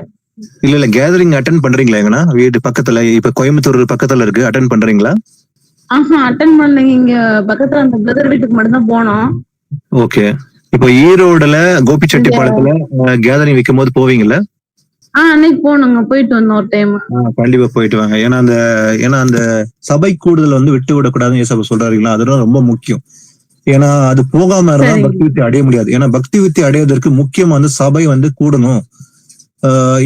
இல்ல கேதரிங் அட்டென்ட் பண்றீங்களா? எங்கன்னா வீட்டு பக்கத்துல, இப்ப கோயம்புத்தூர் பக்கத்துல இருக்கு, அட்டென்ட் பண்றீங்களா? அட்டென்ட் பண்ணலைங்க. இங்க பக்கத்துல அந்த பிரதர் வீட்டுக்கு மட்டும் தான் போனோம். ஓகே. இப்போ ஈரோடுல கோபிச்செட்டிப்பாளையத்துல கேதரிங் வைக்கும் போது போவீங்கல்ல? அன்னைக்கு போனோங்க, போயிட்டு வந்தோம் ஒரு டைம். கண்டிப்பா போயிட்டு வாங்க. ஏன்னா அந்த சபை கூடுதல் வந்து விட்டு விடக்கூடாதுன்னு ஏசப்பா சொல்றாருங்களா, அதெல்லாம் ரொம்ப முக்கியம். ஏன்னா அது போகாம இருந்தா பக்தி வித்தி அடைய முடியாது. ஏன்னா பக்தி வித்தி அடைவதற்கு முக்கியம் வந்து சபை வந்து கூடணும்.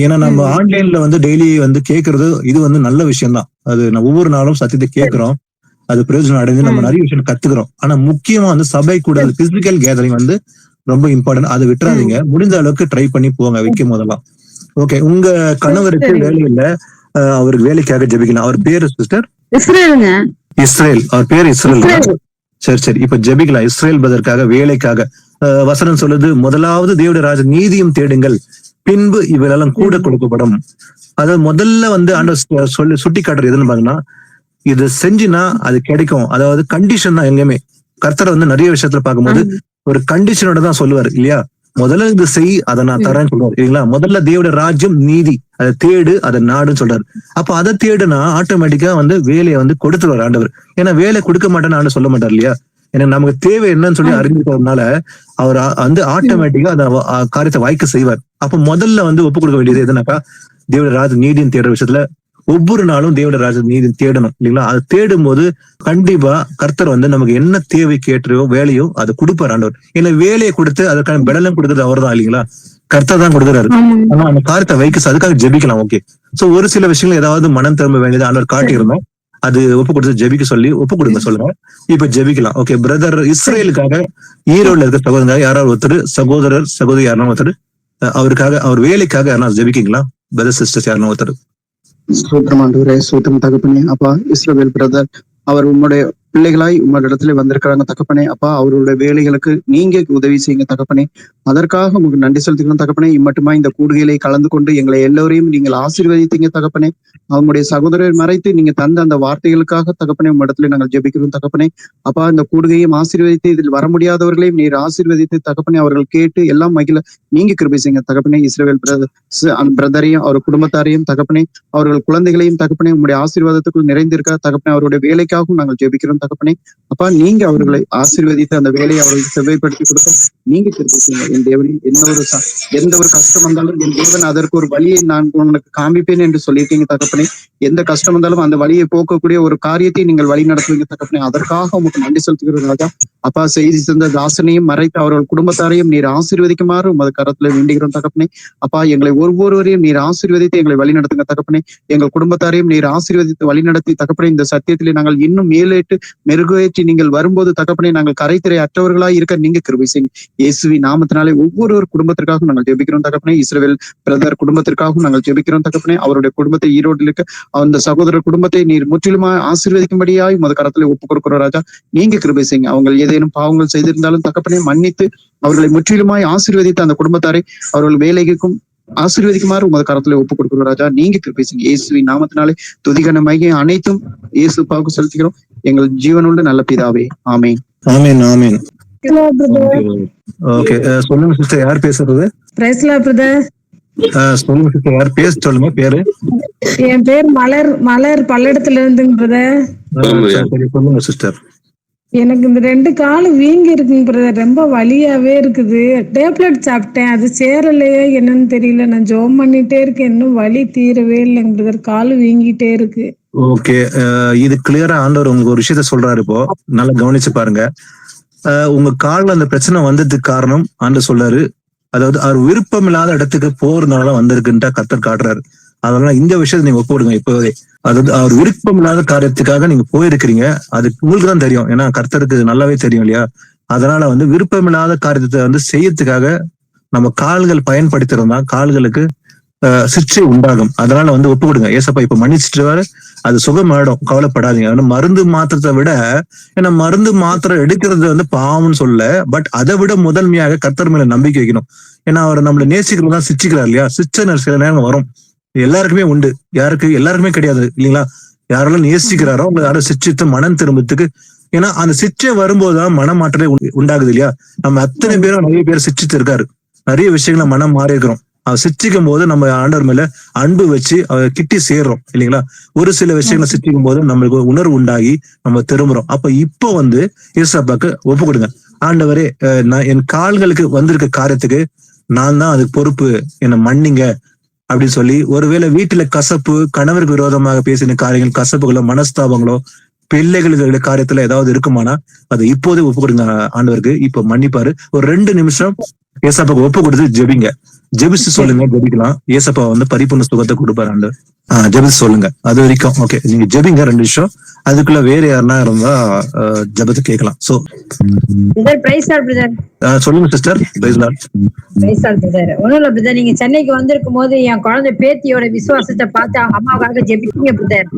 ஏன்னா நம்ம ஆன்லைன்ல வந்து டெய்லி வந்து கேட்கறது இது வந்து நல்ல விஷயம் தான். அது நான் ஒவ்வொரு நாளும் சத்தியத்தை கேட்கிறோம், அது பிரயோஜனம் அடைஞ்சு நம்ம நிறைய விஷயம் கத்துக்கிறோம். ஆனா முக்கியமா வந்து சபை கூடுதல் பிசிக்கல் கேதரிங் வந்து ரொம்ப இம்பார்ட்டன்ட். அதை விட்டுறாதீங்க, முடிஞ்ச அளவுக்கு ட்ரை பண்ணி போங்க வைக்கும் போதெல்லாம். ஓகே. உங்க கணவருக்கு வேலை இல்ல, அவருக்கு வேலைக்காக ஜெபிக்கலாம். அவர் பேரு சிஸ்டர் இஸ்ரேல். அவர் பேரு இஸ்ரேல். சரி. இப்ப ஜெபிக்கலாம் இஸ்ரேல் பிரதருக்காக, வேலைக்காக. வசனம் சொல்லுது, முதலாவது தேவனுடைய ராஜ நீதியும் தேடுங்கள், பின்பு இவெல்லாம் கூட கொடுக்கப்படும். அதாவது முதல்ல வந்து ஆண்டவர் சொல்லி சுட்டி காட்டுறது எதுன்னு பாத்தீங்கன்னா, இது செஞ்சுனா அது கிடைக்கும். அதாவது கண்டிஷன் தான். எங்கேயுமே கர்த்தரை வந்து நிறைய விஷயத்துல பார்க்கும்போது ஒரு கண்டிஷனோட தான் சொல்லுவார் இல்லையா? முதல்ல இது செய், அதை நான் தரேன்னு சொல்றாரு இல்லைங்களா? முதல்ல தேவனுடைய ராஜ்யம் நீதி அதை தேடு, அதை நாடுன்னு சொல்றாரு. அப்ப அதை தேடுனா ஆட்டோமேட்டிக்கா வந்து வேலையை வந்து கொடுத்துருவாரு ஆண்டவர். ஏன்னா வேலை கொடுக்க மாட்டேன்னு ஆண்டு சொல்ல மாட்டார் இல்லையா? ஏன்னா நமக்கு தேவை என்னன்னு சொல்லி அறிஞ்சுக்கிறதுனால அவர் வந்து ஆட்டோமேட்டிக்கா அந்த காரியத்தை வாய்க்க செய்வார். அப்ப முதல்ல வந்து ஒப்பு கொடுக்க வேண்டியது எதுனாக்கா, தேவனுடைய ராஜ நீதின்னு தேடுற விஷயத்துல ஒவ்வொரு நாளும் தேவனுடைய ராஜ நீதி தேடணும் இல்லைங்களா? அதை தேடும் போது கண்டிப்பா கர்த்தர் வந்து நமக்கு என்ன தேவை கேட்டோ வேலையோ அதை கொடுப்பார் ஆண்டவர். ஏன்னா வேலையை கொடுத்து அதற்கான பெடலும் கொடுக்குறது அவர் தான் இல்லைங்களா? கர்த்தர் தான் கொடுக்குறாரு. ஆனா அந்த காரியத்தை வைக்க அதுக்காக ஜெபிக்கலாம். ஓகே. சோ ஒரு சில விஷயங்கள் ஏதாவது மனம் திரும்ப வேண்டியது ஆண்டவர் காட்டி இருந்தோம், அது ஒப்பு கொடுத்து ஜெபிக்க சொல்லி ஒப்பு கொடுங்க சொல்லுங்க. இப்ப ஜெபிக்கலாம். ஓகே. பிரதர் இஸ்ரேலுக்காக ஈரோடுல இருக்க சகோதரர் யாராவது ஒருத்தர், சகோதரி யாரும் ஒருத்தர், அவருக்காக அவர் வேலைக்காக யாரும் ஜெபிக்கீங்களா? பிரதர் சிஸ்டர்ஸ் யாரும் ஒருத்தர். சூத்திரம் ஆண்டவரே, சூத்திரம் தகப்பனே. அப்பா இஸ்ரவேல் பிரதர் அவர் உம்முடைய பிள்ளைகளாய் உங்களிடத்துல வந்திருக்கிறாங்க தகப்பனே. அப்பா அவருடைய வேலைகளுக்கு நீங்க உதவி செய்யுங்க தகப்பனே. அதற்காக உங்களுக்கு நன்றி செலுத்திக்கணும் தகப்பனே. இம்மட்டுமா இந்த கூடுகையிலே கலந்து கொண்டு எங்களை எல்லோரையும் நீங்கள் ஆசீர்வதித்தீங்க தகப்பனே. அவங்களுடைய சகோதரர் மறைத்து நீங்க தந்த அந்த வார்த்தைகளுக்காக தகப்பனே உம்மிடத்துல நாங்கள் ஜெபிக்கிறோம் தகப்பனே. அப்பா இந்த கூடுகையும் ஆசீர்வதித்து இதில் வர முடியாதவர்களையும் நீர் ஆசீர்வதித்து தகப்பனே, அவர்கள் கேட்டு எல்லாம் மகிழ நீங்க கிருபை செய்யுங்க தகப்பனே. இஸ்ரவேல் பிரதரையும் அவர் குடும்பத்தாரையும் தகப்பனே, அவர்கள் குழந்தைகளையும் தகப்பனே உங்களுடைய ஆசீர்வாதத்துக்குள் நிறைந்திருக்க தகப்பனே, அவருடைய வேலைக்காகவும் நாங்கள் ஜெபிக்கிறோம் தகப்பனே. அப்பா நீங்க அவர்களை ஆசீர்வதித்து அந்த வேலையை அவர்களுக்கு செவ்வாய்ப்படுத்தி கொடுக்க நீங்க கிருபை செய்யுங்க. என் தேவனே, எந்த ஒரு கஷ்டம் வந்தாலும் என் தேவன் அதற்கு ஒரு வழியை நான் உனக்கு காமிப்பேன் என்று சொல்லியிருக்கீங்க தகப்பனே. எந்த கஷ்டம் வந்தாலும் அந்த வழியை போக்கக்கூடிய ஒரு காரியத்தை நீங்கள் வழி நடத்துவீங்க தகப்பனே. அதற்காக உங்களுக்கு நன்றி செலுத்துகிறதாக அப்பா. செய்தி தந்த தாசனையும் மறைத்து அவர்கள் குடும்பத்தாரையும் நீர் ஆசீர்வதிக்குமாறு உமது கரத்துல வேண்டுகிறோம் தகப்பனே. அப்பா எங்களை ஒவ்வொருவரையும் நீர் ஆசீர்வதித்து எங்களை வழி நடத்துங்க தகப்பனே. எங்கள் குடும்பத்தாரையும் நீர் ஆசீர்வதித்து வழி நடத்தி தகப்பனே, இந்த சத்தியத்திலே நாங்கள் இன்னும் மேலேட்டு மெருகேற்றி நீங்கள் வரும்போது தகப்பனே, நாங்கள் கரைத்திரை அற்றவர்களாய் இருக்க நீங்க கிருபை செய்யுங்க. இயேசுவின் நாமத்தினாலே ஒவ்வொரு குடும்பத்திற்காகவும் நாங்கள் ஜெபிக்கிறோம் தகப்பனே. இஸ்ரவேல் பிரதர் குடும்பத்திற்காகவும் நாங்கள் ஜெபிக்கிறோம் தகப்பனே. அவருடைய குடும்பத்தை ஈரோட்டில் இருக்க அந்த சகோதரர் குடும்பத்தை நீர் முற்றிலுமா ஆசீர்வதிக்கும்படியாய் உமது கரத்துல ஒப்புக் கொடுக்கிறோம் ராஜா. நீங்க கிருபை செய்யுங்க. அவங்க ஏதேனும் பாவங்கள் செய்திருந்தாலும் தகப்பனே மன்னித்து அவர்களை முற்றிலுமாய் ஆசீர்வதித்து அந்த குடும்பத்தாரை அவர்கள் வேலைக்கும் ஆசீர்வதிக்குமாறு உமது கரத்துல ஒப்பு கொடுக்கிறோம் ராஜா. நீங்க கிருபை செய்யுங்க. இயேசுவின் நாமத்தினாலே துதிகன மைகை அனைத்தும் இயேசு பாவுக்கு செலுத்துகிறோம் எங்கள் ஜீவனுள்ள நல்ல பிதாவே. ஆமென். ஆமீன் ஆமீன். ஓகே சொல்லுங்க சிஸ்டர், யார் பேசுறது? பிரைஸ்லா பிரதர். சொல்லுங்க சிஸ்டர், யார் பேச சொல்லுங்க பேரு. என் பேர் மலர் பல்லடத்துல இருந்துங்க பிரதர். சொல்லுங்க சிஸ்டர். எனக்கு இந்த 2 காலும் வீங்கி இருக்குங்க பிரதர், ரொம்ப வலியாவே இருக்குது. டேப்லெட் சாப்பிட்டேன், அது சேரலையே என்னன்னு தெரியல. நான் ஜோம் பண்ணிட்டே இருக்கேன், இன்னும் வலி தீரவே இல்லைங்க பிரதர், காலு வீங்கிட்டே இருக்கு. ஓகே, இது கிளியரா ஆண்டவர் உங்களுக்கு ஒரு விஷயத்த சொல்றாரு. இப்போ நல்லா கவனிச்சு பாருங்க. உங்க கால்ல அந்த பிரச்சனை வந்ததுக்கு காரணம் ஆண்டவர் சொல்றாரு, அதாவது அவர் விருப்பம் இல்லாத இடத்துக்கு போறதுனால வந்திருக்குன்ட்டா கர்த்தர் காட்டுறாரு. அதனால இந்த விஷயத்தை நீங்க ஒப்பிடுங்க இப்போதே. அதாவது அவர் விருப்பம் இல்லாத காரியத்துக்காக நீங்க போயிருக்கிறீங்க, அது உங்களுக்கு தான் தெரியும், ஏன்னா கர்த்தருக்கு நல்லாவே தெரியும் இல்லையா. அதனால விருப்பம் இல்லாத காரியத்தை செய்யறதுக்காக நம்ம கால்கள் பயன்படுத்துறோம்னா கால்களுக்கு சிற்றை உண்டாகும். அதனால ஒப்பு கொடுங்க. ஏசப்பா இப்ப மன்னிச்சிட்டு அது சுகமாயிடும், கவலைப்படாதீங்க. மருந்து மாத்திரத்தை விட, ஏன்னா மருந்து மாத்திரை எடுக்கிறது பாவம்னு சொல்ல, பட் அதை விட முதன்மையாக கர்த்தர் மேல நம்பிக்கை வைக்கணும். ஏன்னா அவர் நம்மளை நேசிக்கிறது தான் சிச்சிக்கிறார் இல்லையா. சிச்சை சில நேரம் வரும், எல்லாருக்குமே உண்டு, எல்லாருக்குமே கிடையாது இல்லைங்களா. யாரெல்லாம் நேசிக்கிறாரோ அவங்க யாரும் சிச்சித்து மனம் திரும்பத்துக்கு, ஏன்னா அந்த சிச்சை வரும்போதுதான் மனமாற்றலே உண்டாகுது இல்லையா. நம்ம அத்தனை பேரும் நிறைய பேர் சிச்சித்து இருக்காரு, நிறைய விஷயங்கள மனம் மாறி இருக்கிறோம். அவர் சிச்சிக்கும் போது நம்ம ஆண்டவர் மேல அன்பு வச்சு அவர் கிட்டி சேர்றோம் இல்லைங்களா. ஒரு சில விஷயங்களை சிச்சிக்கும் போது நம்மளுக்கு உணர்வு உண்டாகி நம்ம திரும்புறோம். அப்ப இப்போ ஏசப்பாக்கு ஒப்பு கொடுங்க. ஆண்டவரே, நான் என் கால்களுக்கு வந்திருக்க காரியத்துக்கு நான் தான் அதுக்கு பொறுப்பு, என்னை மன்னிங்க அப்படின்னு சொல்லி, ஒருவேளை வீட்டுல கசப்பு, கணவருக்கு விரோதமாக பேசின காரியங்கள், கசப்புகளோ மனஸ்தாபங்களோ பிள்ளைகளுக்கு காரியத்துல ஏதாவது இருக்குமானா அதை இப்போதே ஒப்பு கொடுங்க ஆண்டவருக்கு. இப்ப மன்னிப்பாரு. ஒரு 2 நிமிஷம் ஏசப்பாக்கு ஒப்பு கொடுத்து ஜெபிங்க. ஜெபிச்சு சொல்லுங்க, ஜெபிக்கலாம். ஏசப்பா பரிபூர்ண சுகத்தை கொடுப்பாரு ஆண்டவர். ஜெபிச்சு சொல்லுங்க. அது வரைக்கும் ஓகே, நீங்க ஜெபிங்க 2 நிமிஷம். அதுக்குள்ள வேற யாருன்னா இருந்தா ஜெபத்தை கேட்கலாம். சோ சொல்லுங்க சிஸ்டர். ஒண்ணும் இல்ல பிரதர், நீங்க சென்னைக்கு வந்திருக்கும் போது என் குழந்தை பேத்தியோட விசுவாசத்தை பார்த்து அவங்க அம்மாவுக்காக ஜெபிச்சீங்க பிரதர்.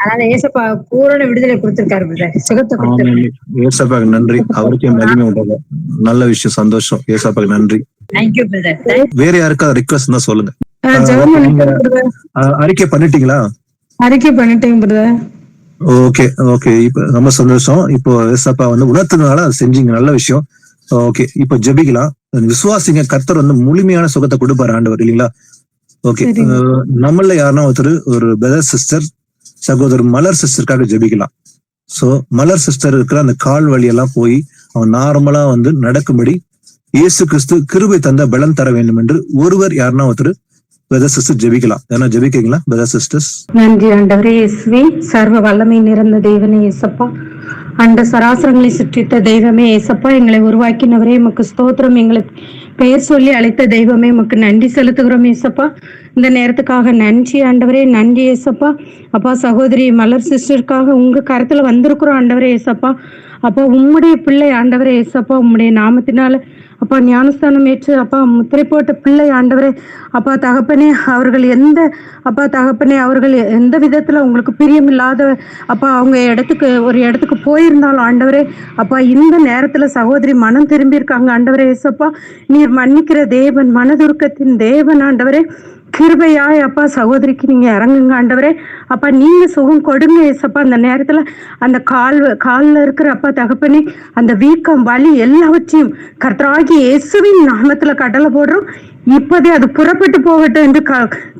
அதனால ஏசப்பா பூரண விடுதலை கொடுத்திருக்காரு பிரதர், சுகத்தை கொடுத்திருக்காரு. ஏசப்பாக்கு நன்றி, அவருக்கே மகிமை உண்டாக. நல்ல விஷயம், சந்தோஷம். ஏசப்பாக்கு நன்றி. Thank you brother. வேற யாருக்கா ரிக்வெஸ்ட் தான் சொல்லுங்க. அறிக்கை பண்ணிட்டீங்களா? அறிக்கை பண்ணிட்டேங்க பிரதர். ஓகே ஓகே, இப்ப ரொம்ப சந்தோஷம். இப்போ ஏசப்பா உணர்த்ததுனால அது செஞ்சீங்க, நல்ல விஷயம். ஓகே, இப்போ ஜெபிக்கலாம். விசுவாசிங்க, கர்த்தர் முழுமையான சுகத்தை கொடுப்பாரு ஆண்டவர் இல்லைங்களா. ஓகே, நம்மள யாருன்னா ஒரு பிரதர் சிஸ்டர், சகோதரர் மலர் சிஸ்டருக்காக ஜெபிக்கலாம். சோ மலர் சிஸ்டர் இருக்கிற அந்த கால் வழியெல்லாம் போய் அவன் நார்மலா நடக்கும்படி இயேசு கிறிஸ்து கிருபை தந்த பலன் தர வேண்டும் என்று ஒருவர் யாருன்னா பிரதர் சிஸ்டர் ஜெபிக்கலாம். ஏன்னா ஜெபிக்கீங்களா பிரதர் சிஸ்டர்ஸ்? நன்றி ஆண்டவரே இயேசுவே, சர்வ வல்லமை நிறைந்த தெய்வமே இயேசப்பா, அண்ட சராசரங்களை சுற்றித்த தெய்வமே இயேசப்பா, எங்களை உருவாக்கினவரே உமக்கு ஸ்தோத்திரம். எங்களை பெயர் சொல்லி அழைத்த தெய்வமே உமக்கு நன்றி செலுத்துகிறோம் இயேசப்பா. இந்த நேரத்துக்காக நன்றி ஆண்டவரே, நன்றி இயேசப்பா. அப்பா, சகோதரி மலர் சிஸ்டருக்காக உங்க கருத்துல வந்திருக்கிறோம் ஆண்டவரே இயேசப்பா. அப்பா, உம்முடைய பிள்ளை ஆண்டவரே இயேசப்பா, உம்முடைய நாமத்தினால அப்பா ஞானஸ்தானம் ஏற்று அப்பா முத்திரை போட்ட பிள்ளை ஆண்டவரே. அப்பா தகப்பனே, அவர்கள் அவர்கள் எந்த விதத்துல உங்களுக்கு பிரியமில்லாத அப்பா அவங்க ஒரு இடத்துக்கு போயிருந்தாலும் ஆண்டவரே அப்பா, இந்த நேரத்துல சகோதரி மனம் திரும்பி இருக்காங்க ஆண்டவரே இயேசப்பா. நீர் மன்னிக்கிற தேவன், மனதுருக்கத்தின் தேவன் ஆண்டவரே. கிருபையாய் அப்பா சகோதரிக்கு நீங்க இறங்குங்க ஆண்டவரே. அப்பா நீங்க சுகம் கொடுங்க ஏசப்பா. அந்த நேரத்துல அந்த கால்ல இருக்கிற அப்பா தகப்பனே, அந்த வீக்கம், வலி எல்லாவற்றையும் கர்த்தராகிய இயேசுவின் நாமத்துல கடலை போடுறோம். இப்போதே அது புறப்பட்டு போகட்டும் என்று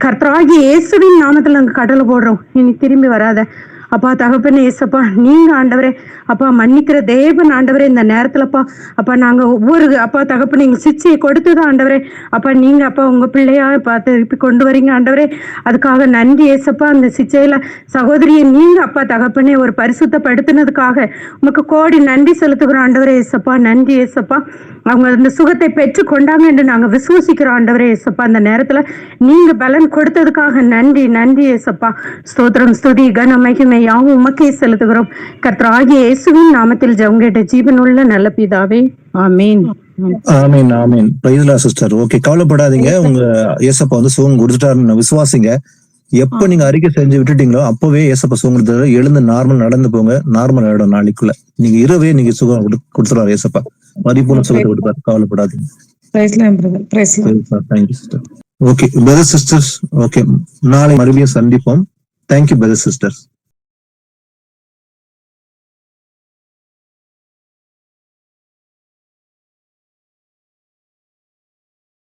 கர்த்தராகிய இயேசுவின் நாமத்துல அங்க கடலை போடுறோம். இனி திரும்பி வராத அப்பா தகப்பனே ஏசப்பா. நீங்க ஆண்டவரே அப்பா மன்னிக்கிற தேவன் ஆண்டவரே. இந்த நேரத்துலப்பா அப்பா நாங்க ஒவ்வொரு அப்பா தகப்பனே எங்க சிச்சையை கொடுத்துதான் ஆண்டவரே அப்பா நீங்க அப்பா உங்க பிள்ளையா திருப்பி கொண்டு வரீங்க ஆண்டவரே. அதுக்காக நன்றி ஏசப்பா. அந்த சிச்சையில சகோதரியை நீங்க அப்பா தகப்பனே ஒரு பரிசுத்தப்படுத்தினதுக்காக உமக்கு கோடி நன்றி செலுத்துகிறோம் ஆண்டவரே ஏசப்பா. நன்றி ஏசப்பா. அவங்க அந்த சுகத்தை பெற்று கொண்டாங்க என்று நாங்க விசுவசிக்கிறோம் ஆண்டவரே ஏசப்பா. அந்த நேரத்துல நீங்க பலன் கொடுத்ததுக்காக நன்றி, நன்றி ஏசப்பா. ஸ்தோத்திரம், ஸ்துதி, கனமகிமை யாவும் உமக்கே செலுத்துகிறோம். கர்த்தராகிய இயேசுவின் நாமத்தில் ஜெபம் கேட்ட ஜீவனுள்ள நல்ல பிதாவே, ஆமீன். ஆமீன் ஆமீன். Praise the Lord sister. Okay, கவலைப்படாதீங்க. உங்க ஏசப்பா சுகம் கொடுத்துட்டாருன்னு விசுவாசிங்க. எப்ப நீங்க அறிக்கை செஞ்சு விட்டுட்டீங்களோ அப்பவே ஏசப்பா சுகம் கொடுத்தாரு. எழுந்து நார்மல் நடந்து போங்க, நார்மல் ஆயிடும். நாளைக்குள்ள நீங்க இரவே நீங்க சுகம் கொடுத்துருவாரு ஏசப்பா. பரிபூர்ண சுகத்தை கொடுப்பாரு, கவலைப்படாதீங்க. Thank you sister. Okay brother sisters, okay நாளை மறுபடியும் சந்திப்போம். Thank you brother sisters.